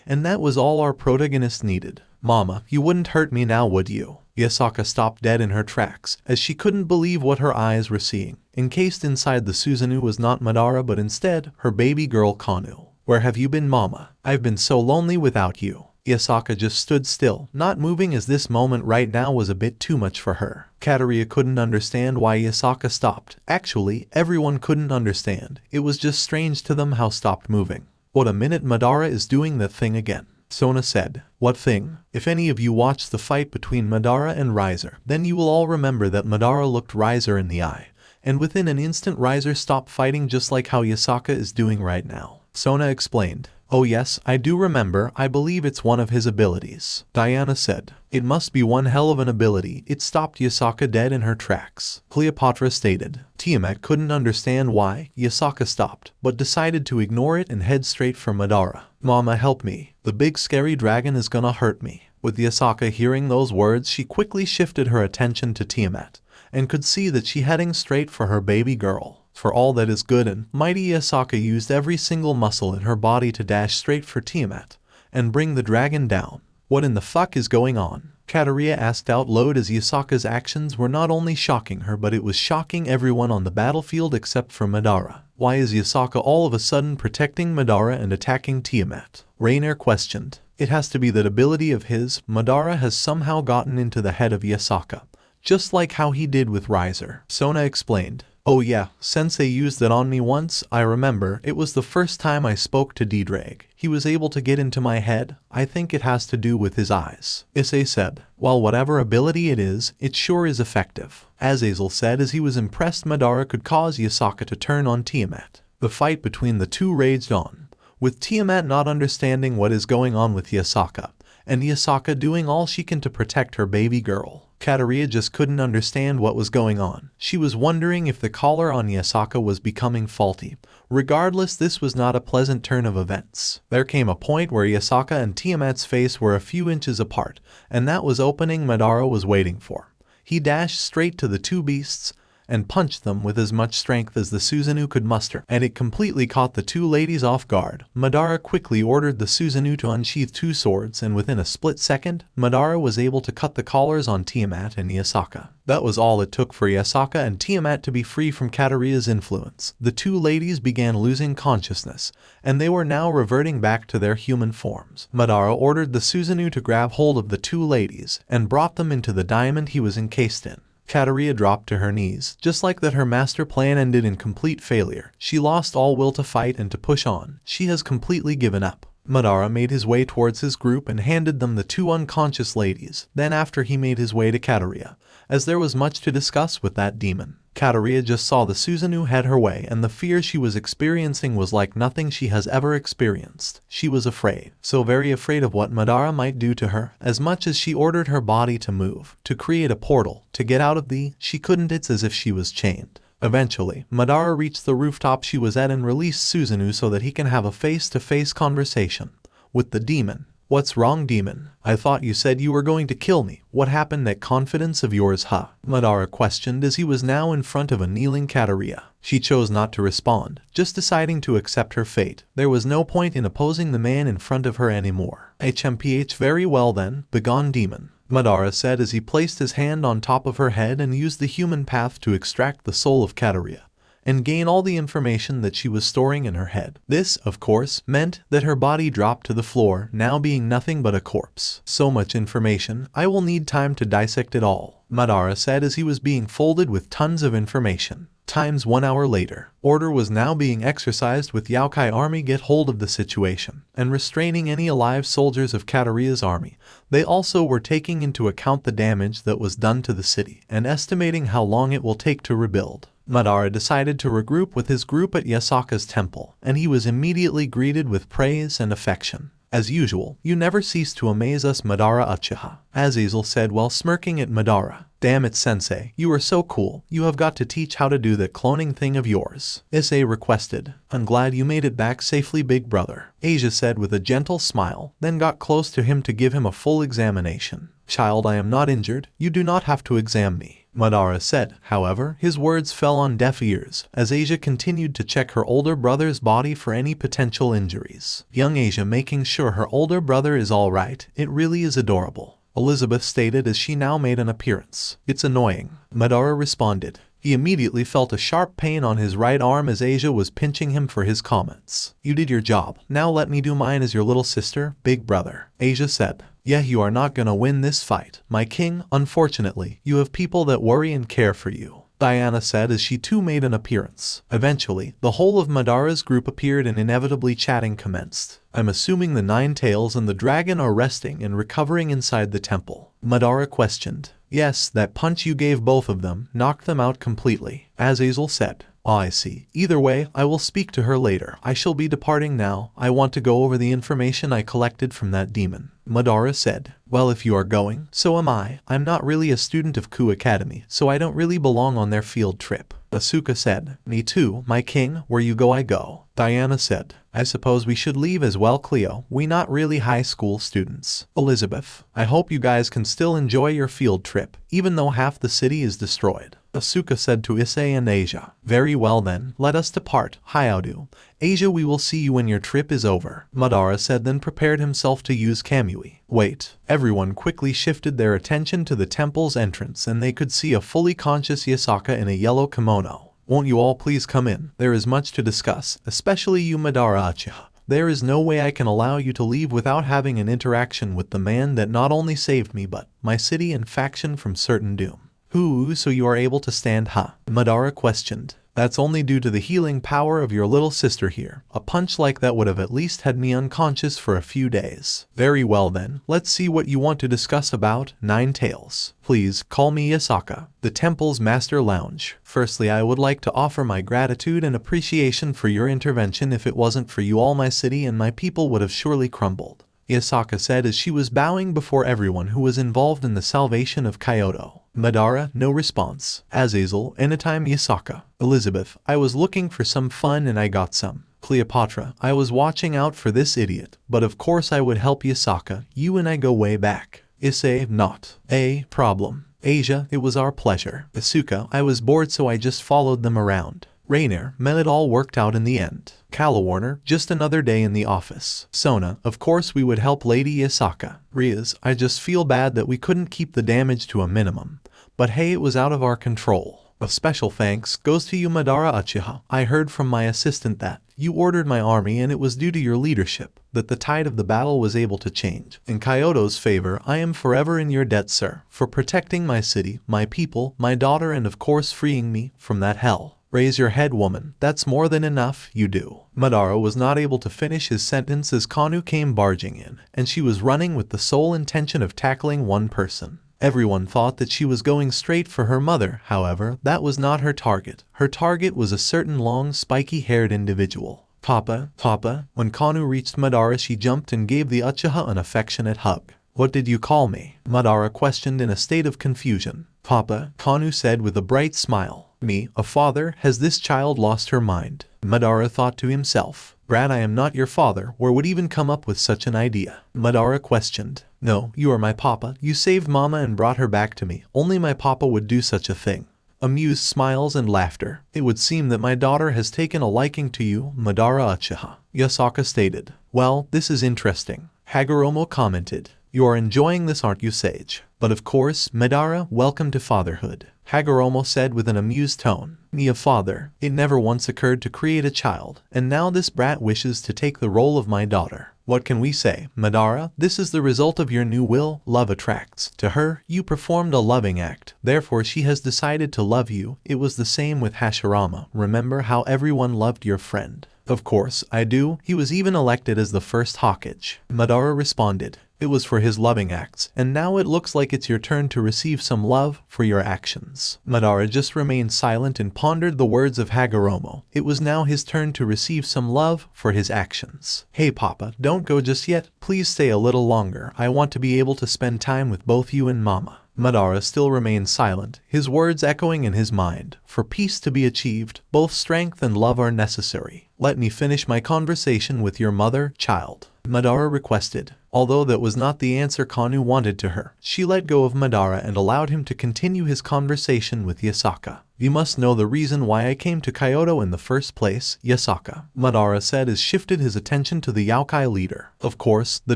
Speaker 2: and that was all our protagonist needed. "Mama, you wouldn't hurt me now, would you?" Yasaka stopped dead in her tracks, as she couldn't believe what her eyes were seeing. Encased inside the Susanoo was not Madara but instead her baby girl Kunou. "Where have you been, Mama? I've been so lonely without you." Yasaka just stood still, not moving, as this moment right now was a bit too much for her. Katerea couldn't understand why Yasaka stopped. Actually, everyone couldn't understand. It was just strange to them how stopped moving. "What a minute, Madara is doing that thing again," Sona said. "What thing?" If any of you watched the fight between Madara and Riser, then you will all remember that Madara looked Riser in the eye, and within an instant Riser stopped fighting, just like how Yasaka is doing right now. Sona explained. "Oh yes, I do remember, I believe it's one of his abilities," Diana said. "It must be one hell of an ability." It stopped Yasaka dead in her tracks. Cleopatra stated. Tiamat couldn't understand why Yasaka stopped, but decided to ignore it and head straight for Madara. "Mama, help me. The big scary dragon is gonna hurt me." With Yasaka hearing those words, she quickly shifted her attention to Tiamat, and could see that she heading straight for her baby girl. For all that is good and mighty, Yasaka used every single muscle in her body to dash straight for Tiamat and bring the dragon down. "What in the fuck is going on?" Katerea asked out loud, as Yasaka's actions were not only shocking her but it was shocking everyone on the battlefield except for Madara. "Why is Yasaka all of a sudden protecting Madara and attacking Tiamat?" Rainier questioned. "It has to be that ability of his. Madara has somehow gotten into the head of Yasaka, just like how he did with Riser," Sona explained. "Oh yeah, Sensei used it on me once, I remember. It was the first time I spoke to D-Drag. He was able to get into my head. I think it has to do with his eyes," Issei said. "Well, whatever ability it is, it sure is effective," Azazel said, as he was impressed Madara could cause Yasaka to turn on Tiamat. The fight between the two raged on, with Tiamat not understanding what is going on with Yasaka, and Yasaka doing all she can to protect her baby girl. Katerea just couldn't understand what was going on. She was wondering if the collar on Yasaka was becoming faulty. Regardless, this was not a pleasant turn of events. There came a point where Yasaka and Tiamat's face were a few inches apart, and that was opening Madara was waiting for. He dashed straight to the two beasts and punched them with as much strength as the Susanoo could muster, and it completely caught the two ladies off guard. Madara quickly ordered the Susanoo to unsheath two swords, and within a split second, Madara was able to cut the collars on Tiamat and Yasaka. That was all it took for Yasaka and Tiamat to be free from Katerea's influence. The two ladies began losing consciousness, and they were now reverting back to their human forms. Madara ordered the Susanoo to grab hold of the two ladies and brought them into the diamond he was encased in. Katerea dropped to her knees. Just like that, her master plan ended in complete failure. She lost all will to fight and to push on. She has completely given up. Madara made his way towards his group and handed them the two unconscious ladies. Then after he made his way to Katerea, as there was much to discuss with that demon. Katerea just saw the Susanoo head her way, and the fear she was experiencing was like nothing she has ever experienced. She was afraid, so very afraid of what Madara might do to her, as much as she ordered her body to move, to create a portal, to get out of the, she couldn't, it's as if she was chained. Eventually, Madara reached the rooftop she was at and released Susanoo so that he can have a face-to-face conversation with the demon. What's wrong, demon? I thought you said you were going to kill me. What happened, that confidence of yours, huh? Madara questioned as he was now in front of a kneeling Katerea. She chose not to respond, just deciding to accept her fate. There was no point in opposing the man in front of her anymore. HMPH, very well then, begone demon, Madara said as he placed his hand on top of her head and used the human path to extract the soul of Katerea and gain all the information that she was storing in her head. This, of course, meant that her body dropped to the floor, now being nothing but a corpse. So much information, I will need time to dissect it all, Madara said as he was being folded with tons of information. Times 1 hour later, order was now being exercised with Yaokai army get hold of the situation and restraining any alive soldiers of Katerea's army. They also were taking into account the damage that was done to the city and estimating how long it will take to rebuild. Madara decided to regroup with his group at Yasaka's temple, and he was immediately greeted with praise and affection. As usual, you never cease to amaze us, Madara Uchiha, Azazel said while smirking at Madara. Damn it, sensei, you are so cool. You have got to teach how to do that cloning thing of yours, Issei requested. I'm glad you made it back safely, big brother, Asia said with a gentle smile, then got close to him to give him a full examination. Child, I am not injured. You do not have to examine me, Madara said. However, his words fell on deaf ears as Asia continued to check her older brother's body for any potential injuries. Young Asia making sure her older brother is alright. It really is adorable, Elizabeth stated as she now made an appearance. It's annoying, Madara responded. He immediately felt a sharp pain on his right arm as Asia was pinching him for his comments. You did your job. Now let me do mine as your little sister, big brother, Asia said. Yeah, you are not gonna win this fight, my king. Unfortunately, you have people that worry and care for you, Diana said as she too made an appearance. Eventually, the whole of Madara's group appeared and inevitably chatting commenced. I'm assuming the Nine Tails and the dragon are resting and recovering inside the temple, Madara questioned. Yes, that punch you gave both of them knocked them out completely, Azazel said. Oh, I see. Either way, I will speak to her later. I shall be departing now. I want to go over the information I collected from that demon, Madara said. Well, if you are going, so am I. I'm not really a student of Ku Academy, so I don't really belong on their field trip, Asuka said. Me too, my king. Where you go, I go, Diana said. I suppose we should leave as well, Cleo. We not really high school students, Elizabeth. I hope you guys can still enjoy your field trip, even though half the city is destroyed, Asuka said to Issei and Asia. Very well then, let us depart, Hyaudu. Asia, we will see you when your trip is over, Madara said, then prepared himself to use Kamui. Wait. Everyone quickly shifted their attention to the temple's entrance and they could see a fully conscious Yasaka in a yellow kimono. Won't you all please come in? There is much to discuss, especially you, Madara Uchiha. There is no way I can allow you to leave without having an interaction with the man that not only saved me but my city and faction from certain doom. Who, so you are able to stand, huh? Madara questioned. That's only due to the healing power of your little sister here. A punch like that would have at least had me unconscious for a few days. Very well then, let's see what you want to discuss about Nine Tails. Please, call me Yasaka, the temple's master lounge. Firstly, I would like to offer my gratitude and appreciation for your intervention. If it wasn't for you, all my city and my people would have surely crumbled, Yasaka said as she was bowing before everyone who was involved in the salvation of Kyoto. Madara, no response. Azazel, anytime. Yasaka. Elizabeth, I was looking for some fun and I got some. Cleopatra, I was watching out for this idiot, but of course I would help. Yasaka, you and I go way back. Issei, not a problem. Asia, it was our pleasure. Asuka, I was bored so I just followed them around. Rainier, it all worked out in the end. Calawarner, just another day in the office. Sona, of course we would help Lady Yasaka. Riaz, I just feel bad that we couldn't keep the damage to a minimum. But hey, it was out of our control. A special thanks goes to you, Madara Uchiha. I heard from my assistant that you ordered my army and it was due to your leadership that the tide of the battle was able to change. In Kyoto's favor, I am forever in your debt, sir, for protecting my city, my people, my daughter, and of course freeing me from that hell. Raise your head, woman. That's more than enough, you do. Madara was not able to finish his sentence as Kunou came barging in, and she was running with the sole intention of tackling one person. Everyone thought that she was going straight for her mother, however, that was not her target. Her target was a certain long, spiky-haired individual. Papa, Papa. When Kunou reached Madara, she jumped and gave the Uchiha an affectionate hug. What did you call me? Madara questioned in a state of confusion. Papa, Kunou said with a bright smile. Me, a father, has this child lost her mind? Madara thought to himself. Brat, I am not your father, or would even come up with such an idea. Madara questioned. No, you are my papa. You saved mama and brought her back to me. Only my papa would do such a thing. Amused smiles and laughter. It would seem that my daughter has taken a liking to you, Madara Uchiha. Yasaka stated. Well, this is interesting. Hagoromo commented. You are enjoying this, aren't you, Sage? But of course, Madara, welcome to fatherhood. Hagoromo said with an amused tone. Me a father. It never once occurred to create a child, and now this brat wishes to take the role of my daughter. What can we say, Madara? This is the result of your new will. Love attracts. To her, you performed a loving act. Therefore, she has decided to love you. It was the same with Hashirama. Remember how everyone loved your friend? Of course, I do. He was even elected as the first Hokage. Madara responded. It was for his loving acts, and now it looks like it's your turn to receive some love for your actions. Madara just remained silent and pondered the words of Hagoromo. It was now his turn to receive some love for his actions. Hey Papa, don't go just yet. Please stay a little longer. I want to be able to spend time with both you and Mama. Madara still remained silent, his words echoing in his mind. For peace to be achieved, both strength and love are necessary. Let me finish my conversation with your mother, child. Madara requested. Although that was not the answer Kunou wanted to her, she let go of Madara and allowed him to continue his conversation with Yasaka. You must know the reason why I came to Kyoto in the first place, Yasaka. Madara said as shifted his attention to the Yaokai leader. Of course, the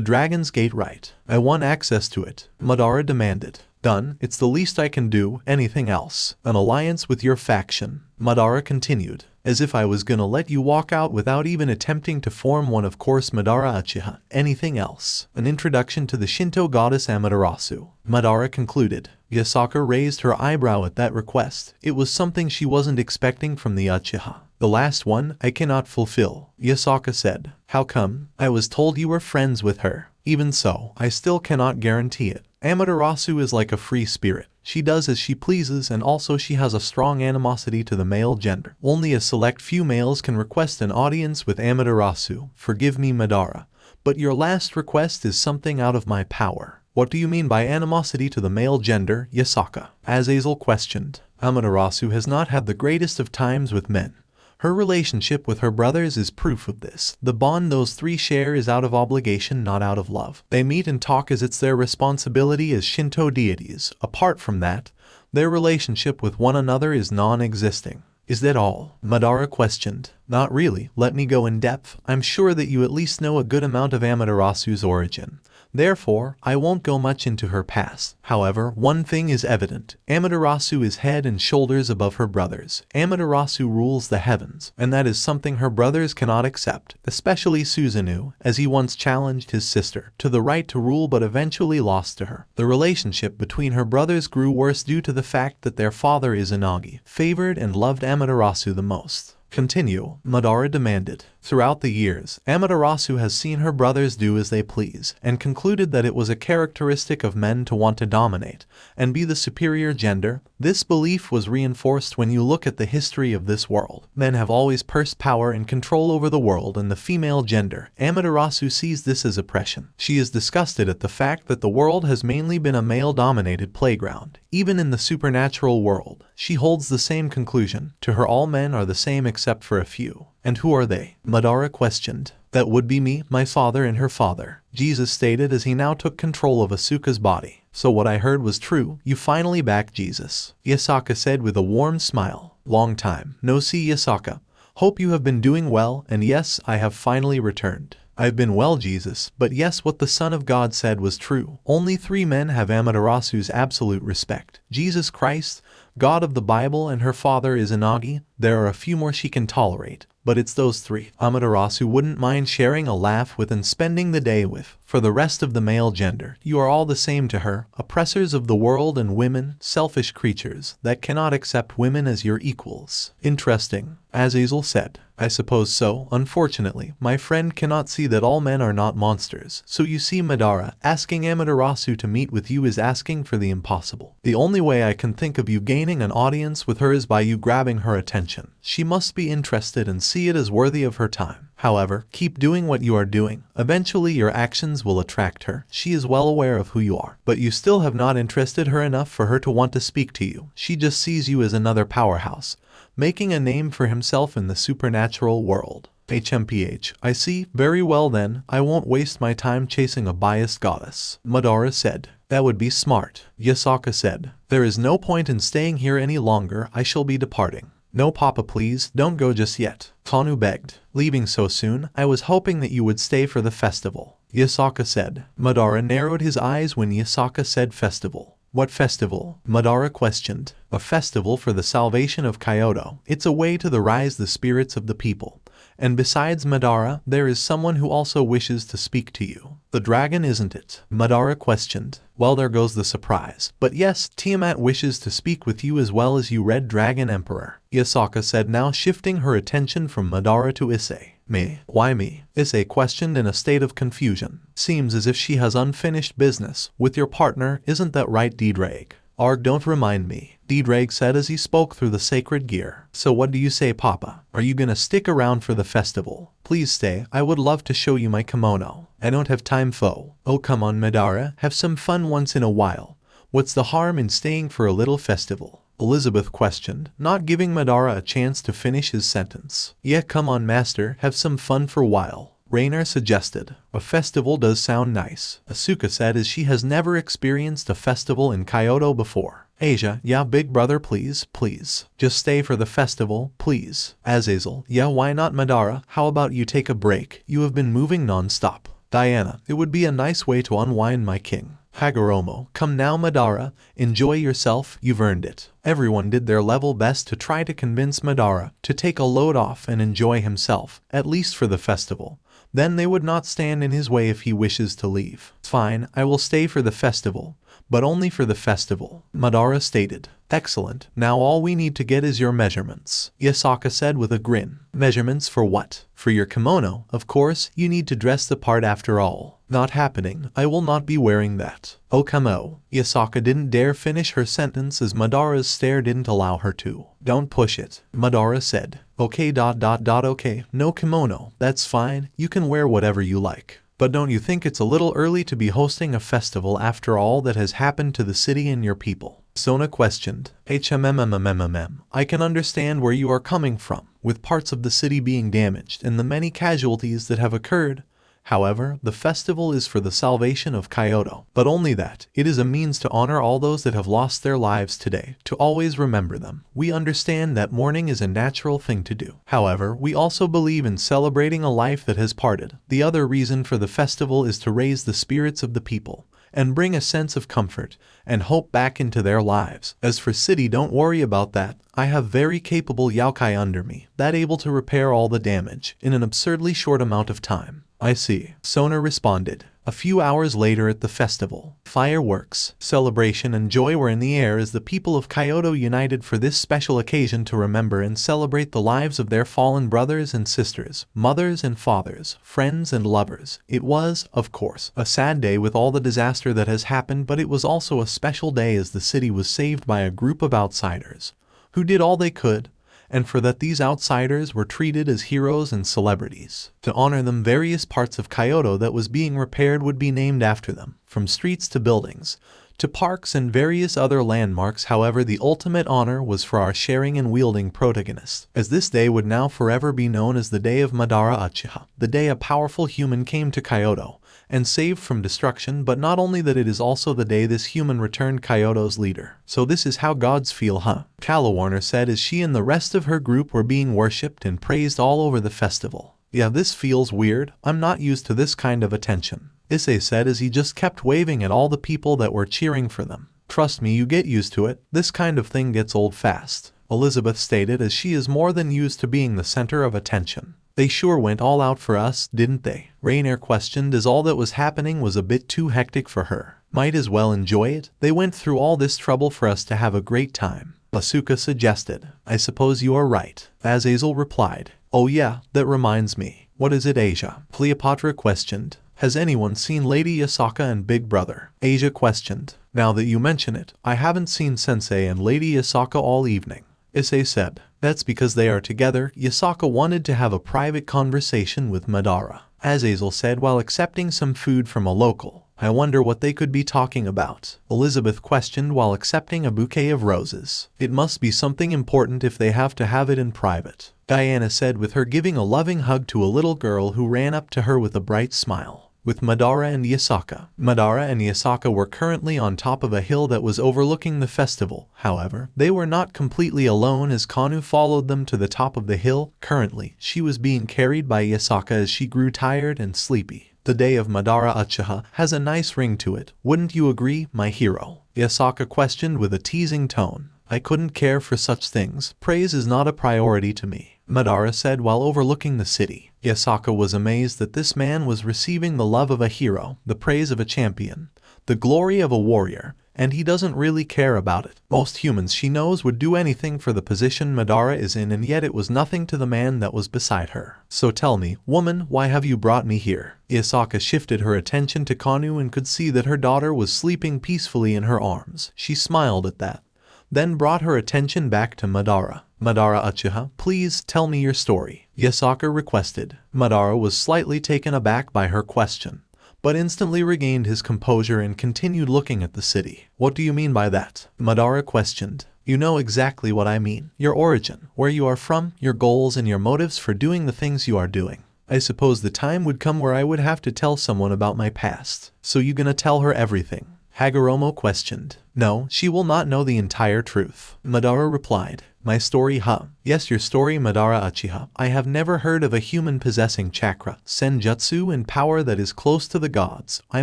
Speaker 2: Dragon's Gate, right? I want access to it. Madara demanded. Done, it's the least I can do. Anything else? An alliance with your faction. Madara continued. As if I was gonna let you walk out without even attempting to form one. Of course, Madara Uchiha. Anything else? An introduction to the Shinto goddess Amaterasu. Madara concluded. Yasaka raised her eyebrow at that request. It was something she wasn't expecting from the Uchiha. The last one, I cannot fulfill, Yasaka said. How come? I was told you were friends with her. Even so, I still cannot guarantee it. Amaterasu is like a free spirit. She does as she pleases, and also she has a strong animosity to the male gender. Only a select few males can request an audience with Amaterasu. Forgive me, Madara, but your last request is something out of my power. What do you mean by animosity to the male gender, Yasaka? Azazel questioned. Amaterasu has not had the greatest of times with men. Her relationship with her brothers is proof of this. The bond those three share is out of obligation, not out of love. They meet and talk as it's their responsibility as Shinto deities. Apart from that, their relationship with one another is non-existing. Is that all? Madara questioned. Not really. Let me go in depth. I'm sure that you at least know a good amount of Amaterasu's origin. Therefore, I won't go much into her past. However, one thing is evident. Amaterasu is head and shoulders above her brothers. Amaterasu rules the heavens, and that is something her brothers cannot accept, especially Susanoos, as he once challenged his sister to the right to rule but eventually lost to her. The relationship between her brothers grew worse due to the fact that their father Izanagi favored and loved Amaterasu the most. Continue, Madara demanded. Throughout the years, Amaterasu has seen her brothers do as they please, and concluded that it was a characteristic of men to want to dominate and be the superior gender. This belief was reinforced when you look at the history of this world. Men have always pursed power and control over the world and the female gender. Amaterasu sees this as oppression. She is disgusted at the fact that the world has mainly been a male-dominated playground. Even in the supernatural world, she holds the same conclusion. To her, all men are the same except for a few. And who are they? Madara questioned. That would be me, my father, and her father, Jesus stated as he now took control of Asuka's body. So what I heard was true. You finally backed Jesus, Yasaka said with a warm smile. Long time no see, Yasaka. Hope you have been doing well, and yes, I have finally returned. I've been well, Jesus, but yes, what the Son of God said was true. Only 3 men have Amaterasu's absolute respect. Jesus Christ, God of the Bible, and her father Izanagi. There are a few more she can tolerate, but it's those 3 Amaterasu wouldn't mind sharing a laugh with and spending the day with. For the rest of the male gender, you are all the same to her, oppressors of the world and women, selfish creatures that cannot accept women as your equals. Interesting, Azazel said. I suppose so. Unfortunately, my friend cannot see that all men are not monsters. So you see, Madara, asking Amaterasu to meet with you is asking for the impossible. The only way I can think of you gaining an audience with her is by you grabbing her attention. She must be interested and see it as worthy of her time. However, keep doing what you are doing. Eventually your actions will attract her. She is well aware of who you are. But you still have not interested her enough for her to want to speak to you. She just sees you as another powerhouse, making a name for himself in the supernatural world. HMPH, I see. Very well then, I won't waste my time chasing a biased goddess. Madara said. That would be smart. Yasaka said. There is no point in staying here any longer, I shall be departing. No papa please, don't go just yet. Kunou begged. Leaving so soon, I was hoping that you would stay for the festival. Yasaka said. Madara narrowed his eyes when Yasaka said festival. What festival? Madara questioned. A festival for the salvation of Kyoto. It's a way to rise the spirits of the people. And besides Madara, there is someone who also wishes to speak to you. The dragon, isn't it? Madara questioned. Well, there goes the surprise. But yes, Tiamat wishes to speak with you as well as you, Red Dragon Emperor. Yasaka said, now shifting her attention from Madara to Issei. Me? Why me? Issei questioned in a state of confusion. Seems as if she has unfinished business with your partner, isn't that right, D-Drag? Arg, don't remind me, D-Drag said as he spoke through the sacred gear. So what do you say, Papa? Are you gonna stick around for the festival? Please stay, I would love to show you my kimono. I don't have time, foe. Oh come on, Madara, have some fun once in a while. What's the harm in staying for a little festival? Elizabeth questioned, not giving Madara a chance to finish his sentence. Yeah, come on master, have some fun for a while. Rainer suggested. A festival does sound nice. Asuka said as she has never experienced a festival in Kyoto before. Asia, yeah big brother please, please. Just stay for the festival, please. Azazel, yeah why not Madara, how about you take a break, you have been moving non-stop. Diana, it would be a nice way to unwind my king. Hagoromo, come now Madara, enjoy yourself, you've earned it. Everyone did their level best to try to convince Madara to take a load off and enjoy himself, at least for the festival. Then they would not stand in his way if he wishes to leave. Fine, I will stay for the festival, but only for the festival, Madara stated. Excellent, now all we need to get is your measurements, Yasaka said with a grin. Measurements for what? For your kimono, of course, you need to dress the part after all. Not happening, I will not be wearing that. Oh come on. Yasaka didn't dare finish her sentence as Madara's stare didn't allow her to. Don't push it, Madara said. Okay. Okay, no kimono, that's fine, you can wear whatever you like. But don't you think it's a little early to be hosting a festival after all that has happened to the city and your people? Sona questioned. I can understand where you are coming from, with parts of the city being damaged and the many casualties that have occurred. However, the festival is for the salvation of Kyoto, but only that. It is a means to honor all those that have lost their lives today, to always remember them. We understand that mourning is a natural thing to do. However, we also believe in celebrating a life that has parted. The other reason for the festival is to raise the spirits of the people, and bring a sense of comfort and hope back into their lives. As for city, don't worry about that. I have very capable yokai under me, that able to repair all the damage in an absurdly short amount of time. I see, Sona responded. A few hours later at the festival, fireworks, celebration and joy were in the air as the people of Kyoto united for this special occasion to remember and celebrate the lives of their fallen brothers and sisters, mothers and fathers, friends and lovers. It was, of course, a sad day with all the disaster that has happened, but it was also a special day as the city was saved by a group of outsiders who did all they could, and for that these outsiders were treated as heroes and celebrities. To honor them, various parts of Kyoto that was being repaired would be named after them, from streets to buildings, to parks and various other landmarks. However, the ultimate honor was for our sharing and wielding protagonist, as this day would now forever be known as the day of Madara Uchiha, the day a powerful human came to Kyoto and saved from destruction. But not only that, it is also the day this human returned Kyoto's leader. So this is how gods feel, huh? Calawarner said as she and the rest of her group were being worshipped and praised all over the festival. Yeah, this feels weird. I'm not used to this kind of attention, Issei said as he just kept waving at all the people that were cheering for them. Trust me, you get used to it. This kind of thing gets old fast, Elizabeth stated as she is more than used to being the center of attention. They sure went all out for us, didn't they? Rainer questioned as all that was happening was a bit too hectic for her. Might as well enjoy it. They went through all this trouble for us to have a great time, Asuka suggested. I suppose you are right, Azazel replied. Oh yeah, that reminds me. What is it, Asia? Cleopatra questioned. Has anyone seen Lady Yasaka and Big Brother? Asia questioned. Now that you mention it, I haven't seen Sensei and Lady Yasaka all evening, Issei said. That's because they are together. Yasaka wanted to have a private conversation with Madara, Azazel said while accepting some food from a local I wonder what they could be talking about, Elizabeth questioned while accepting a bouquet of roses. It must be something important if they have to have it in private, Diana said with her giving a loving hug to a little girl who ran up to her with a bright smile. With Madara and Yasaka. Madara and Yasaka were currently on top of a hill that was overlooking the festival. However, they were not completely alone as Kunou followed them to the top of the hill. Currently, she was being carried by Yasaka as she grew tired and sleepy. The day of Madara Uchiha has a nice ring to it, wouldn't you agree, my hero? Yasaka questioned with a teasing tone. I couldn't care for such things. Praise is not a priority to me, Madara said while overlooking the city. Yasaka was amazed that this man was receiving the love of a hero, the praise of a champion, the glory of a warrior, and he doesn't really care about it. Most humans she knows would do anything for the position Madara is in, and yet it was nothing to the man that was beside her. So tell me, woman, why have you brought me here? Yasaka shifted her attention to Kunou and could see that her daughter was sleeping peacefully in her arms. She smiled at that, then brought her attention back to Madara. Madara Uchiha, please tell me your story, Yasaka requested. Madara was slightly taken aback by her question, but instantly regained his composure and continued looking at the city. What do you mean by that? Madara questioned. You know exactly what I mean. Your origin, where you are from, your goals and your motives for doing the things you are doing. I suppose the time would come where I would have to tell someone about my past. So you gonna tell her everything? Hagoromo questioned. No, she will not know the entire truth, Madara replied. My story, huh? Yes, your story, Madara Uchiha. I have never heard of a human possessing chakra, senjutsu and power that is close to the gods. I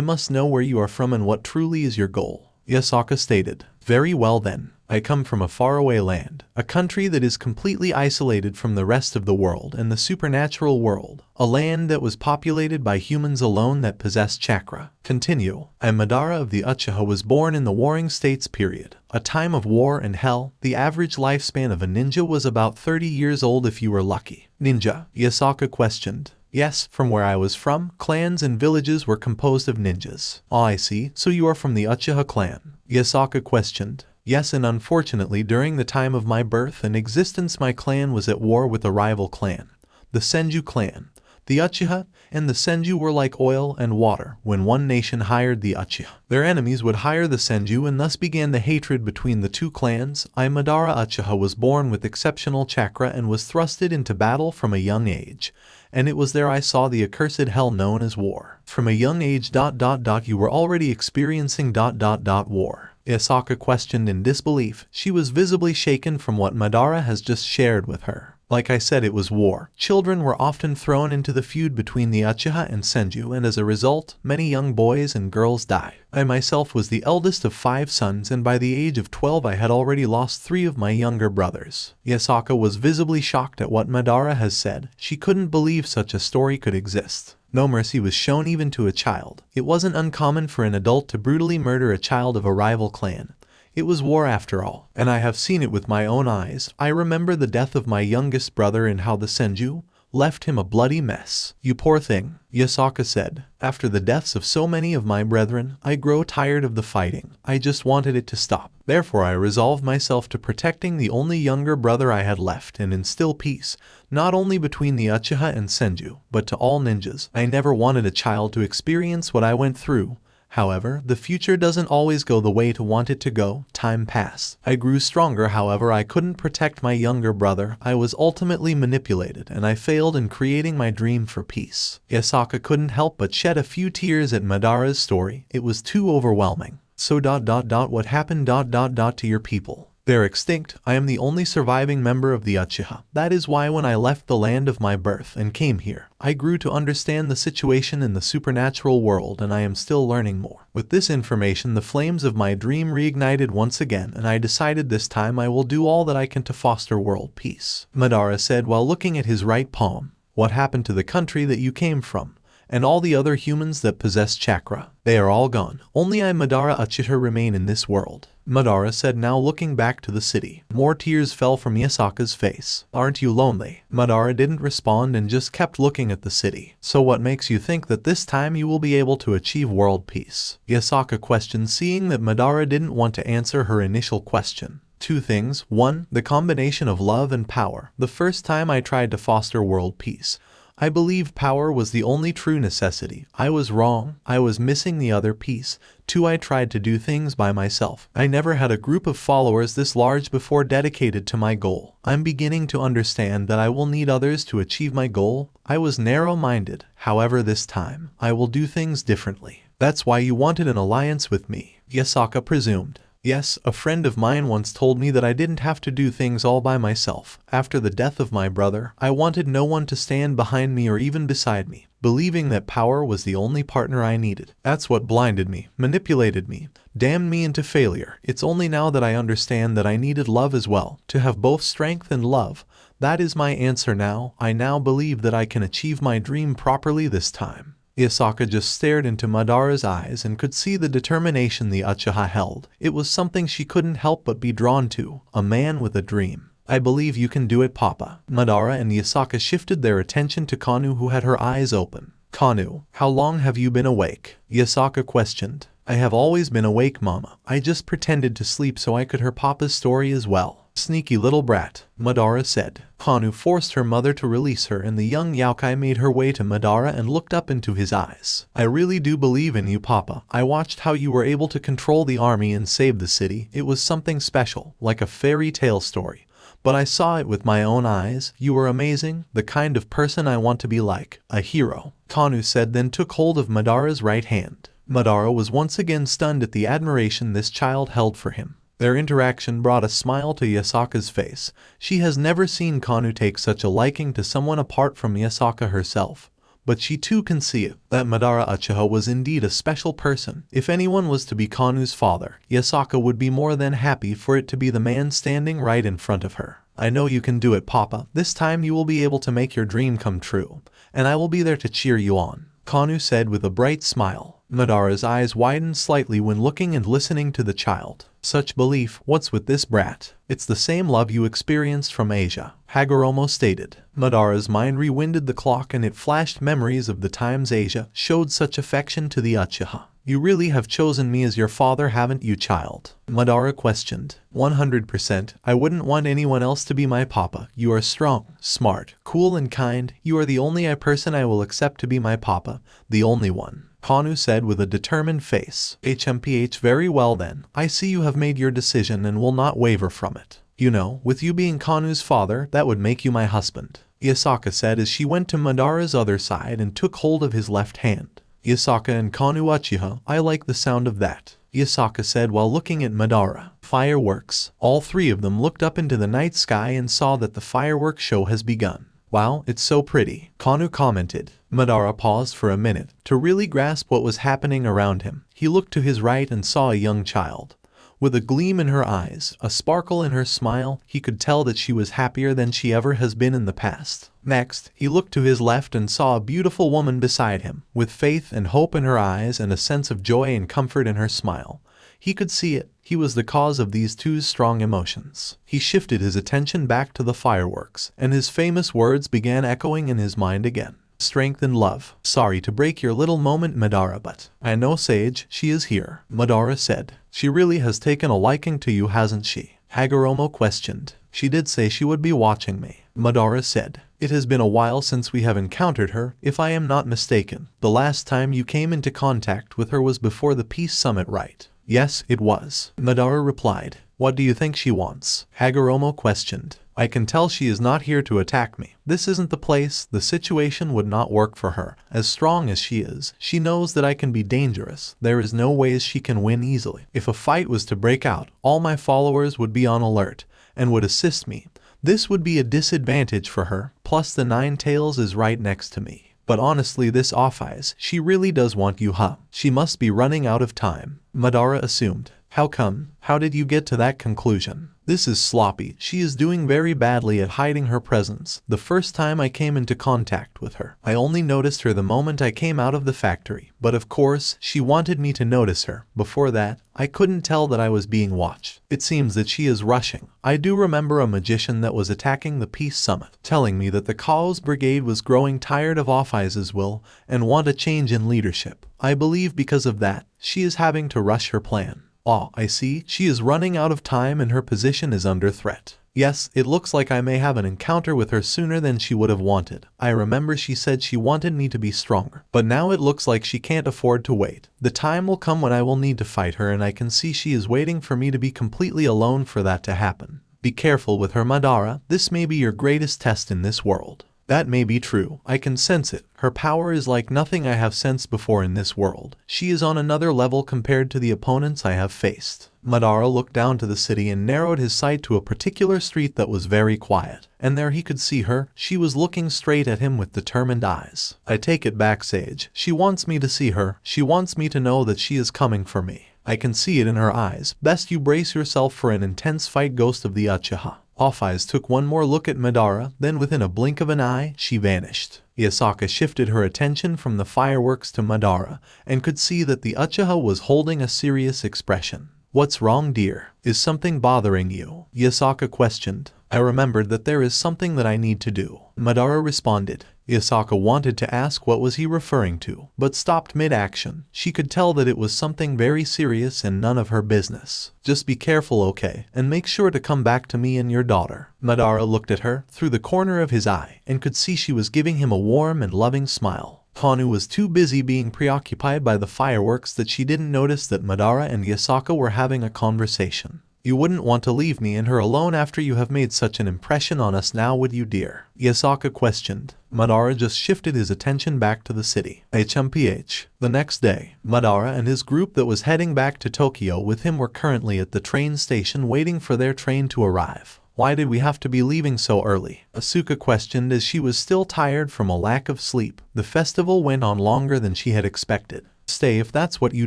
Speaker 2: must know where you are from and what truly is your goal, Yasaka stated. Very well then. I come from a faraway land, a country that is completely isolated from the rest of the world and the supernatural world, a land that was populated by humans alone that possess chakra. Continue. I, Madara of the Uchiha, was born in the Warring States period, a time of war and hell. The average lifespan of a ninja was about 30 years old if you were lucky. Ninja? Yasaka questioned. Yes, from where I was from, clans and villages were composed of ninjas. Oh, I see. So you are from the Uchiha clan? Yasaka questioned. Yes, and unfortunately during the time of my birth and existence my clan was at war with a rival clan, the Senju clan. The Uchiha and the Senju were like oil and water. When one nation hired the Uchiha, their enemies would hire the Senju, and thus began the hatred between the two clans. I, Madara Uchiha, was born with exceptional chakra and was thrusted into battle from a young age. And it was there I saw the accursed hell known as war. From a young age... you were already experiencing... war. Yasaka questioned in disbelief. She was visibly shaken from what Madara has just shared with her. Like I said, it was war. Children were often thrown into the feud between the Uchiha and Senju, and as a result, many young boys and girls died. I myself was the eldest of 5 sons, and by the age of 12 I had already lost 3 of my younger brothers. Yasaka was visibly shocked at what Madara has said. She couldn't believe such a story could exist. No mercy was shown even to a child. It wasn't uncommon for an adult to brutally murder a child of a rival clan. It was war after all, and I have seen it with my own eyes. I remember the death of my youngest brother and how the Senju left him a bloody mess. You poor thing, Yasaka said. After the deaths of so many of my brethren, I grow tired of the fighting. I just wanted it to stop. Therefore I resolved myself to protecting the only younger brother I had left and instill peace, not only between the Uchiha and Senju, but to all ninjas. I never wanted a child to experience what I went through. However, the future doesn't always go the way to want it to go. Time passed. I grew stronger, however I couldn't protect my younger brother. I was ultimately manipulated, and I failed in creating my dream for peace. Yasaka couldn't help but shed a few tears at Madara's story. It was too overwhelming. So what happened to your people? They're extinct. I am the only surviving member of the Uchiha. That is why when I left the land of my birth and came here, I grew to understand the situation in the supernatural world, and I am still learning more. With this information, the flames of my dream reignited once again, and I decided this time I will do all that I can to foster world peace, Madara said while looking at his right palm. What happened to the country that you came from? And all the other humans that possess chakra? They are all gone. Only I, Madara Uchiha, remain in this world, Madara said, now looking back to the city. More tears fell from Yasaka's face. Aren't you lonely? Madara didn't respond and just kept looking at the city. So what makes you think that this time you will be able to achieve world peace? Yasaka questioned, seeing that Madara didn't want to answer her initial question. 2 things. 1. The combination of love and power. The first time I tried to foster world peace, I believed power was the only true necessity. I was wrong. I was missing the other piece. 2. I tried to do things by myself. I never had a group of followers this large before dedicated to my goal. I'm beginning to understand that I will need others to achieve my goal. I was narrow-minded. However, this time, I will do things differently. That's why you wanted an alliance with me, Yasaka presumed. Yes, a friend of mine once told me that I didn't have to do things all by myself. After the death of my brother, I wanted no one to stand behind me or even beside me, believing that power was the only partner I needed. That's what blinded me, manipulated me, damned me into failure. It's only now that I understand that I needed love as well, to have both strength and love. That is my answer now. I now believe that I can achieve my dream properly this time. Yasaka just stared into Madara's eyes and could see the determination the Uchiha held. It was something she couldn't help but be drawn to, a man with a dream. I believe you can do it, Papa. Madara and Yasaka shifted their attention to Kunou, who had her eyes open. Kunou, how long have you been awake? Yasaka questioned. I have always been awake, Mama. I just pretended to sleep so I could hear Papa's story as well. Sneaky little brat, Madara said. Kunou forced her mother to release her, and the young yokai made her way to Madara and looked up into his eyes. I really do believe in you, Papa. I watched how you were able to control the army and save the city. It was something special, like a fairy tale story. But I saw it with my own eyes. You were amazing, the kind of person I want to be like, a hero, Kunou said, then took hold of Madara's right hand. Madara was once again stunned at the admiration this child held for him. Their interaction brought a smile to Yasaka's face. She has never seen Kunou take such a liking to someone apart from Yasaka herself. But she too can see it, that Madara Uchiha was indeed a special person. If anyone was to be Kanou's father, Yasaka would be more than happy for it to be the man standing right in front of her. I know you can do it, Papa. This time you will be able to make your dream come true, and I will be there to cheer you on, Kunou said with a bright smile. Madara's eyes widened slightly when looking and listening to the child. Such belief, what's with this brat? It's the same love you experienced from Asia, Hagoromo stated. Madara's mind rewinded the clock and it flashed memories of the times Asia showed such affection to the Uchiha. You really have chosen me as your father, haven't you, child? Madara questioned. 100%. I wouldn't want anyone else to be my papa. You are strong, smart, cool and kind. You are the only person I will accept to be my papa. The only one, Kunou said with a determined face. HMPH, very well then. I see you have made your decision and will not waver from it. You know, with you being Kanou's father, that would make you my husband, Yasaka said as she went to Madara's other side and took hold of his left hand. Yasaka and Kunou Uchiha, I like the sound of that, Yasaka said while looking at Madara. Fireworks. All three of them looked up into the night sky and saw that the fireworks show has begun. Wow, it's so pretty, Kunou commented. Madara paused for a minute to really grasp what was happening around him. He looked to his right and saw a young child. With a gleam in her eyes, a sparkle in her smile, he could tell that she was happier than she ever has been in the past. Next, he looked to his left and saw a beautiful woman beside him, with faith and hope in her eyes and a sense of joy and comfort in her smile. He could see it. He was the cause of these two strong emotions. He shifted his attention back to the fireworks, and his famous words began echoing in his mind again. Strength and love. Sorry to break your little moment, Madara, but I know Sage, she is here, Madara said. She really has taken a liking to you, hasn't she? Hagoromo questioned. She did say she would be watching me, Madara said. It has been a while since we have encountered her, if I am not mistaken. The last time you came into contact with her was before the Peace Summit, right? Yes, it was, Madara replied. What do you think she wants? Hagoromo questioned. I can tell she is not here to attack me. This isn't the place. The situation would not work for her. As strong as she is, she knows that I can be dangerous. There is no way she can win easily. If a fight was to break out, all my followers would be on alert and would assist me. This would be a disadvantage for her, plus the Nine Tails is right next to me. But honestly, this Offeyes, she really does want you, huh? She must be running out of time, Madara assumed. How come? How did you get to that conclusion? This is sloppy. She is doing very badly at hiding her presence. The first time I came into contact with her, I only noticed her the moment I came out of the factory. But of course, she wanted me to notice her. Before that, I couldn't tell that I was being watched. It seems that she is rushing. I do remember a magician that was attacking the Peace Summit, telling me that the Chaos Brigade was growing tired of Offeyes' will and want a change in leadership. I believe because of that, she is having to rush her plan. Oh, I see, she is running out of time and her position is under threat. Yes, it looks like I may have an encounter with her sooner than she would have wanted. I remember she said she wanted me to be stronger, but now it looks like she can't afford to wait. The time will come when I will need to fight her, and I can see she is waiting for me to be completely alone for that to happen. Be careful with her, Madara. This may be your greatest test in this world. That may be true. I can sense it. Her power is like nothing I have sensed before in this world. She is on another level compared to the opponents I have faced. Madara looked down to the city and narrowed his sight to a particular street that was very quiet. And there he could see her. She was looking straight at him with determined eyes. I take it back, Sage. She wants me to see her. She wants me to know that she is coming for me. I can see it in her eyes. Best you brace yourself for an intense fight, Ghost of the Uchiha. Off-Eyes took one more look at Madara, then within a blink of an eye, she vanished. Yasaka shifted her attention from the fireworks to Madara, and could see that the Uchiha was holding a serious expression. What's wrong, dear? Is something bothering you? Yasaka questioned. I remembered that there is something that I need to do. Madara responded. Yasaka wanted to ask what was he referring to, but stopped mid-action. She could tell that it was something very serious and none of her business. Just be careful, okay, and make sure to come back to me and your daughter. Madara looked at her through the corner of his eye and could see she was giving him a warm and loving smile. Kunou was too busy being preoccupied by the fireworks that she didn't notice that Madara and Yasaka were having a conversation. You wouldn't want to leave me and her alone after you have made such an impression on us now, would you, dear? Yasaka questioned. Madara just shifted his attention back to the city. HMPH. The next day, Madara and his group that was heading back to Tokyo with him were currently at the train station waiting for their train to arrive. Why did we have to be leaving so early? Asuka questioned as she was still tired from a lack of sleep. The festival went on longer than she had expected. Stay if that's what you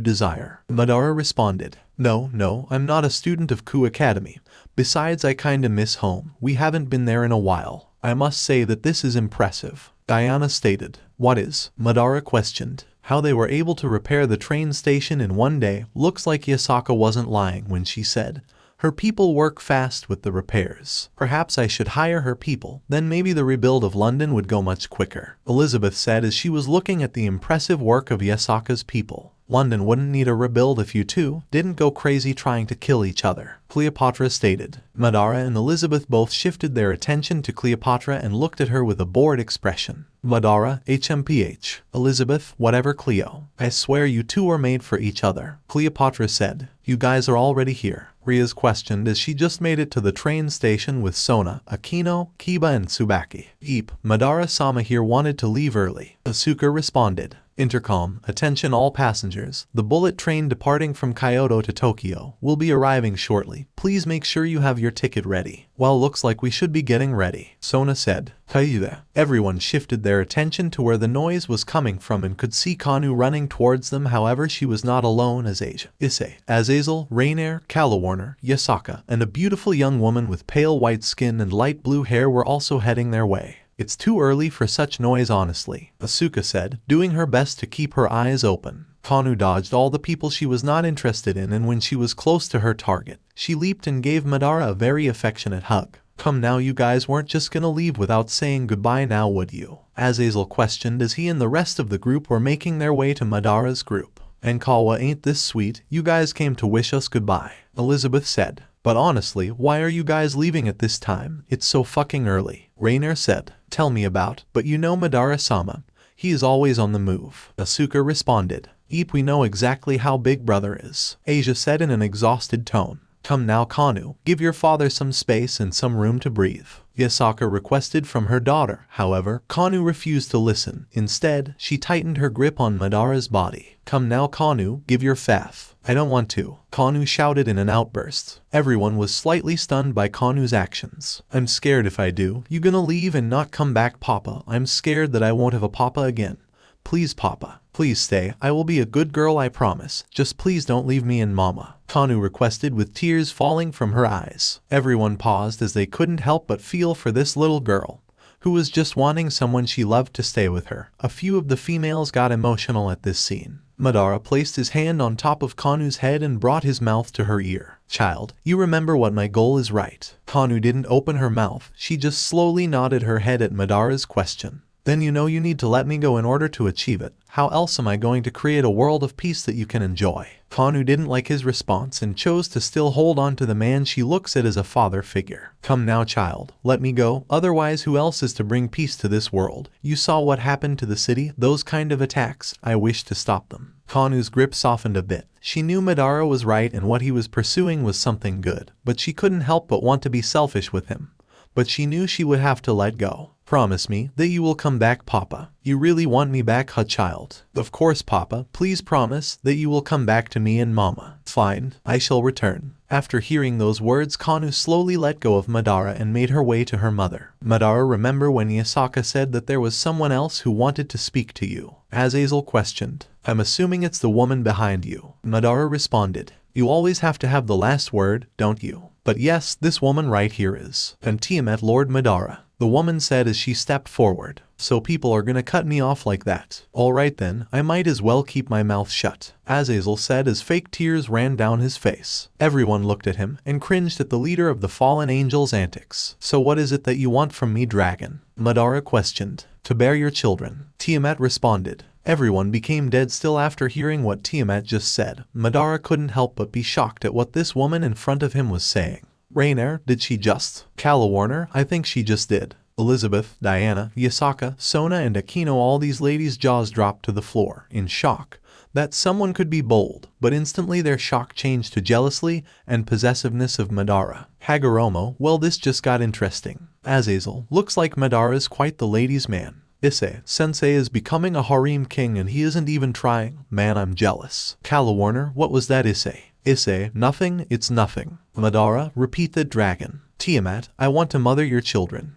Speaker 2: desire. Madara responded. No, I'm not a student of Ku Academy. Besides, I kinda miss home. We haven't been there in a while. I must say that this is impressive. Diana stated. What is? Madara questioned. How they were able to repair the train station in one day. Looks like Yasaka wasn't lying when she said, her people work fast with the repairs. Perhaps I should hire her people, then maybe the rebuild of London would go much quicker. Elizabeth said as she was looking at the impressive work of Yasaka's people. London wouldn't need a rebuild if you two didn't go crazy trying to kill each other, Cleopatra stated. Madara and Elizabeth both shifted their attention to Cleopatra and looked at her with a bored expression. Madara, HMPH. Elizabeth, whatever, Cleo. I swear you two are made for each other, Cleopatra said. You guys are already here, Riaz questioned as she just made it to the train station with Sona, Akino, Kiba and Tsubaki. Eep, Madara-sama here wanted to leave early, Asuka responded. Intercom, attention all passengers. The bullet train departing from Kyoto to Tokyo will be arriving shortly. Please make sure you have your ticket ready. Well, looks like we should be getting ready, Sona said. Kaiuda. Everyone shifted their attention to where the noise was coming from and could see Kunou running towards them. However, she was not alone as Issei, Azazel, Rainier, Calawarner, Yasaka, and a beautiful young woman with pale white skin and light blue hair were also heading their way. It's too early for such noise, honestly, Asuka said, doing her best to keep her eyes open. Kunou dodged all the people she was not interested in, and when she was close to her target, she leaped and gave Madara a very affectionate hug. Come now, you guys weren't just gonna leave without saying goodbye now, would you? Azazel questioned as he and the rest of the group were making their way to Madara's group. And Kawa, ain't this sweet? You guys came to wish us goodbye, Elizabeth said. But honestly, why are you guys leaving at this time? It's so fucking early, Rainier said. Tell me about, but you know Madara-sama. He is always on the move, Asuka responded. Eep, we know exactly how Big Brother is, Asia said in an exhausted tone. Come now, Kunou, give your father some space and some room to breathe, Yasaka requested from her daughter. However, Kunou refused to listen. Instead, she tightened her grip on Madara's body. Come now, Kunou, give your faff. I don't want to, Kunou shouted in an outburst. Everyone was slightly stunned by Kanou's actions. I'm scared if I do. You gonna leave and not come back, Papa? I'm scared that I won't have a Papa again. Please, Papa. Please stay. I will be a good girl, I promise. Just please don't leave me and Mama, Kunou requested with tears falling from her eyes. Everyone paused as they couldn't help but feel for this little girl, who was just wanting someone she loved to stay with her. A few of the females got emotional at this scene. Madara placed his hand on top of Kanou's head and brought his mouth to her ear. Child, you remember what my goal is, right? Kunou didn't open her mouth. She just slowly nodded her head at Madara's question. Then you know you need to let me go in order to achieve it. How else am I going to create a world of peace that you can enjoy? Kunou didn't like his response and chose to still hold on to the man she looks at as a father figure. Come now, child, let me go, otherwise who else is to bring peace to this world? You saw what happened to the city, those kind of attacks, I wish to stop them. Kanou's grip softened a bit. She knew Madara was right and what he was pursuing was something good, but she couldn't help but want to be selfish with him. But she knew she would have to let go. Promise me that you will come back, Papa. You really want me back, huh, child? Of course, Papa. Please promise that you will come back to me and Mama. Fine, I shall return. After hearing those words, Kunou slowly let go of Madara and made her way to her mother. Madara, remember when Yasaka said that there was someone else who wanted to speak to you? Azazel questioned. I'm assuming it's the woman behind you. Madara responded. You always have to have the last word, don't you? But yes, this woman right here is. And Tiamat, Lord Madara. The woman said as she stepped forward. So people are gonna cut me off like that. Alright then, I might as well keep my mouth shut. Azazel said as fake tears ran down his face. Everyone looked at him and cringed at the leader of the fallen angels' antics. So what is it that you want from me, dragon? Madara questioned. To bear your children. Tiamat responded. Everyone became dead still after hearing what Tiamat just said. Madara couldn't help but be shocked at what this woman in front of him was saying. Rainier, did she just? Calawarner, I think she just did. Elizabeth, Diana, Yasaka, Sona and Akino, all these ladies' jaws dropped to the floor, in shock. That someone could be bold, but instantly their shock changed to jealousy and possessiveness of Madara. Hagoromo, well, this just got interesting. Azazel, looks like Madara's quite the ladies' man. Issei, Sensei is becoming a harem king and he isn't even trying. Man, I'm jealous. Calawarner, what was that, Issei? Issei, nothing, it's nothing. Madara, repeat the dragon. Tiamat, I want to mother your children.